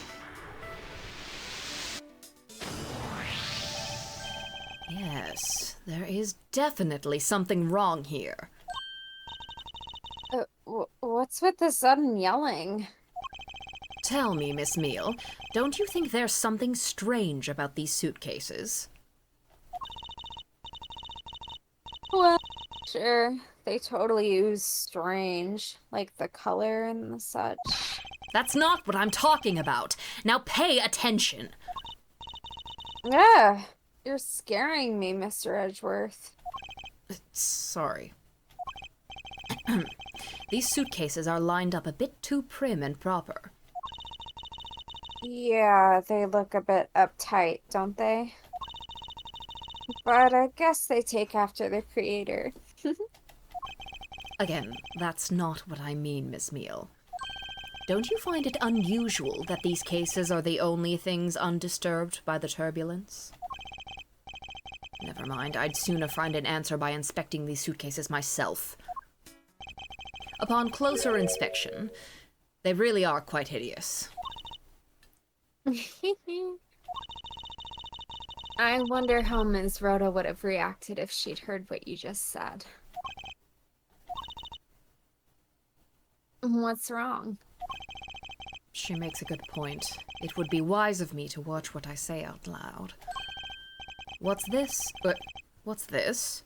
Yes, there is definitely something wrong here. What's with the sudden yelling? Tell me, Miss Meal, don't you think there's something strange about these suitcases? Well, sure. They totally ooze strange, like the color and the such. That's not what I'm talking about. Now pay attention. Yeah, you're scaring me, Mr. Edgeworth. Sorry. these suitcases are lined up a bit too prim and proper. Yeah, they look a bit uptight, don't they? But I guess they take after the creator. Again, that's not what I mean, Miss Meal. Don't you find it unusual that these cases are the only things undisturbed by the turbulence? Never mind, I'd sooner find an answer by inspecting these suitcases myself. Upon closer inspection, they really are quite hideous. I wonder how Ms. Rhoda would have reacted if she'd heard what you just said. What's wrong? She makes a good point. It would be wise of me to watch what I say out loud. What's this? What's this?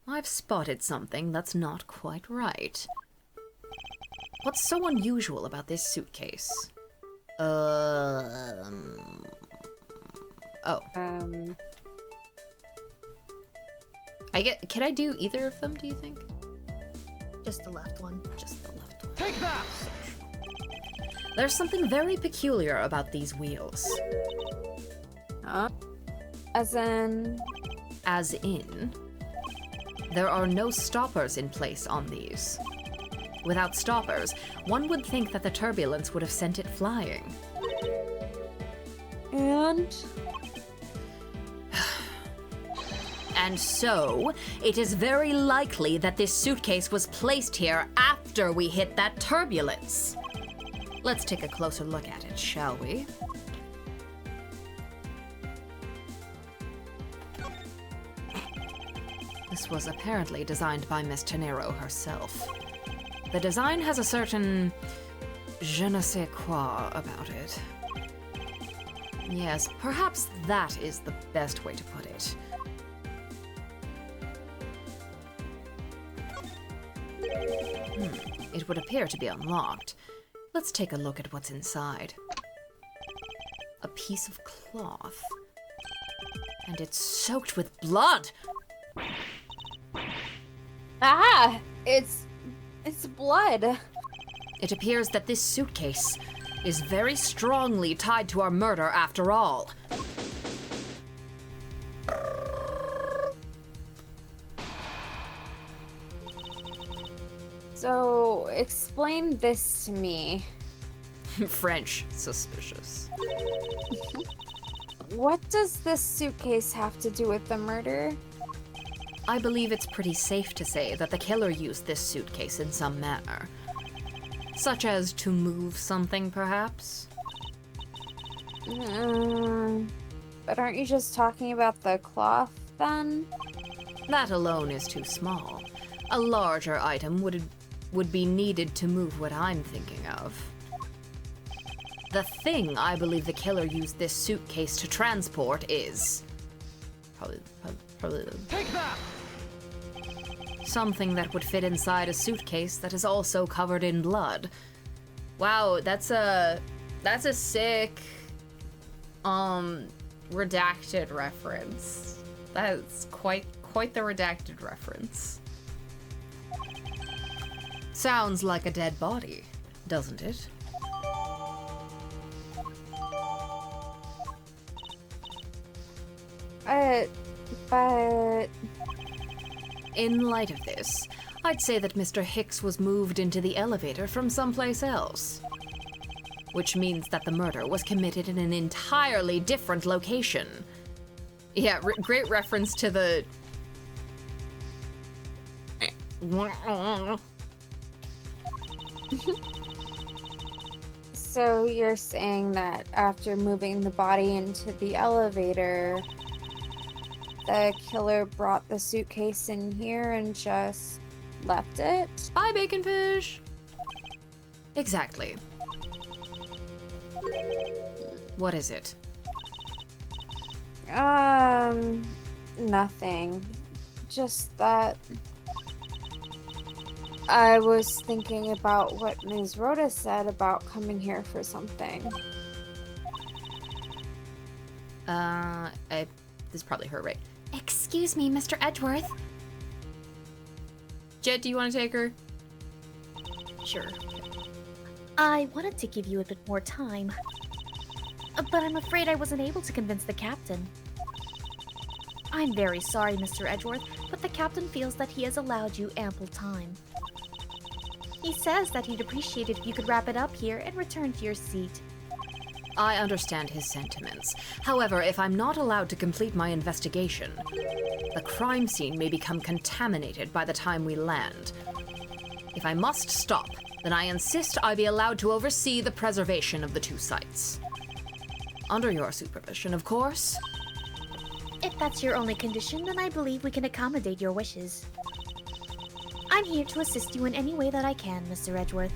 I've spotted something that's not quite right. What's so unusual about this suitcase? Oh. Can I do either of them, do you think? Just the left one. Just the left one. Take that! There's something very peculiar about these wheels. As in... As in, there are no stoppers in place on these. Without stoppers, one would think that the turbulence would have sent it flying. And? And so, it is very likely that this suitcase was placed here after we hit that turbulence. Let's take a closer look at it, shall we? This was apparently designed by Miss Tenero herself. The design has a certain je ne sais quoi about it. Yes, perhaps that is the best way to put it. It would appear to be unlocked. Let's take a look at what's inside. A piece of cloth. And it's soaked with blood! Ah! It's blood. It appears that this suitcase is very strongly tied to our murder after all. So, explain this to me. French suspicious. What does this suitcase have to do with the murder? I believe it's pretty safe to say that the killer used this suitcase in some manner. Such as to move something, perhaps? But aren't you just talking about the cloth, then? That alone is too small. A larger item would be needed to move what I'm thinking of. The thing I believe the killer used this suitcase to transport is... Probably Take that! something that would fit inside a suitcase that is also covered in blood. Wow, that's a sick, redacted reference. That's quite the redacted reference. Sounds like a dead body, doesn't it? But... In light of this, I'd say that Mr. Hicks was moved into the elevator from someplace else. Which means that the murder was committed in an entirely different location. Yeah, great reference to the... So you're saying that after moving the body into the elevator, the killer brought the suitcase in here and just left it? Bye, bacon fish! Exactly. What is it? Nothing. Just that I was thinking about what Ms. Rhoda said about coming here for something. This is probably her, right? Excuse me, Mr. Edgeworth. Jet, do you want to take her? Sure. I wanted to give you a bit more time. But I'm afraid I wasn't able to convince the captain. I'm very sorry, Mr. Edgeworth, but the captain feels that he has allowed you ample time. He says that he'd appreciate it if you could wrap it up here and return to your seat. I understand his sentiments. However, if I'm not allowed to complete my investigation, the crime scene may become contaminated by the time we land. If I must stop, then I insist I be allowed to oversee the preservation of the two sites. Under your supervision, of course. If that's your only condition, then I believe we can accommodate your wishes. I'm here to assist you in any way that I can, Mr. Edgeworth.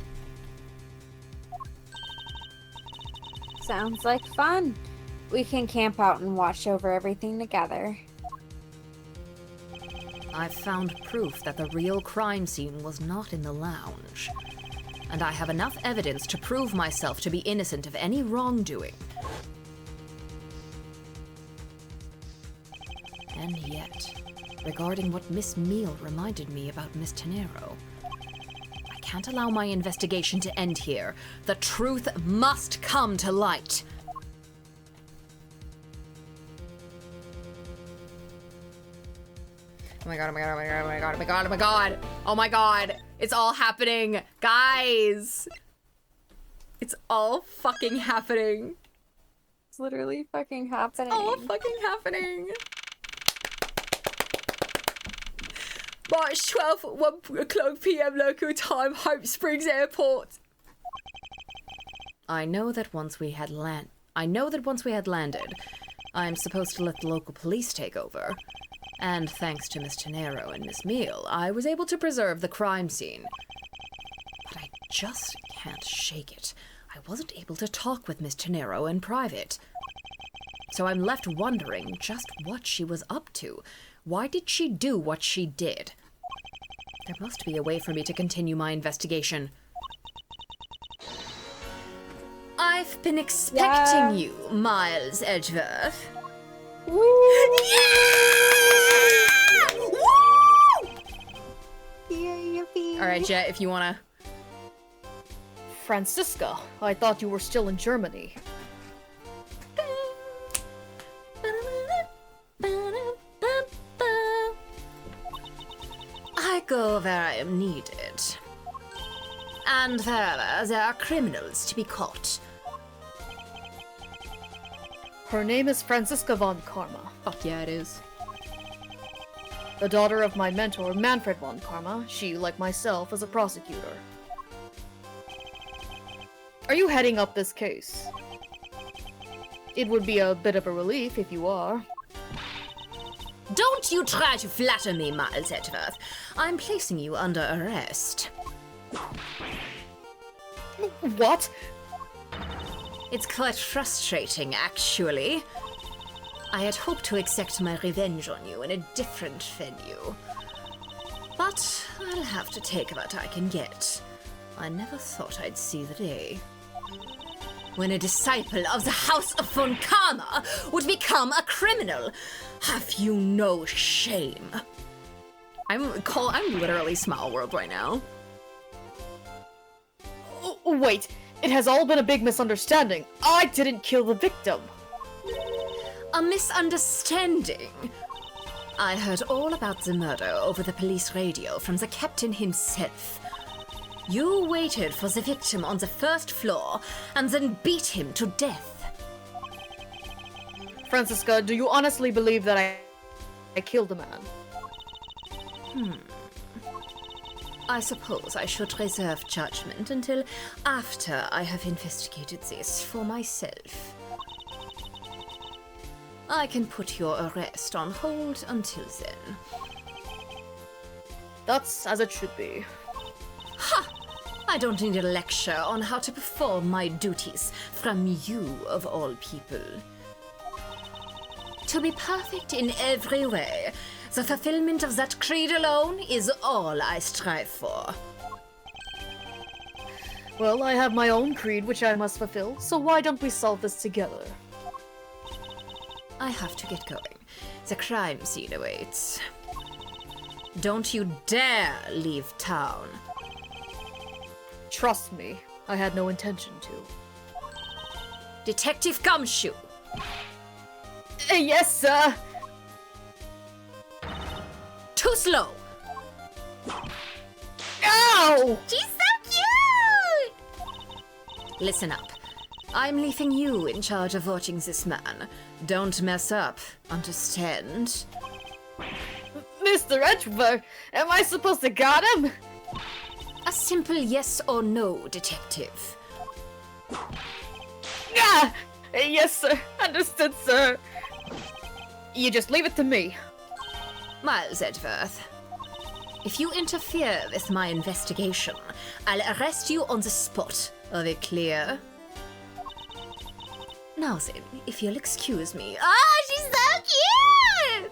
Sounds like fun. We can camp out and watch over everything together. I've found proof that the real crime scene was not in the lounge. And I have enough evidence to prove myself to be innocent of any wrongdoing. And yet, regarding what Miss Meal reminded me about Miss Tenero, I can't allow my investigation to end here. The truth must come to light. Oh my god, oh my god, oh my god, oh my god, oh my god, oh my god! Oh my god! It's all happening! Guys! It's all fucking happening. It's literally fucking happening. All fucking happening. March 12th, 1 o'clock p.m. local time, Hope Springs Airport. I know that once we had landed, I'm supposed to let the local police take over. And thanks to Miss Tenero and Miss Meal, I was able to preserve the crime scene. But I just can't shake it. I wasn't able to talk with Miss Tenero in private. So I'm left wondering just what she was up to. Why did she do what she did? There must be a way for me to continue my investigation. I've been expecting you, Miles Edgeworth. Woo! Yeah! Woo! Yeah, yippee. All right, Jet, if you wanna. Franziska, I thought you were still in Germany. I go where I am needed. And wherever there are criminals to be caught. Her name is Franziska von Karma, Fuck yeah, it is. the daughter of my mentor, Manfred von Karma. She, like myself, is a prosecutor. Are you heading up this case? It would be a bit of a relief if you are. Don't you try to flatter me, Miles Edgeworth. I'm placing you under arrest. What? It's quite frustrating, actually. I had hoped to exact my revenge on you in a different venue. But I'll have to take what I can get. I never thought I'd see the day when a disciple of the House of von Karma would become a criminal. Have you no shame? I'm literally Smile World right now. Oh, wait, it has all been a big misunderstanding. I didn't kill the victim. A misunderstanding. I heard all about the murder over the police radio from the captain himself. You waited for the victim on the first floor and then beat him to death. Franziska, do you honestly believe that I killed a man? I suppose I should reserve judgment until after I have investigated this for myself. I can put your arrest on hold until then. That's as it should be. Ha! I don't need a lecture on how to perform my duties from you, of all people. To be perfect in every way, the fulfillment of that creed alone is all I strive for. Well, I have my own creed which I must fulfill, so why don't we solve this together? I have to get going. The crime scene awaits. Don't you dare leave town. Trust me, I had no intention to. Detective Gumshoe! Yes, sir! Too slow! Ow! She's so cute! Listen up. I'm leaving you in charge of watching this man. Don't mess up, understand? Mr. Edgeworth, am I supposed to got him? A simple yes or no, detective. Ah! Yes, sir. Understood, sir. You just leave it to me. Miles Edgeworth, if you interfere with my investigation, I'll arrest you on the spot. Are they clear? Now then, if you'll excuse me. Oh, she's so cute!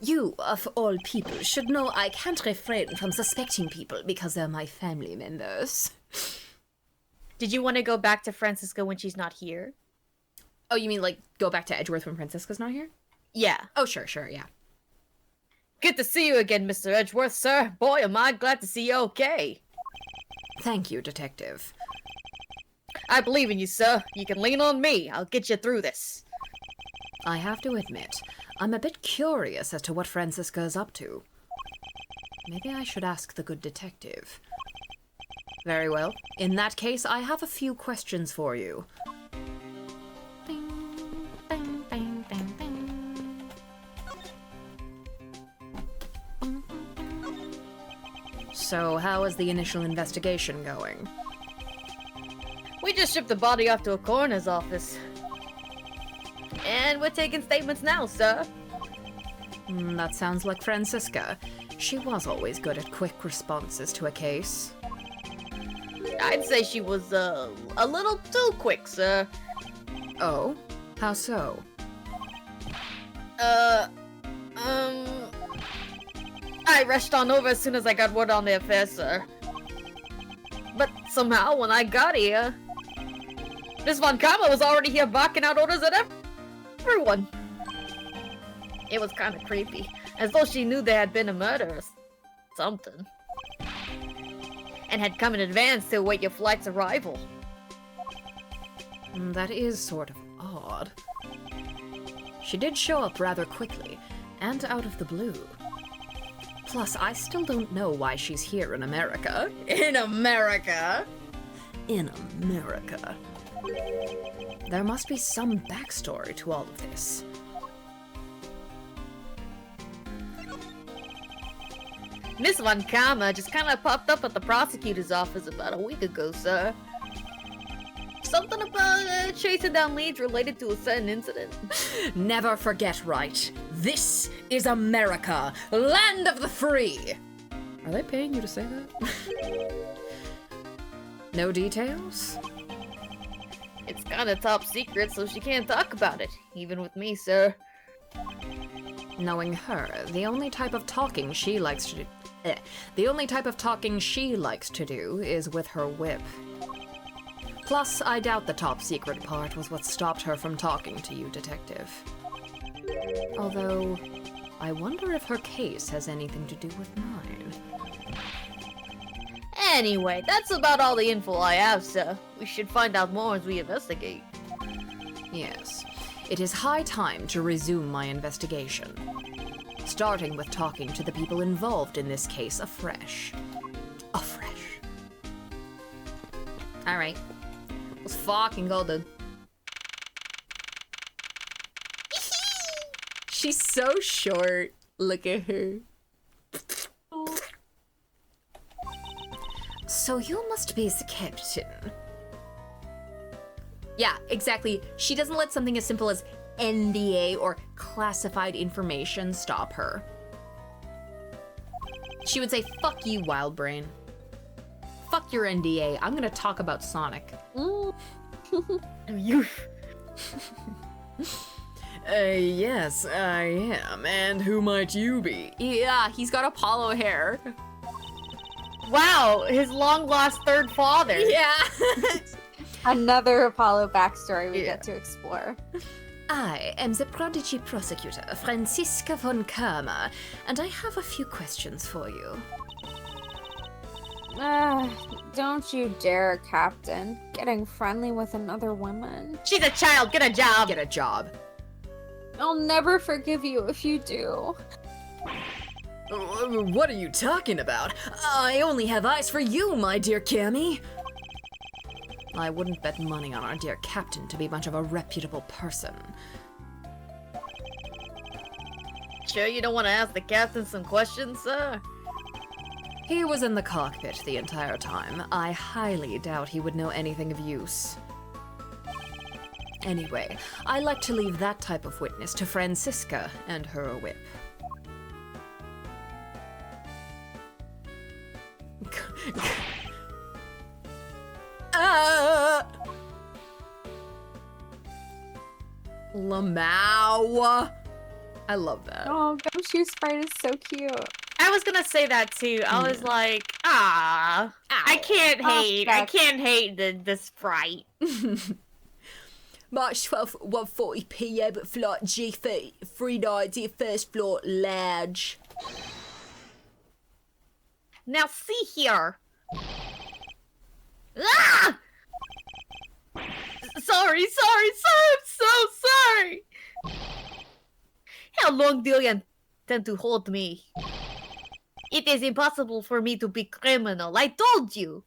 You, of all people, should know I can't refrain from suspecting people because they're my family members. Did you want to go back to Francisca when she's not here? Oh, you mean like go back to Edgeworth when Francisca's not here? Yeah. Oh, sure, yeah. Good to see you again, Mr. Edgeworth, sir. Boy, am I glad to see you okay. Thank you, detective. I believe in you, sir. You can lean on me. I'll get you through this. I have to admit, I'm a bit curious as to what Francisca is up to. Maybe I should ask the good detective. Very well. In that case, I have a few questions for you. So, how is the initial investigation going? We just shipped the body off to a coroner's office. And we're taking statements now, sir. That sounds like Francisca. She was always good at quick responses to a case. I'd say she was, a little too quick, sir. Oh? How so? I rushed on over as soon as I got word on the affair, sir. But somehow, when I got here, Miss Von Kama was already here barking out orders at everyone. It was kind of creepy, as though she knew there had been a murder or something. And had come in advance to await your flight's arrival. That is sort of odd. She did show up rather quickly, and out of the blue. Plus, I still don't know why she's here in America. In America? In America. There must be some backstory to all of this. Miss Von Kama just kind of popped up at the prosecutor's office about a week ago, sir. Something about chasing down leads related to a certain incident. Never forget, right? This is America, land of the free! Are they paying you to say that? No details? It's kind of top secret, so she can't talk about it, even with me, sir. Knowing her, the only type of talking she likes to do... The only type of talking she likes to do is with her whip. Plus, I doubt the top secret part was what stopped her from talking to you, detective. Although, I wonder if her case has anything to do with mine. Anyway, that's about all the info I have, sir. We should find out more as we investigate. Yes. It is high time to resume my investigation. Starting with talking to the people involved in this case afresh. Alright. Let's fucking go, dude. She's so short. Look at her. So you must be the captain. Yeah, exactly. She doesn't let something as simple as NDA or classified information stop her. She would say, fuck you, Wild Brain. Fuck your NDA. I'm gonna talk about Sonic. You. Yes, I am. And who might you be? Yeah, he's got Apollo hair. Wow, his long-lost third father. Yeah. Another Apollo backstory we get to explore. I am the prodigy prosecutor, Franziska von Karma, and I have a few questions for you. Don't you dare, Captain. Getting friendly with another woman. She's a child. Get a job. Get a job. I'll never forgive you if you do. What are you talking about? I only have eyes for you, my dear Cammy. I wouldn't bet money on our dear captain to be much of a reputable person. Sure you don't want to ask the captain some questions, sir? He was in the cockpit the entire time. I highly doubt he would know anything of use. Anyway, I like to leave that type of witness to Franziska and her whip. Lamau. I love that. Oh, Gumshoe Sprite is so cute. I was gonna say that too. I was like, I can't hate. I can't hate the sprite. March 12th, 1:40 p.m. Flight G390, first floor lounge. Now see here. Ah! Sorry, I'm so sorry. How long do you intend to hold me? It is impossible for me to be criminal. I told you.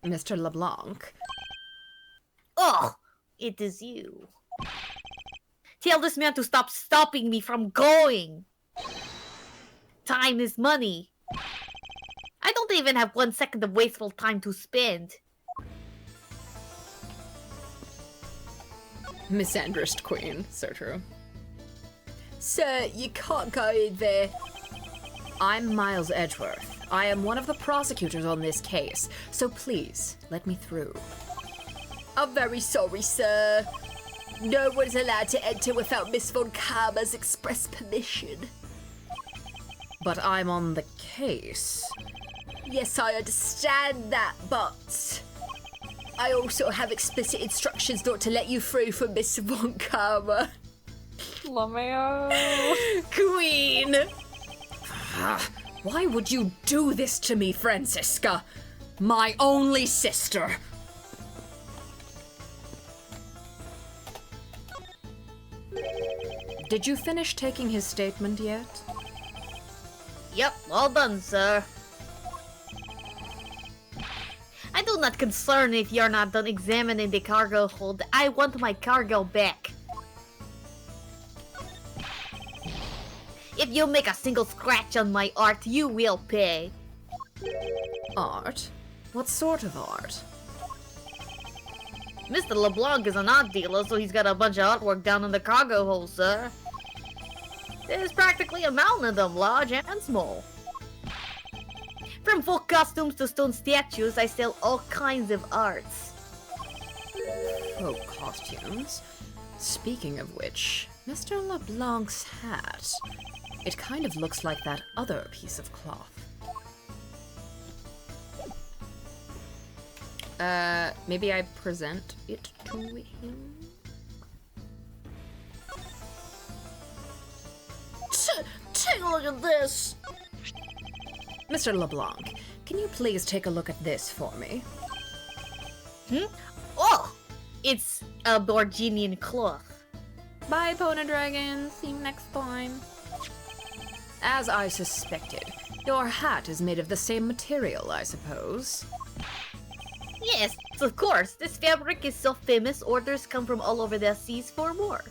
Mr. LeBlanc. Oh, it is you. Tell this man to stop stopping me from going. Time is money. I don't even have 1 second of wasteful time to spend. Misandrist queen, so true. Sir, you can't go in there. I'm Miles Edgeworth. I am one of the prosecutors on this case, so please, let me through. I'm very sorry, sir. No one's allowed to enter without Miss Von Karma's express permission. But I'm on the case. Yes, I understand that, but I also have explicit instructions not to let you through for Miss Von Karma. Lameo. Queen! Why would you do this to me, Franziska? My only sister. Did you finish taking his statement yet? Yep, all done, sir. I do not concern if you're not done examining the cargo hold. I want my cargo back. If you make a single scratch on my art, you will pay. Art? What sort of art? Mr. LeBlanc is an art dealer, so he's got a bunch of artwork down in the cargo hold, sir. There's practically a mountain of them, large and small. From folk costumes to stone statues, I sell all kinds of arts. Folk costumes? Speaking of which, Mr. LeBlanc's hat. It kind of looks like that other piece of cloth. Maybe I present it to him? Take a look at this! Mr. LeBlanc, can you please take a look at this for me? Oh! It's a Borginian cloth. Bye, Pona Dragon. See you next time. As I suspected, your hat is made of the same material, I suppose. Yes, of course. This fabric is so famous, orders come from all over the seas for more.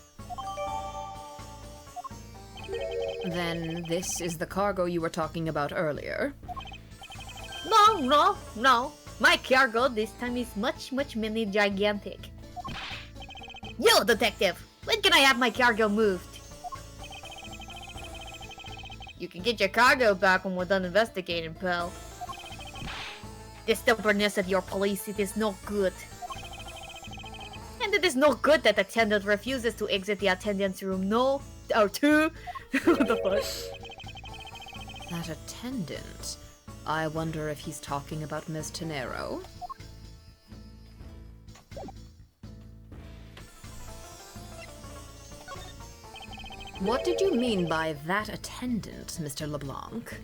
Then this is the cargo you were talking about earlier. No. My cargo this time is much many gigantic. Yo, detective! When can I have my cargo moved? You can get your cargo back when we're done investigating, pal. The stubbornness of your police, it is no good. And it is no good that attendant refuses to exit the attendant's room. No, or two. What the fuck? That attendant. I wonder if he's talking about Ms. Tenero. What did you mean by that attendant, Mr. LeBlanc?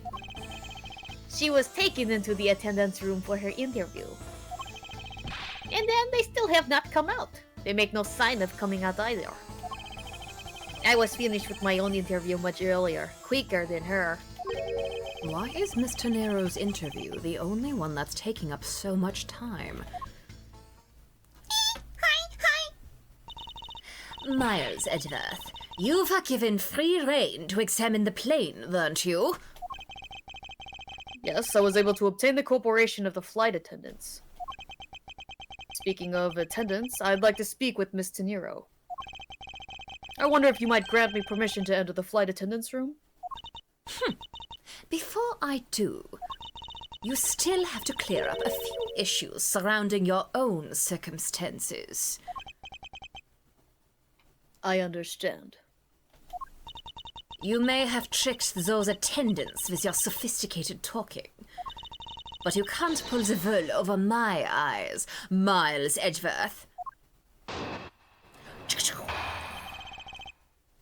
She was taken into the attendance room for her interview. And then they still have not come out. They make no sign of coming out either. I was finished with my own interview much earlier, quicker than her. Why is Mr. Nero's interview the only one that's taking up so much time? Miles Edgeworth, you were given free rein to examine the plane, weren't you? Yes, I was able to obtain the cooperation of the flight attendants. Speaking of attendants, I'd like to speak with Miss Tenero. I wonder if you might grant me permission to enter the flight attendants room? Before I do, you still have to clear up a few issues surrounding your own circumstances. I understand. You may have tricked those attendants with your sophisticated talking, but you can't pull the wool over my eyes, Miles Edgeworth.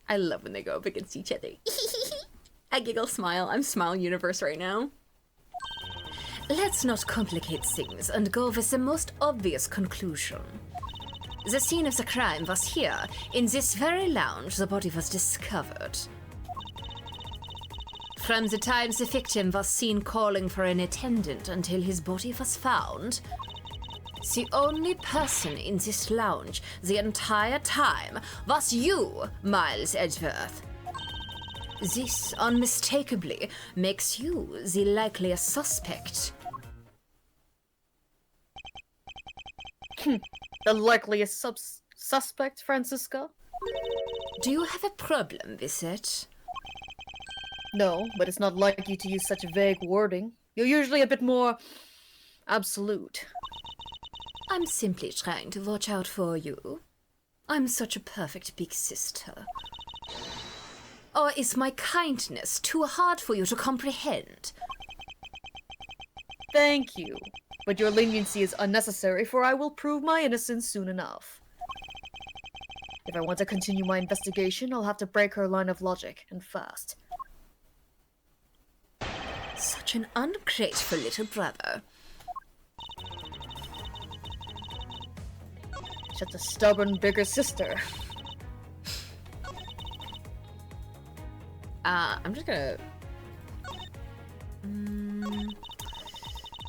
I love when they go up against each other. I giggle, smile. I'm Smile Universe right now. Let's not complicate things and go with the most obvious conclusion. The scene of the crime was here. In this very lounge, the body was discovered. From the time the victim was seen calling for an attendant until his body was found, the only person in this lounge the entire time was you, Miles Edgeworth. This unmistakably makes you the likeliest suspect. The likeliest suspect, Francisca? Do you have a problem with it? No, but it's not like you to use such vague wording. You're usually a bit more absolute. I'm simply trying to watch out for you. I'm such a perfect big sister. Or is my kindness too hard for you to comprehend? Thank you. But your leniency is unnecessary, for I will prove my innocence soon enough. If I want to continue my investigation, I'll have to break her line of logic, and fast. Such an ungrateful little brother. Such a stubborn bigger sister. I'm just gonna...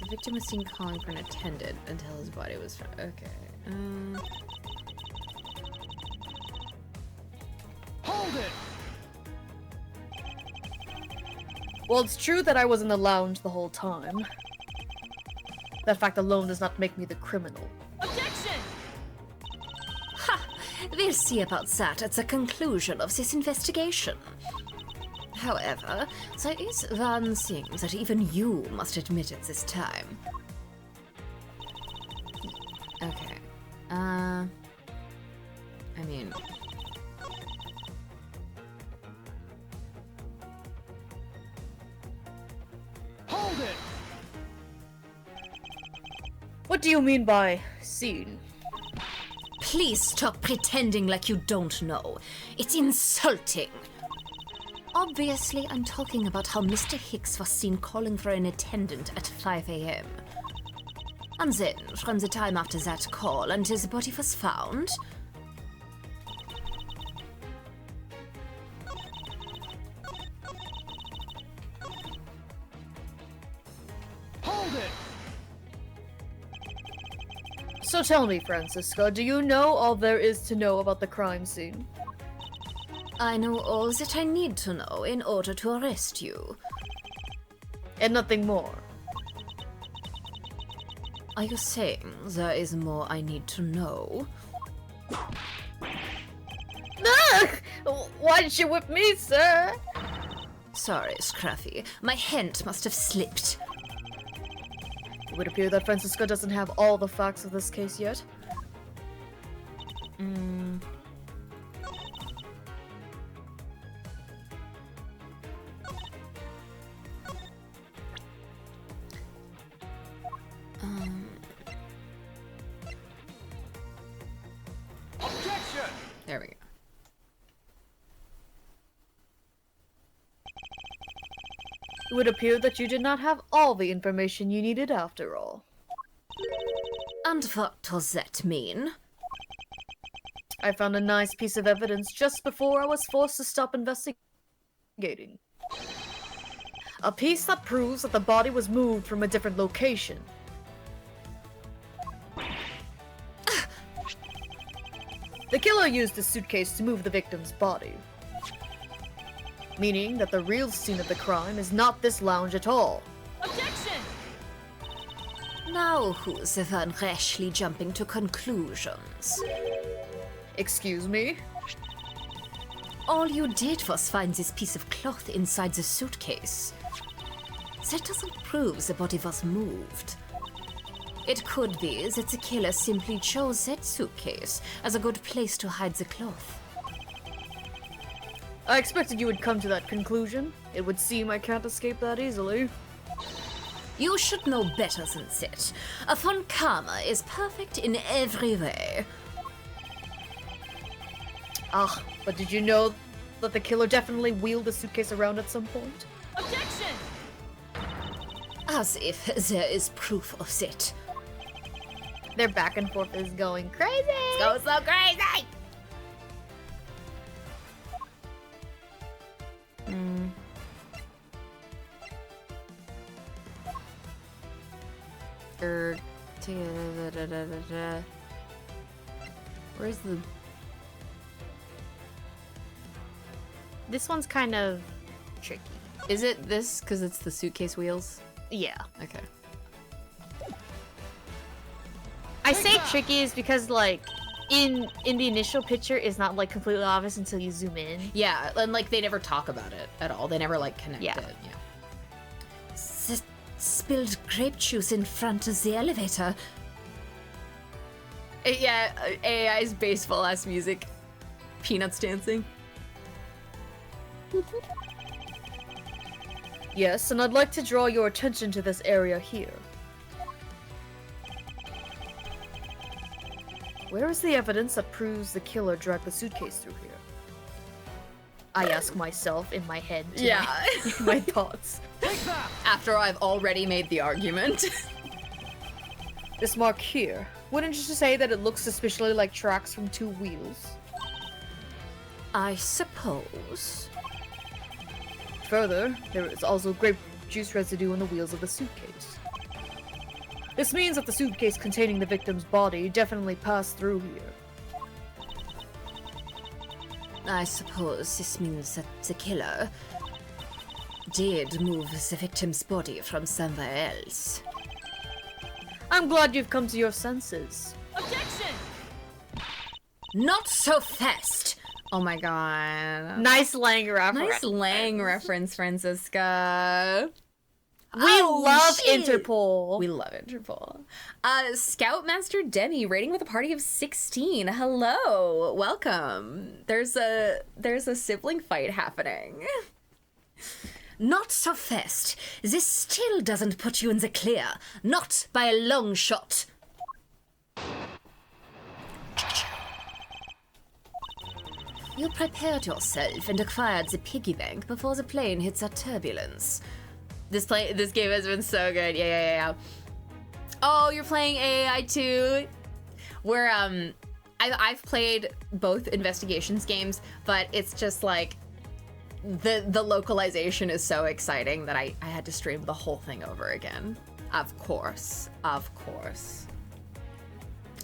The victim was seen calling for an attendant until his body was found. Okay. Hold it! Well, it's true that I was in the lounge the whole time. That fact alone does not make me the criminal. Objection! Ha! We'll see about that at the conclusion of this investigation. However, there is one thing that even you must admit at this time. Okay. I mean... Hold it! What do you mean by scene? Please stop pretending like you don't know. It's insulting. Obviously, I'm talking about how Mr. Hicks was seen calling for an attendant at 5 a.m. And then, from the time after that call until the body was found... Hold it! So tell me, Francisca, do you know all there is to know about the crime scene? I know all that I need to know in order to arrest you. And nothing more? Are you saying there is more I need to know? Ugh! Why did you whip me, sir? Sorry, Scruffy. My hand must have slipped. It would appear that Francisca doesn't have all the facts of this case yet. Objection! There we go. It would appear that you did not have all the information you needed after all. And what does that mean? I found a nice piece of evidence just before I was forced to stop investigating. A piece that proves that the body was moved from a different location. The killer used the suitcase to move the victim's body. Meaning that the real scene of the crime is not this lounge at all. Objection! Now who's the one rashly jumping to conclusions? Excuse me? All you did was find this piece of cloth inside the suitcase. That doesn't prove the body was moved. It could be that the killer simply chose that suitcase as a good place to hide the cloth. I expected you would come to that conclusion. It would seem I can't escape that easily. You should know better than that. A von Karma is perfect in every way. Ah, but did you know that the killer definitely wheeled the suitcase around at some point? Objection! As if there is proof of that. Their back and forth is going crazy! Go so crazy! Where's the... This one's kind of tricky. Is it this because it's the suitcase wheels? Yeah. Okay. I say tricky is because, like, in the initial picture, it's not, like, completely obvious until you zoom in. Yeah, and like they never talk about it at all. They never like connect Yeah. it. Yeah. Spilled grape juice in front of the elevator. Yeah, AAI's baseball ass music. Peanuts dancing. Yes, and I'd like to draw your attention to this area here. Where is the evidence that proves the killer dragged the suitcase through here? I ask myself in my head. Yeah. My thoughts. After I've already made the argument. This mark here. Wouldn't you say that it looks suspiciously like tracks from two wheels? I suppose. Further, there is also grape juice residue on the wheels of the suitcase. This means that the suitcase containing the victim's body definitely passed through here. I suppose this means that the killer did move the victim's body from somewhere else. I'm glad you've come to your senses. Objection! Not so fast! Oh my god. Nice Lang reference. Nice Lang reference, Francisca. We Oh, love shit. Interpol. We love Interpol. Scoutmaster Demi, rating with a party of 16. Hello, welcome. There's a sibling fight happening. Not so fast. This still doesn't put you in the clear. Not by a long shot. You prepared yourself and acquired the piggy bank before the plane hits that turbulence. This game has been so good. Yeah. Oh, you're playing AAI1-2? Where I've played both investigations games, but it's just like the localization is so exciting that I had to stream the whole thing over again. Of course.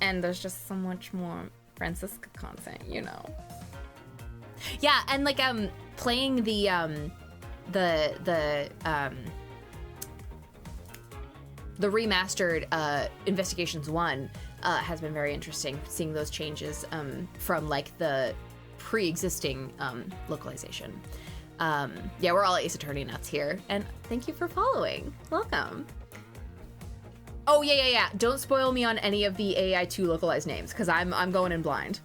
And there's just so much more Francisca content, you know. Yeah, and like playing the remastered Investigations 1 has been very interesting, seeing those changes from like the pre-existing localization. Yeah, we're all Ace Attorney nuts here, and thank you for following. Welcome. Oh yeah. Don't spoil me on any of the AAI2 localized names, because I'm going in blind.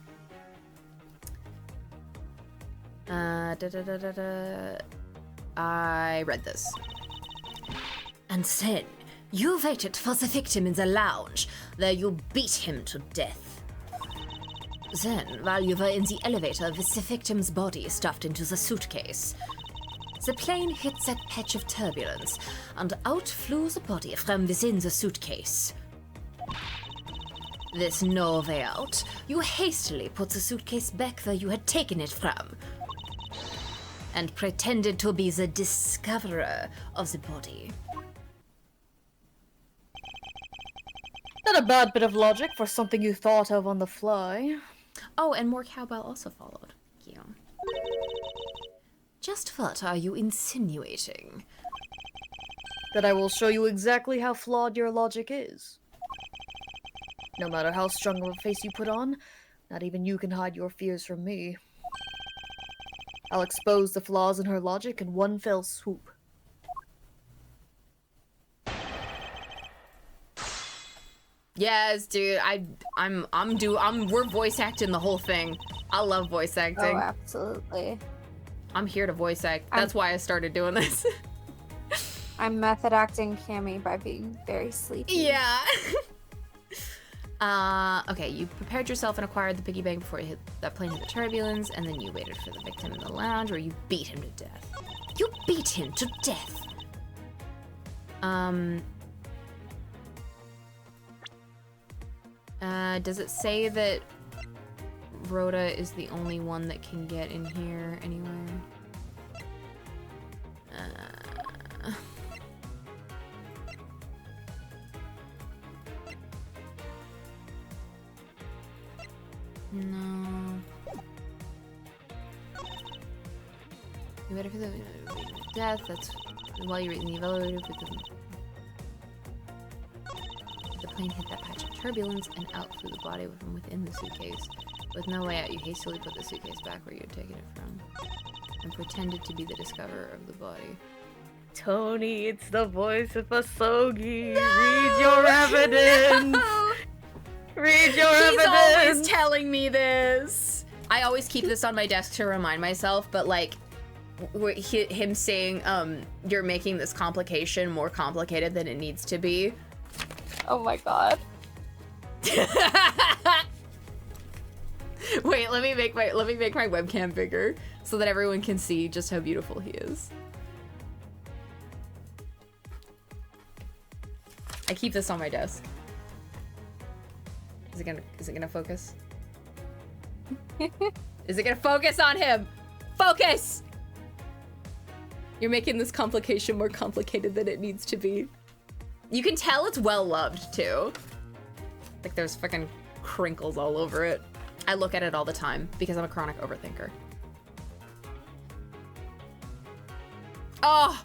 I read this. And then you waited for the victim in the lounge, where you beat him to death. Then, while you were in the elevator with the victim's body stuffed into the suitcase, The plane hit that patch of turbulence, and out flew the body from within the suitcase. With no way out, you hastily put the suitcase back where you had taken it from, and pretended to be the discoverer of the body. Not a bad bit of logic for something you thought of on the fly. Oh, and more cowbell also followed. Thank you. Just what are you insinuating? That I will show you exactly how flawed your logic is. No matter how strong of a face you put on, not even you can hide your fears from me. I'll expose the flaws in her logic in one fell swoop. Yes, dude. We're voice acting the whole thing. I love voice acting. Oh, absolutely. I'm here to voice act. That's why I started doing this. I'm method acting Cammy by being very sleepy. Yeah. Okay, you prepared yourself and acquired the piggy bank before you hit that plane hit the turbulence, and then you waited for the victim in the lounge where you beat him to death. You beat him to death! Does it say that Rhoda is the only one that can get in here anywhere? No. You waited for the death, that's while you're in the elevator, but the plane hit that patch of turbulence and out flew the body from within the suitcase. With no way out, you hastily put the suitcase back where you had taken it from and pretended to be the discoverer of the body. Tony, it's the voice of Asogi. No! Read your evidence! No! Read your He's evidence! always telling me this! I always keep this on my desk to remind myself, but like, him saying, you're making this complication more complicated than it needs to be. Oh my god. Wait, let me make my webcam bigger so that everyone can see just how beautiful he is. I keep this on my desk. Is it gonna focus? Is it gonna focus on him? Focus! You're making this complication more complicated than it needs to be. You can tell it's well loved too. Like there's fucking crinkles all over it. I look at it all the time because I'm a chronic overthinker. Oh!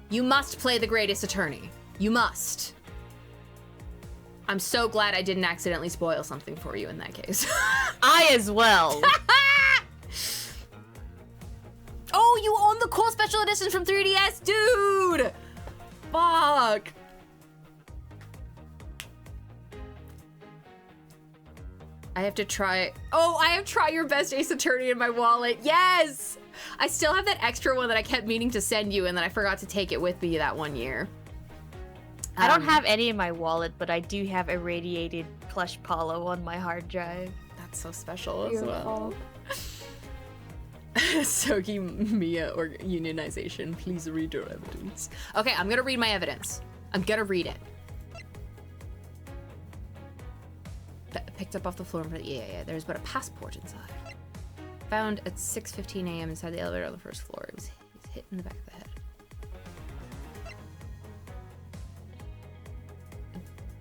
You must play the greatest attorney. You must. I'm so glad I didn't accidentally spoil something for you in that case. I as well. Oh, you own the cool special edition from 3DS, dude! Fuck. I have to try. Oh, I have Try Your Best Ace Attorney in my wallet. Yes! I still have that extra one that I kept meaning to send you, and then I forgot to take it with me that one year. I don't have any in my wallet, but I do have irradiated plush Paulo on my hard drive. That's so special Beautiful. as well. Sogi Mia or unionization, please read your evidence. Okay, I'm gonna read my evidence. I'm gonna read it. Picked up off the floor. Yeah. There's but a passport inside. Found at 6:15 a.m. inside the elevator on the first floor. It was hit in the back of the head.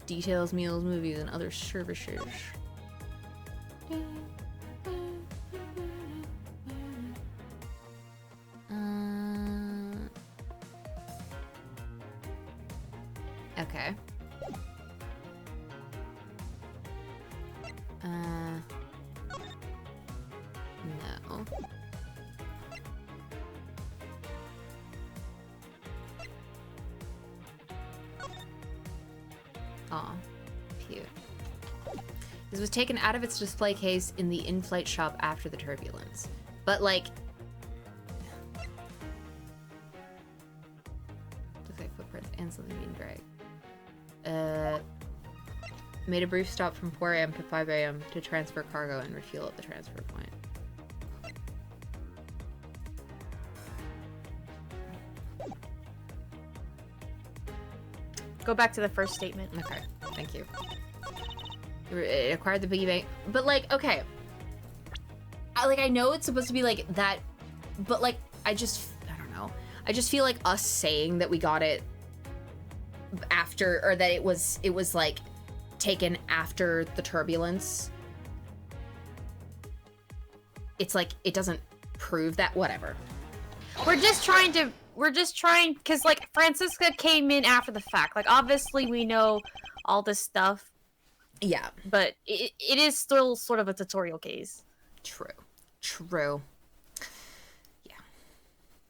Details, meals, movies, and other services. Okay. No. Aw, cute. This was taken out of its display case in the in-flight shop after the turbulence. But like... looks like footprints and something being dragged. Made a brief stop from 4 a.m. to 5 a.m. to transfer cargo and refuel at the transfer point. Go back to the first statement. Okay, thank you. It acquired the piggy bank, but like, okay. I know it's supposed to be like that, but like, I don't know. I just feel like us saying that we got it after, or that it was like taken after the turbulence. It's like, it doesn't prove that, whatever. We're just trying, because, like, Francisca came in after the fact. Like, obviously we know all this stuff. Yeah. But it is still sort of a tutorial case. True. Yeah.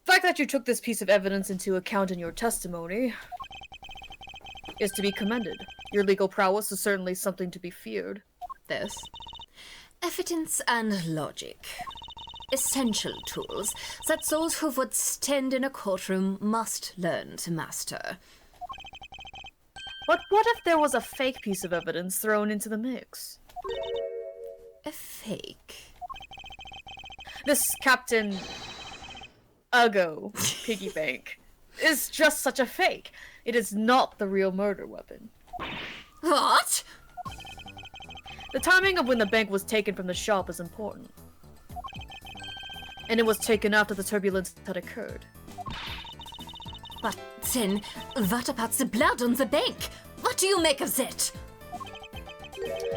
The fact that you took this piece of evidence into account in your testimony is to be commended. Your legal prowess is certainly something to be feared. This. Evidence and logic. Essential tools that those who would stand in a courtroom must learn to master. But what if there was a fake piece of evidence thrown into the mix? A fake? This Captain Ugo piggy bank is just such a fake. It is not the real murder weapon. What? The timing of when the bank was taken from the shop is important. And it was taken after the turbulence had occurred. But then, what about the blood on the bank? What do you make of that?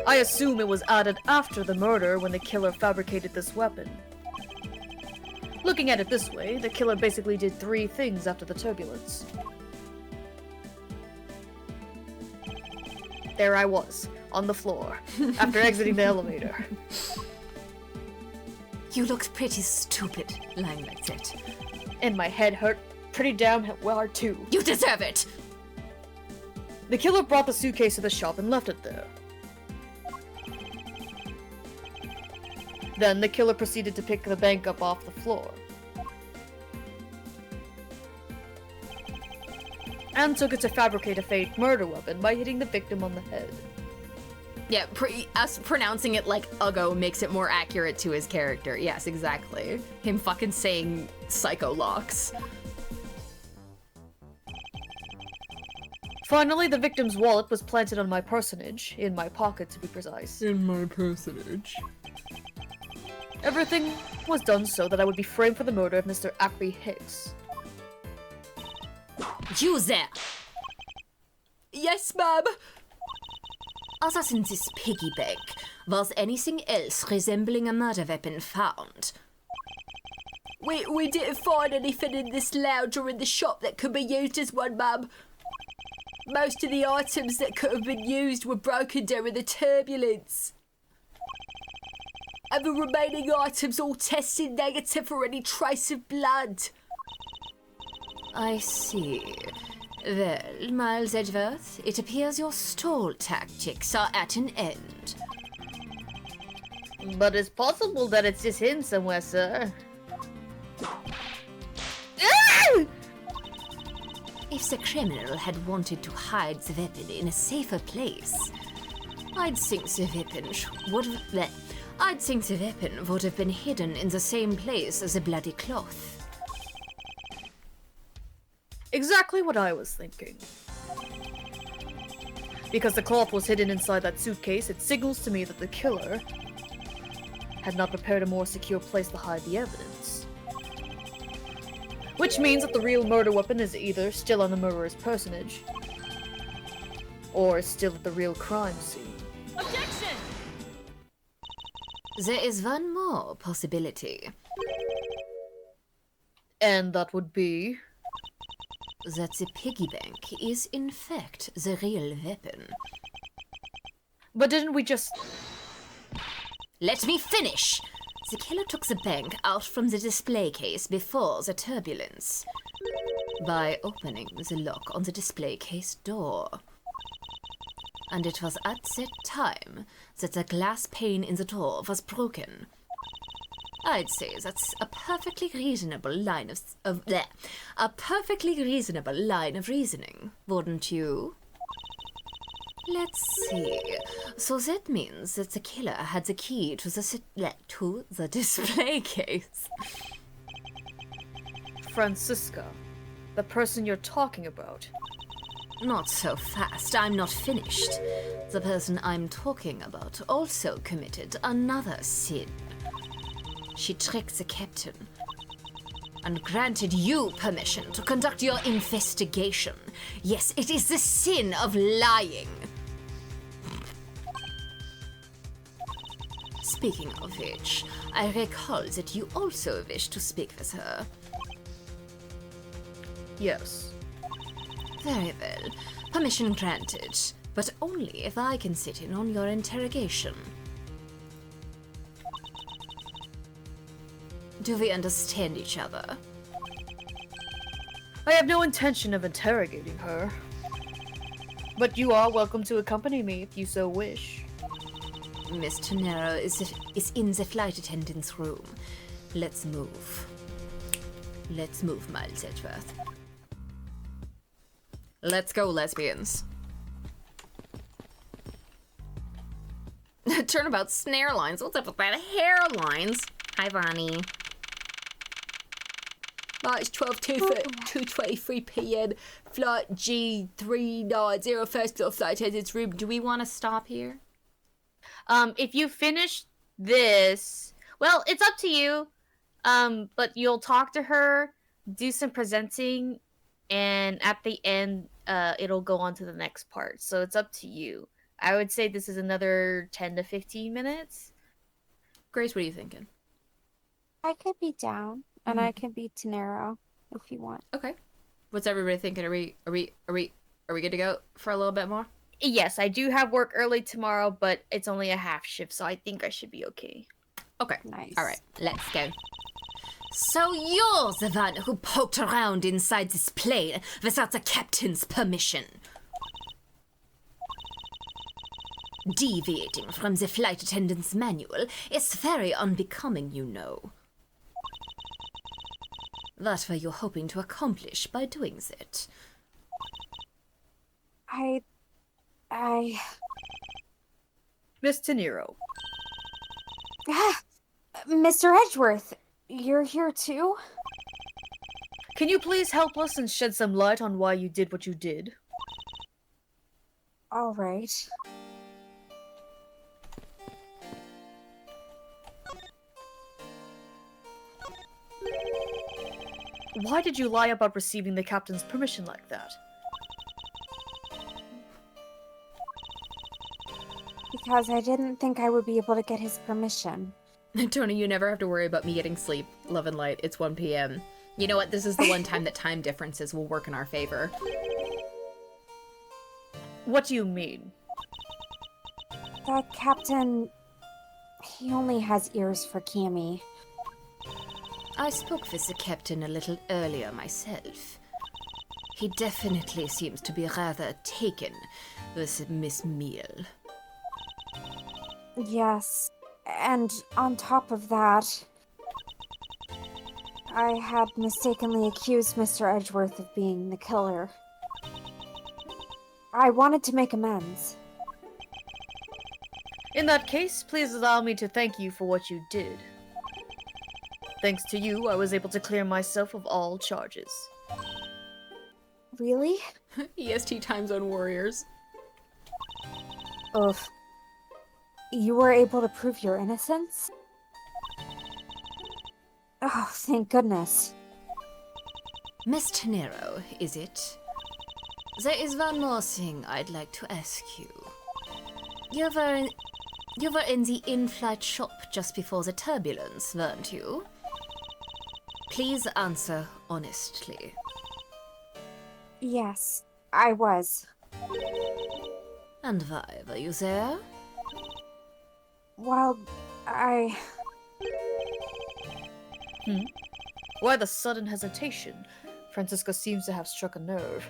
I assume it was added after the murder when the killer fabricated this weapon. Looking at it this way, the killer basically did 3 things after the turbulence. There I was, on the floor, after exiting the elevator. You looked pretty stupid lying like that. And my head hurt pretty damn hard too. You deserve it! The killer brought the suitcase to the shop and left it there. Then the killer proceeded to pick the bank up off the floor. And took it to fabricate a fake murder weapon by hitting the victim on the head. Yeah, us pronouncing it like Ugo makes it more accurate to his character. Yes, exactly. Him fucking saying psycho locks. Finally, the victim's wallet was planted on my personage, in my pocket to be precise. In my personage. Everything was done so that I would be framed for the murder of Mr. Ackley Hicks. You there! Yes, ma'am! Other than this piggy bank, was anything else resembling a murder weapon found? We didn't find anything in this lounge or in the shop that could be used as one, ma'am. Most of the items that could have been used were broken during the turbulence. And the remaining items all tested negative for any trace of blood. I see. Well, Miles Edgeworth, it appears your stall tactics are at an end. But it's possible that it's just hidden somewhere, sir. If the criminal had wanted to hide the weapon in a safer place, I'd think the weapon would have been hidden in the same place as the bloody cloth. Exactly what I was thinking. Because the cloth was hidden inside that suitcase, it signals to me that the killer had not prepared a more secure place to hide the evidence. Which means that the real murder weapon is either still on the murderer's personage, or still at the real crime scene. Objection! There is one more possibility. And that would be... that the piggy bank is in fact the real weapon. But didn't we just... Let me finish! The killer took the bank out from the display case before the turbulence by opening the lock on the display case door. And it was at that time that the glass pane in the door was broken. I'd say that's a perfectly reasonable line of reasoning, wouldn't you? Let's see. So that means that the killer had the key to the display case. Francisca, the person you're talking about, Not so fast. I'm not finished. The person I'm talking about also committed another sin. She tricked the captain and granted you permission to conduct your investigation. Yes, it is the sin of lying. Speaking of which, I recall that you also wish to speak with her. Yes. Very well. Permission granted, but only if I can sit in on your interrogation. Do we understand each other? I have no intention of interrogating her. But you are welcome to accompany me if you so wish. Miss Tenero is in the flight attendant's room. Let's move. Let's move, Miles Edgeworth. Let's go, lesbians. Turnabout snare lines. What's up with that? Hairlines. Hi, Vonnie. March 12th, 2:23 p.m. Flight G390, first floor flight attendant's room. Do we want to stop here? If you finish this, well, it's up to you. But you'll talk to her, do some presenting, and at the end, it'll go on to the next part. So it's up to you. I would say this is another 10 to 15 minutes. Grace, what are you thinking? I could be down, and I can be Tenero if you want. Okay. What's everybody thinking? Are we good to go for a little bit more? Yes, I do have work early tomorrow, but it's only a half shift, so I think I should be okay. Okay. Nice. All right, let's go. So you're the one who poked around inside this plane without the captain's permission. Deviating from the flight attendant's manual is very unbecoming, you know. What were you hoping to accomplish by doing that? Miss Tenero. Mr. Edgeworth, you're here too? Can you please help us and shed some light on why you did what you did? All right. Why did you lie about receiving the captain's permission like that? Because I didn't think I would be able to get his permission. Tony, you never have to worry about me getting sleep. Love and light. It's 1 p.m. You know what? This is the one time that time differences will work in our favor. What do you mean? The captain... he only has ears for Cammy. I spoke with the captain a little earlier myself. He definitely seems to be rather taken with Miss Meal. Yes, and on top of that, I had mistakenly accused Mr. Edgeworth of being the killer. I wanted to make amends. In that case, please allow me to thank you for what you did. Thanks to you, I was able to clear myself of all charges. Really? EST time zone warriors. Ugh. You were able to prove your innocence? Oh, thank goodness. Miss Tenero, is it? There is one more thing I'd like to ask you. You were in the in-flight shop just before the turbulence, weren't you? Please answer honestly. Yes, I was. And why were you there? Well, Why the sudden hesitation? Francisca seems to have struck a nerve.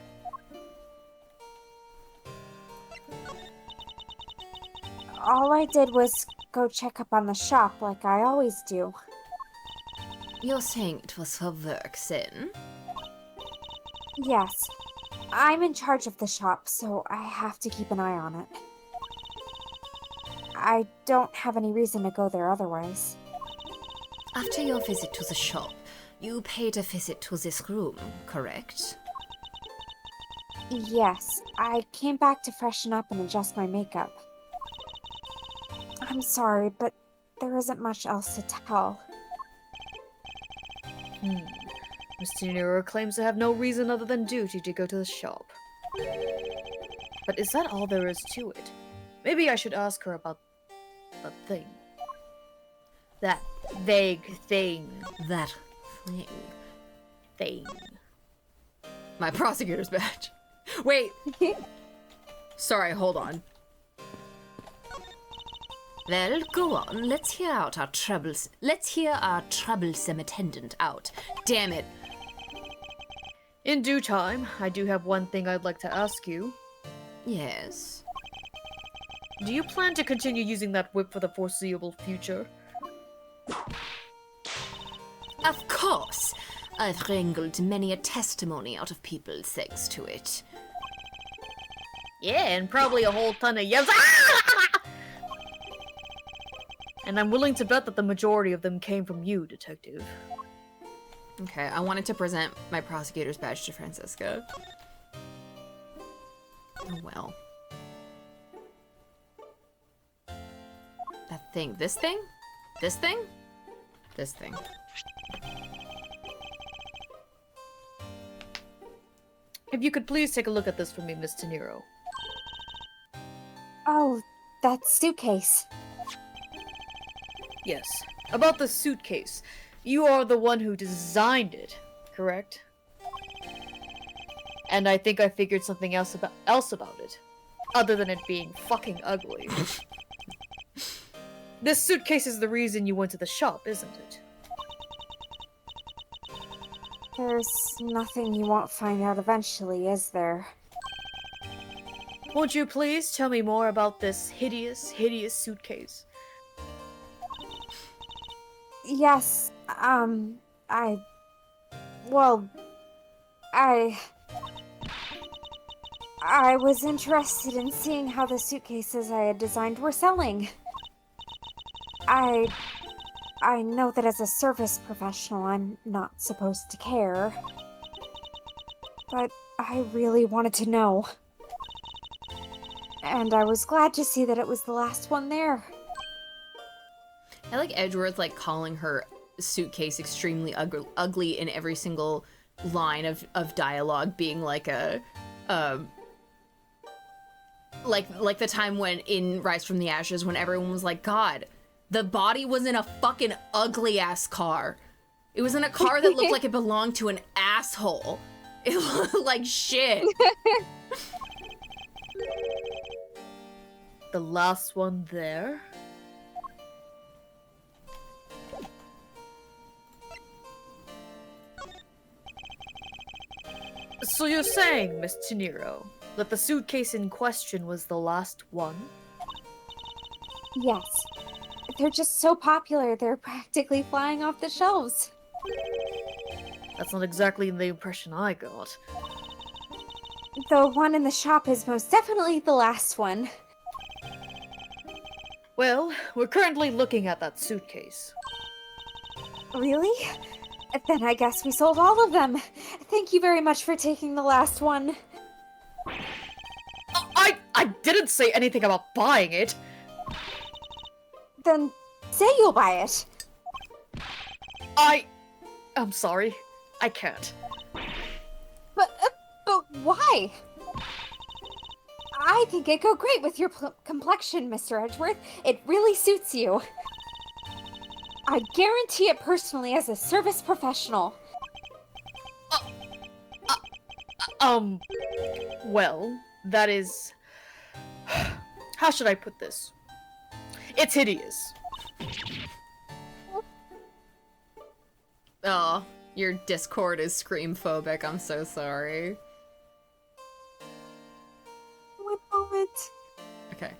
all I did was go check up on the shop like I always do. You're saying it was for work, then? Yes. I'm in charge of the shop, so I have to keep an eye on it. I don't have any reason to go there otherwise. After your visit to the shop, you paid a visit to this room, correct? Yes, I came back to freshen up and adjust my makeup. I'm sorry, but there isn't much else to tell. Mr. Nero claims to have no reason other than duty to go to the shop. But is that all there is to it? Maybe I should ask her about the thing. That vague thing. That thing. Thing. My prosecutor's badge. Wait. Sorry, hold on. Well, go on. Let's hear our troublesome attendant out. Damn it. In due time, I do have one thing I'd like to ask you. Yes. Do you plan to continue using that whip for the foreseeable future? Of course. I've wrangled many a testimony out of people thanks to it. Yeah, and probably a whole ton of yells. And I'm willing to bet that the majority of them came from you, Detective. Okay, I wanted to present my prosecutor's badge to Francisca. Oh well. That thing. This thing? This thing? This thing. If you could please take a look at this for me, Miss De Niro. Oh, that suitcase. Yes. About the suitcase. You are the one who designed it, correct? And I think I figured something else about it. Other than it being fucking ugly. This suitcase is the reason you went to the shop, isn't it? There's nothing you won't find out eventually, is there? Won't you please tell me more about this hideous, hideous suitcase? Yes, I was interested in seeing how the suitcases I had designed were selling. I know that as a service professional, I'm not supposed to care. But I really wanted to know. And I was glad to see that it was the last one there. I like Edgeworth like calling her suitcase extremely ugly in every single line of dialogue, being like a like the time when in Rise from the Ashes when everyone was like, God, the body was in a fucking ugly ass car. It was in a car that looked like it belonged to an asshole. It looked like shit. The last one there? So you're saying, Miss Chiniro, that the suitcase in question was the last one? Yes. They're just so popular, they're practically flying off the shelves. That's not exactly the impression I got. The one in the shop is most definitely the last one. Well, we're currently looking at that suitcase. Really? Then I guess we sold all of them. Thank you very much for taking the last one. I didn't say anything about buying it! Then say you'll buy it. I'm sorry. I can't. But why? I think it'd go great with your complexion, Mr. Edgeworth. It really suits you. I guarantee it personally as a service professional. Well, that is... How should I put this? It's hideous. Oh, your Discord is scream-phobic. I'm so sorry. One moment. Okay.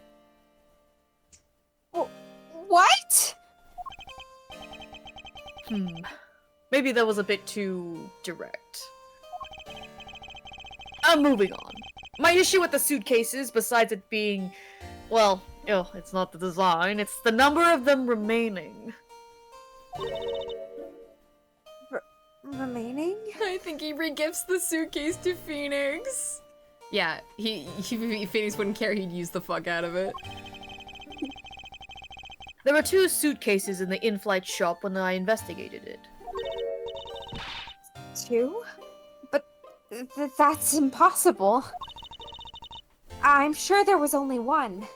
What? Maybe that was a bit too direct. I'm moving on. My issue with the suitcases, besides it being... Well, it's not the design, it's the number of them remaining. Remaining? I think he regifts the suitcase to Phoenix. Yeah, Phoenix wouldn't care, he'd use the fuck out of it. There were 2 suitcases in the in-flight shop when I investigated it. 2? But that's impossible. I'm sure there was only one.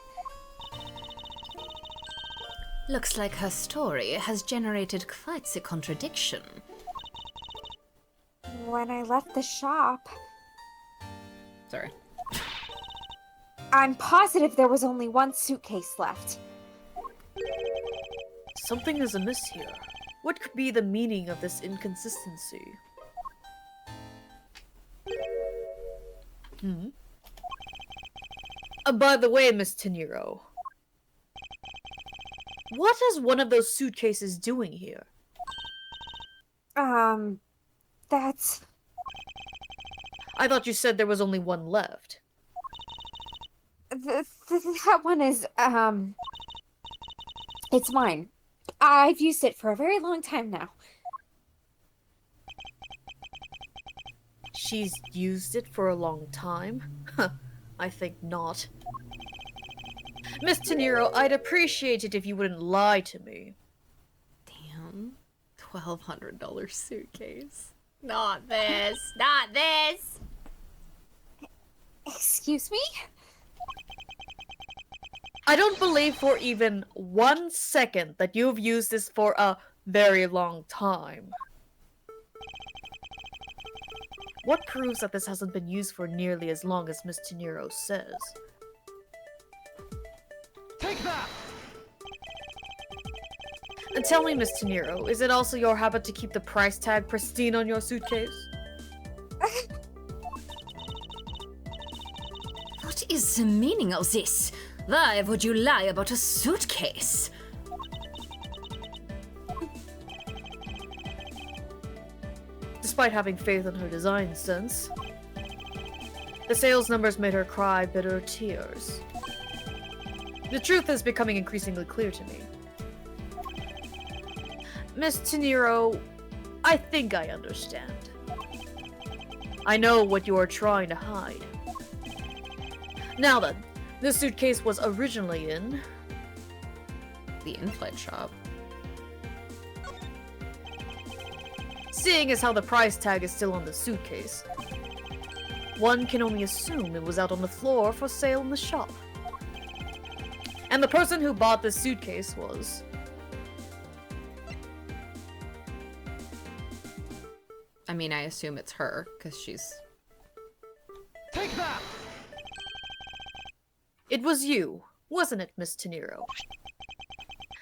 Looks like her story has generated quite the contradiction. When I left the shop, Sorry. I'm positive there was only one suitcase left. Something is amiss here. What could be the meaning of this inconsistency? By the way, Miss Teniro, what is one of those suitcases doing here? That's... I thought you said there was only one left. That one is, it's mine. I've used it for a very long time now. She's used it for a long time? Huh, I think not. Miss Teniro, I'd appreciate it if you wouldn't lie to me. Damn. $1,200 suitcase. Not this. Not this. Excuse me? I don't believe for even 1 second that you've used this for a very long time. What proves that this hasn't been used for nearly as long as Miss Teniro says? Take that! And tell me, Miss Teniro, is it also your habit to keep the price tag pristine on your suitcase? What is the meaning of this? Why would you lie about a suitcase? Despite having faith in her design sense, the sales numbers made her cry bitter tears. The truth is becoming increasingly clear to me. Miss Teniro, I think I understand. I know what you are trying to hide. Now then, this suitcase was originally in The in-flight shop. Seeing as how the price tag is still on the suitcase, one can only assume it was out on the floor for sale in the shop. And the person who bought this suitcase was... I mean, I assume it's her, because she's... Take that! It was you, wasn't it, Miss Teniro?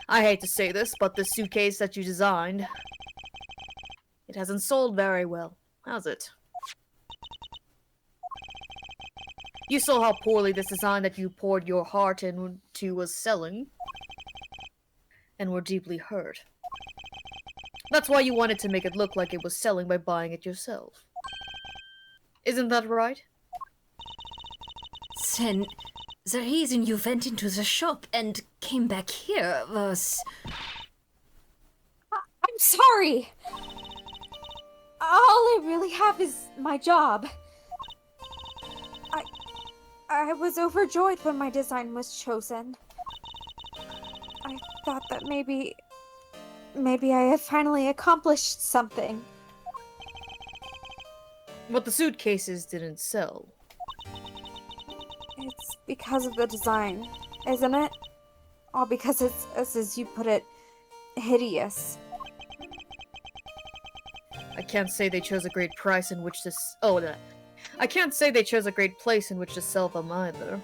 I hate to say this, but the suitcase that you designed... It hasn't sold very well, has it? You saw how poorly this design that you poured your heart into was selling, and were deeply hurt. That's why you wanted to make it look like it was selling by buying it yourself. Isn't that right? Then, the reason you went into the shop and came back here was... I'm sorry! All I really have is my job. I was overjoyed when my design was chosen. I thought that maybe I had finally accomplished something. But the suitcases didn't sell. It's because of the design, isn't it? All because it's, as you put it, hideous. I can't say they chose a great price in which to I can't say they chose a great place in which to sell them either.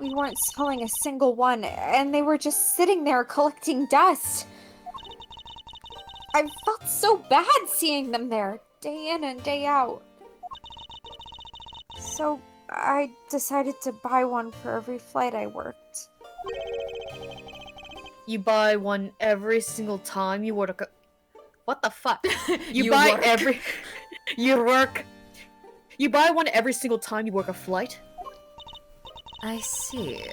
We weren't selling a single one, and they were just sitting there collecting dust. I felt so bad seeing them there, day in and day out. So I decided to buy one for every flight I worked. You buy one every single time you work a... What the fuck? You buy one every single time you work a flight? I see.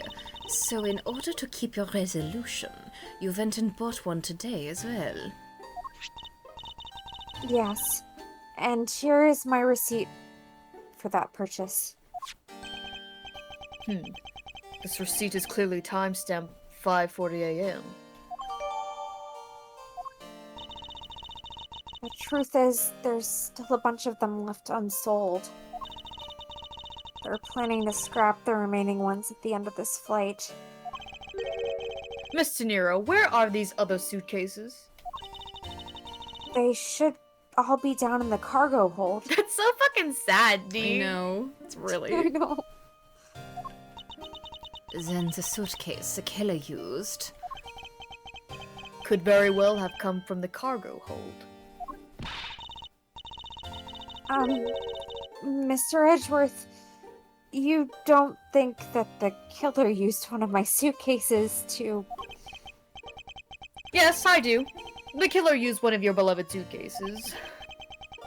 So in order to keep your resolution, you went and bought one today as well. Yes. And here is my receipt for that purchase. This receipt is clearly timestamped 5:40 a.m. The truth is, there's still a bunch of them left unsold. They're planning to scrap the remaining ones at the end of this flight. Miss Teniro, where are these other suitcases? They should all be down in the cargo hold. That's so fucking sad, I dude. know. It's I really. know. Then the suitcase the killer used. Could very well have come from the cargo hold. Mr. Edgeworth, you don't think that the killer used one of my suitcases to... Yes, I do. The killer used one of your beloved suitcases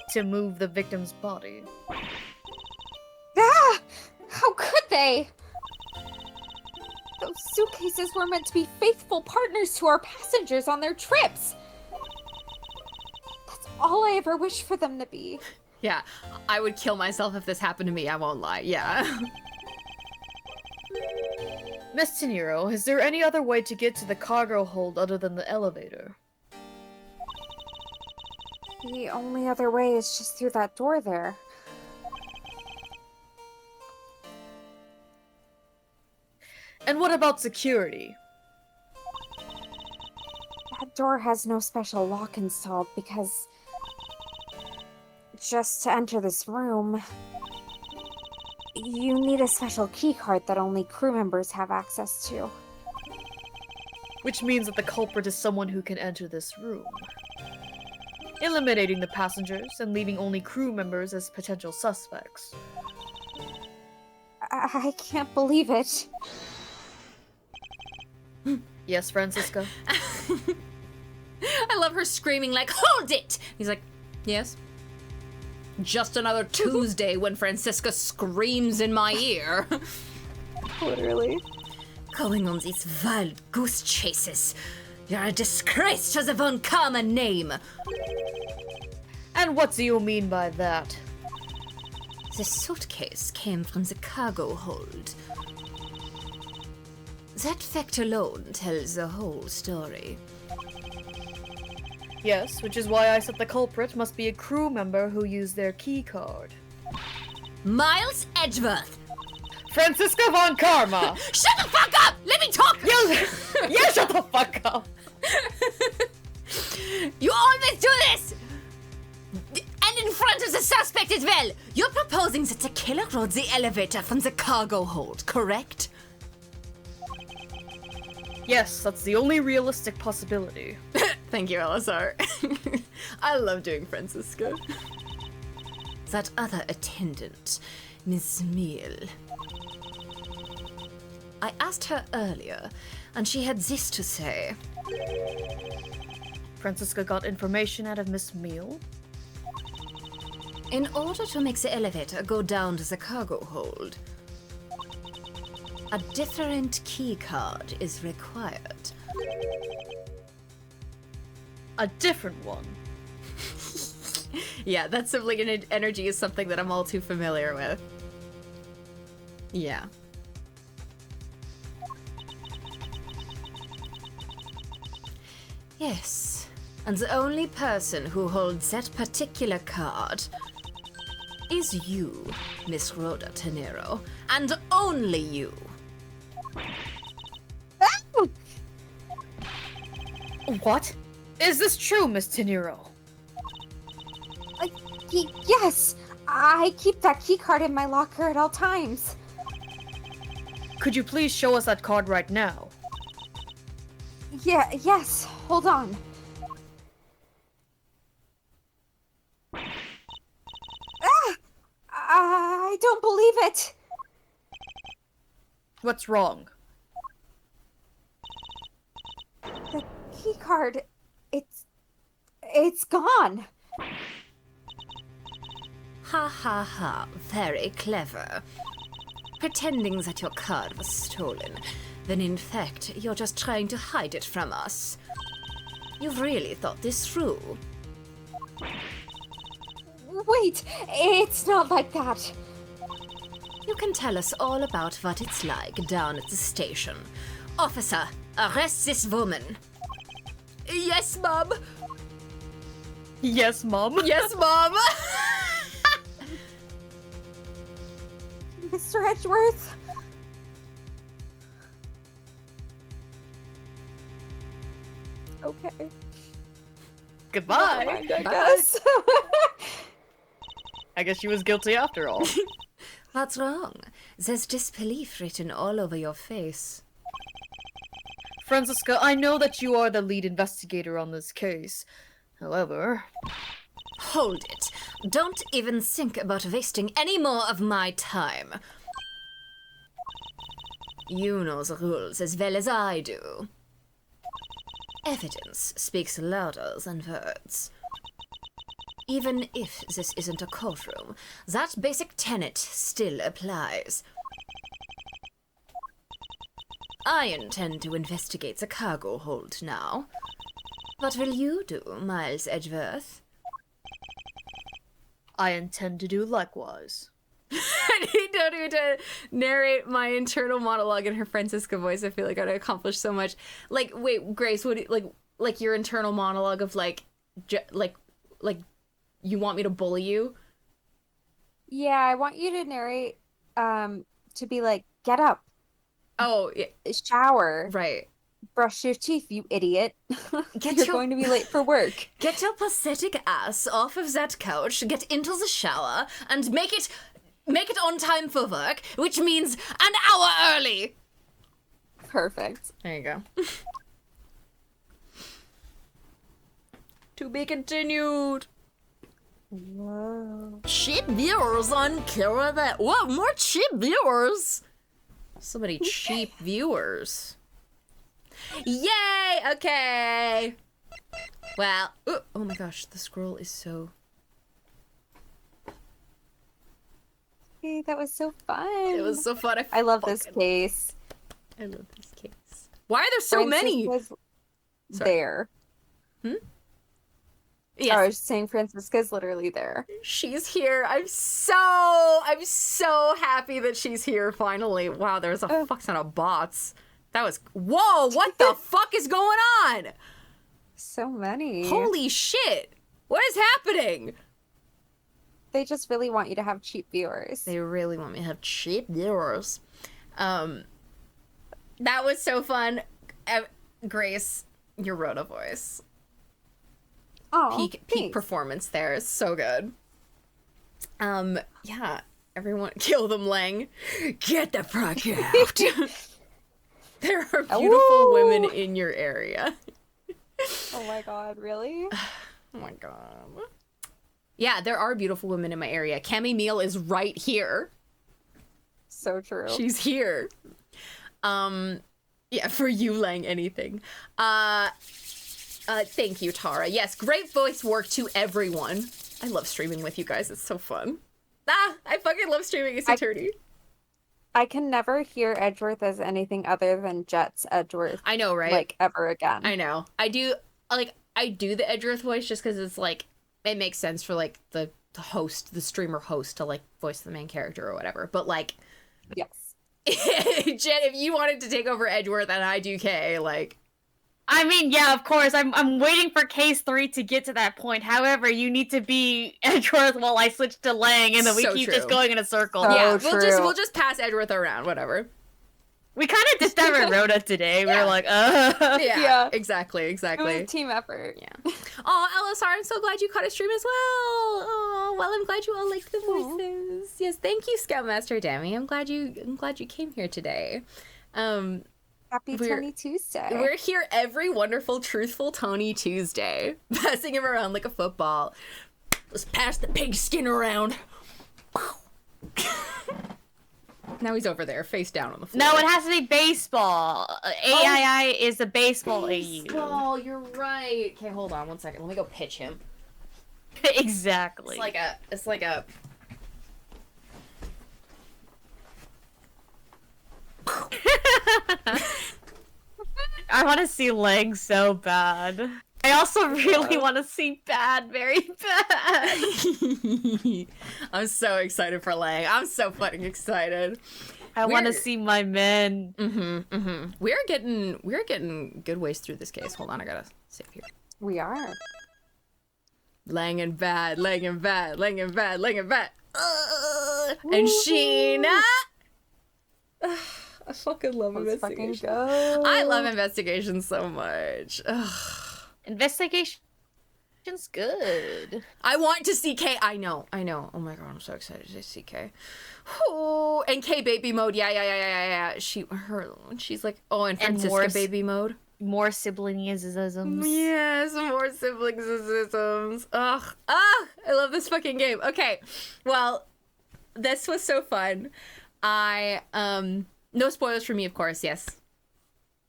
to move the victim's body. Ah! How could they? Those suitcases were meant to be faithful partners to our passengers on their trips. That's all I ever wished for them to be. Yeah, I would kill myself if this happened to me, I won't lie. Yeah. Miss Teniro, is there any other way to get to the cargo hold other than the elevator? The only other way is just through that door there. And what about security? That door has no special lock installed because... just to enter this room, you need a special keycard that only crew members have access to. Which means that the culprit is someone who can enter this room. Eliminating the passengers and leaving only crew members as potential suspects. I can't believe it. Yes, Francisca? I love her screaming like, "Hold it!" He's like, "Yes." Just another Tuesday when Francisca screams in my ear. Literally. Going on these wild goose chases. You're a disgrace to the Von Karma name. And what do you mean by that? The suitcase came from the cargo hold. That fact alone tells the whole story. Yes, which is why I said the culprit must be a crew member who used their key card. Miles Edgeworth! Francisca Von Karma! Shut the fuck up! Let me talk! Yeah, shut the fuck up! You always do this! And in front of the suspect as well! You're proposing that the killer rode the elevator from the cargo hold, correct? Yes, that's the only realistic possibility. Thank you, LSR. I love doing Francisca. That other attendant, Miss Meal. I asked her earlier, and she had this to say. Francisca got information out of Miss Meal. In order to make the elevator go down to the cargo hold, a different key card is required. A different one. Yeah, that sibling energy is something that I'm all too familiar with. Yeah. Yes, and the only person who holds that particular card is you, Miss Rhoda Tenero, and only you. What? Is this true, Miss Teniro? Yes! I keep that keycard in my locker at all times. Could you please show us that card right now? Yes, hold on. Ah! I don't believe it! What's wrong? The keycard, it's gone. Ha ha ha, very clever. Pretending that your card was stolen, when in fact you're just trying to hide it from us. You've really thought this through. Wait, it's not like that. You can tell us all about what it's like down at the station. Officer, arrest this woman. Yes, Mom. Yes, Mom. Yes, Mom. Mr. Edgeworth? Okay. Goodbye. I guess. I guess she was guilty after all. What's wrong? There's disbelief written all over your face. Francisca, I know that you are the lead investigator on this case. However... Hold it. Don't even think about wasting any more of my time. You know the rules as well as I do. Evidence speaks louder than words. Even if this isn't a courtroom, that basic tenet still applies. I intend to investigate the cargo hold now. What will you do, Miles Edgeworth? I intend to do likewise. I don't need to narrate my internal monologue in her Francisca voice. I feel like I'd accomplish so much. Like, wait, Grace, what? Like your internal monologue of like you want me to bully you? Yeah, I want you to narrate to be like, get up, Oh, yeah, shower, right. brush your teeth, you idiot. Get You're your- going to be late for work. Get your pathetic ass off of that couch, get into the shower, and make it on time for work, which means an hour early. Perfect. There you go. To be continued. Whoa. Cheap viewers on Kira that. What? More cheap viewers? So many cheap viewers. Yay! Okay. Well. Oh my gosh, the scroll is so. Hey, that was so fun. It was so fun. I love this fucking- case. I love this case. Why are there so many? Francisca's Sorry. there. Yes. I was just saying Francisca's literally there. She's here. I'm so happy that she's here finally. Wow, there's a fuck ton of bots. That was whoa, what the fuck is going on? So many. Holy shit. What is happening? They just really want you to have cheap viewers. They really want me to have cheap viewers. That was so fun. Grace, your Rhoda voice. Oh, Peak thanks. performance there is so good. Yeah, everyone kill them, Lang. Get the fuck out. There are beautiful Ooh. women in your area. Oh my god, really? Oh my god. Yeah, there are beautiful women in my area. Cami Meal is right here. So true. She's here. Yeah, for you, Lang, anything. Thank you, Tara. Yes, great voice work to everyone. I love streaming with you guys. It's so fun. I fucking love streaming as Eternity. I can never hear Edgeworth as anything other than Jet's Edgeworth. I know, right? Like, ever again. I know. I do the Edgeworth voice just because it's like, it makes sense for like the host, the streamer host to like voice the main character or whatever. But like, Yes. Jen, if you wanted to take over Edgeworth and I do K, like, I mean, yeah, of course. I'm waiting for case 3 to get to that point. However, you need to be Edgeworth while I switch to Lang, and then we So keep true. just going in a circle. So yeah, true. we'll just pass Edgeworth around, whatever. We kind of did that with Rhoda today. We Yeah. were like, Yeah, Yeah. exactly. It was a team effort. Yeah. Oh, LSR, I'm so glad you caught a stream as well. Oh, well, I'm glad you all liked the voices. Yes, thank you, Scoutmaster Demi. I'm glad you came here today. Happy We're- Tony Tuesday. We're here every wonderful, truthful Tony Tuesday, passing him around like a football. Let's pass the pigskin around. Now he's over there, face down on the floor. no, it has to be baseball. AII is a baseball AU. Oh, you're right. Okay, hold on one second. Let me go pitch him. Exactly. It's like a. I want to see legs so bad. I also really want to see Bad very bad. I'm so excited for Lang. I'm so fucking excited. I want to see my men. We're getting good ways through this case. Hold on, I gotta save here. We are. Lang and Bad, Lang and Bad, Lang and Bad, Lang and Bad. And Sheena. I fucking love Let's fucking investigation. go. I love investigation so much. Investigation's good. I want to see K. I know. Oh my god, I'm so excited to see K. Oh, and K baby mode. Yeah. She's like, oh, and Francisca more baby mode. More siblings-isms. Yes, more siblings. Ugh. I love this fucking game. Okay, well, this was so fun. No spoilers for me, of course. Yes.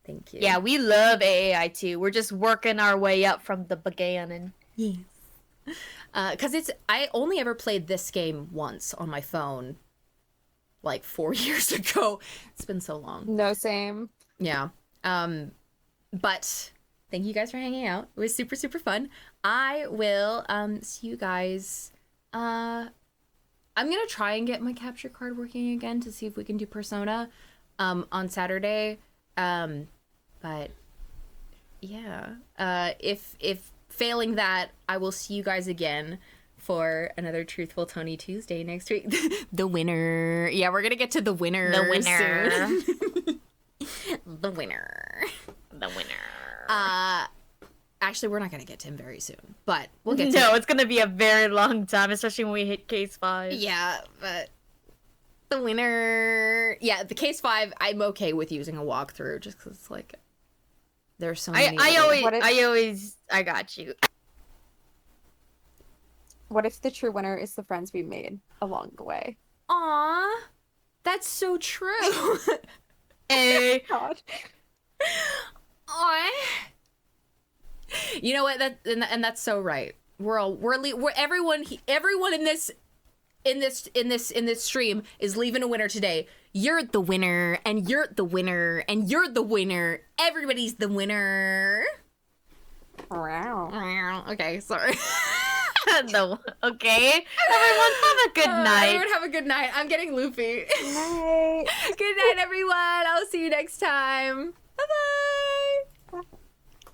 Thank you. Yeah, we love AAI2. We're just working our way up from the beginning. Yes. Because I only ever played this game once on my phone, like 4 years ago. It's been so long. No, same. Yeah. But thank you guys for hanging out. It was super, super fun. I will see you guys. I'm gonna try and get my capture card working again to see if we can do Persona on Saturday. But yeah. If failing that, I will see you guys again for another Truthful Tony Tuesday next week. The winner. Yeah, we're gonna get to the winner. The winner. Soon. The winner. The winner. Actually, we're not gonna get to him very soon, but we'll get to No, him. it's gonna be a very long time, especially when we hit case 5. Yeah, but the winner. Yeah, the case 5. I'm okay with using a walkthrough just because it's like there's so many. I got you. What if the true winner is the friends we made along the way? Aw, that's so true. Hey. God. Aw. You know what? And that's so right. We're everyone in this stream is leaving a winner today. You're the winner, and you're the winner, and you're the winner. Everybody's the winner. Wow. Okay, sorry. No. Okay. Everyone have a good night. Everyone have a good night. I'm getting loopy. Night. Good night, everyone. I'll see you next time. Bye-bye.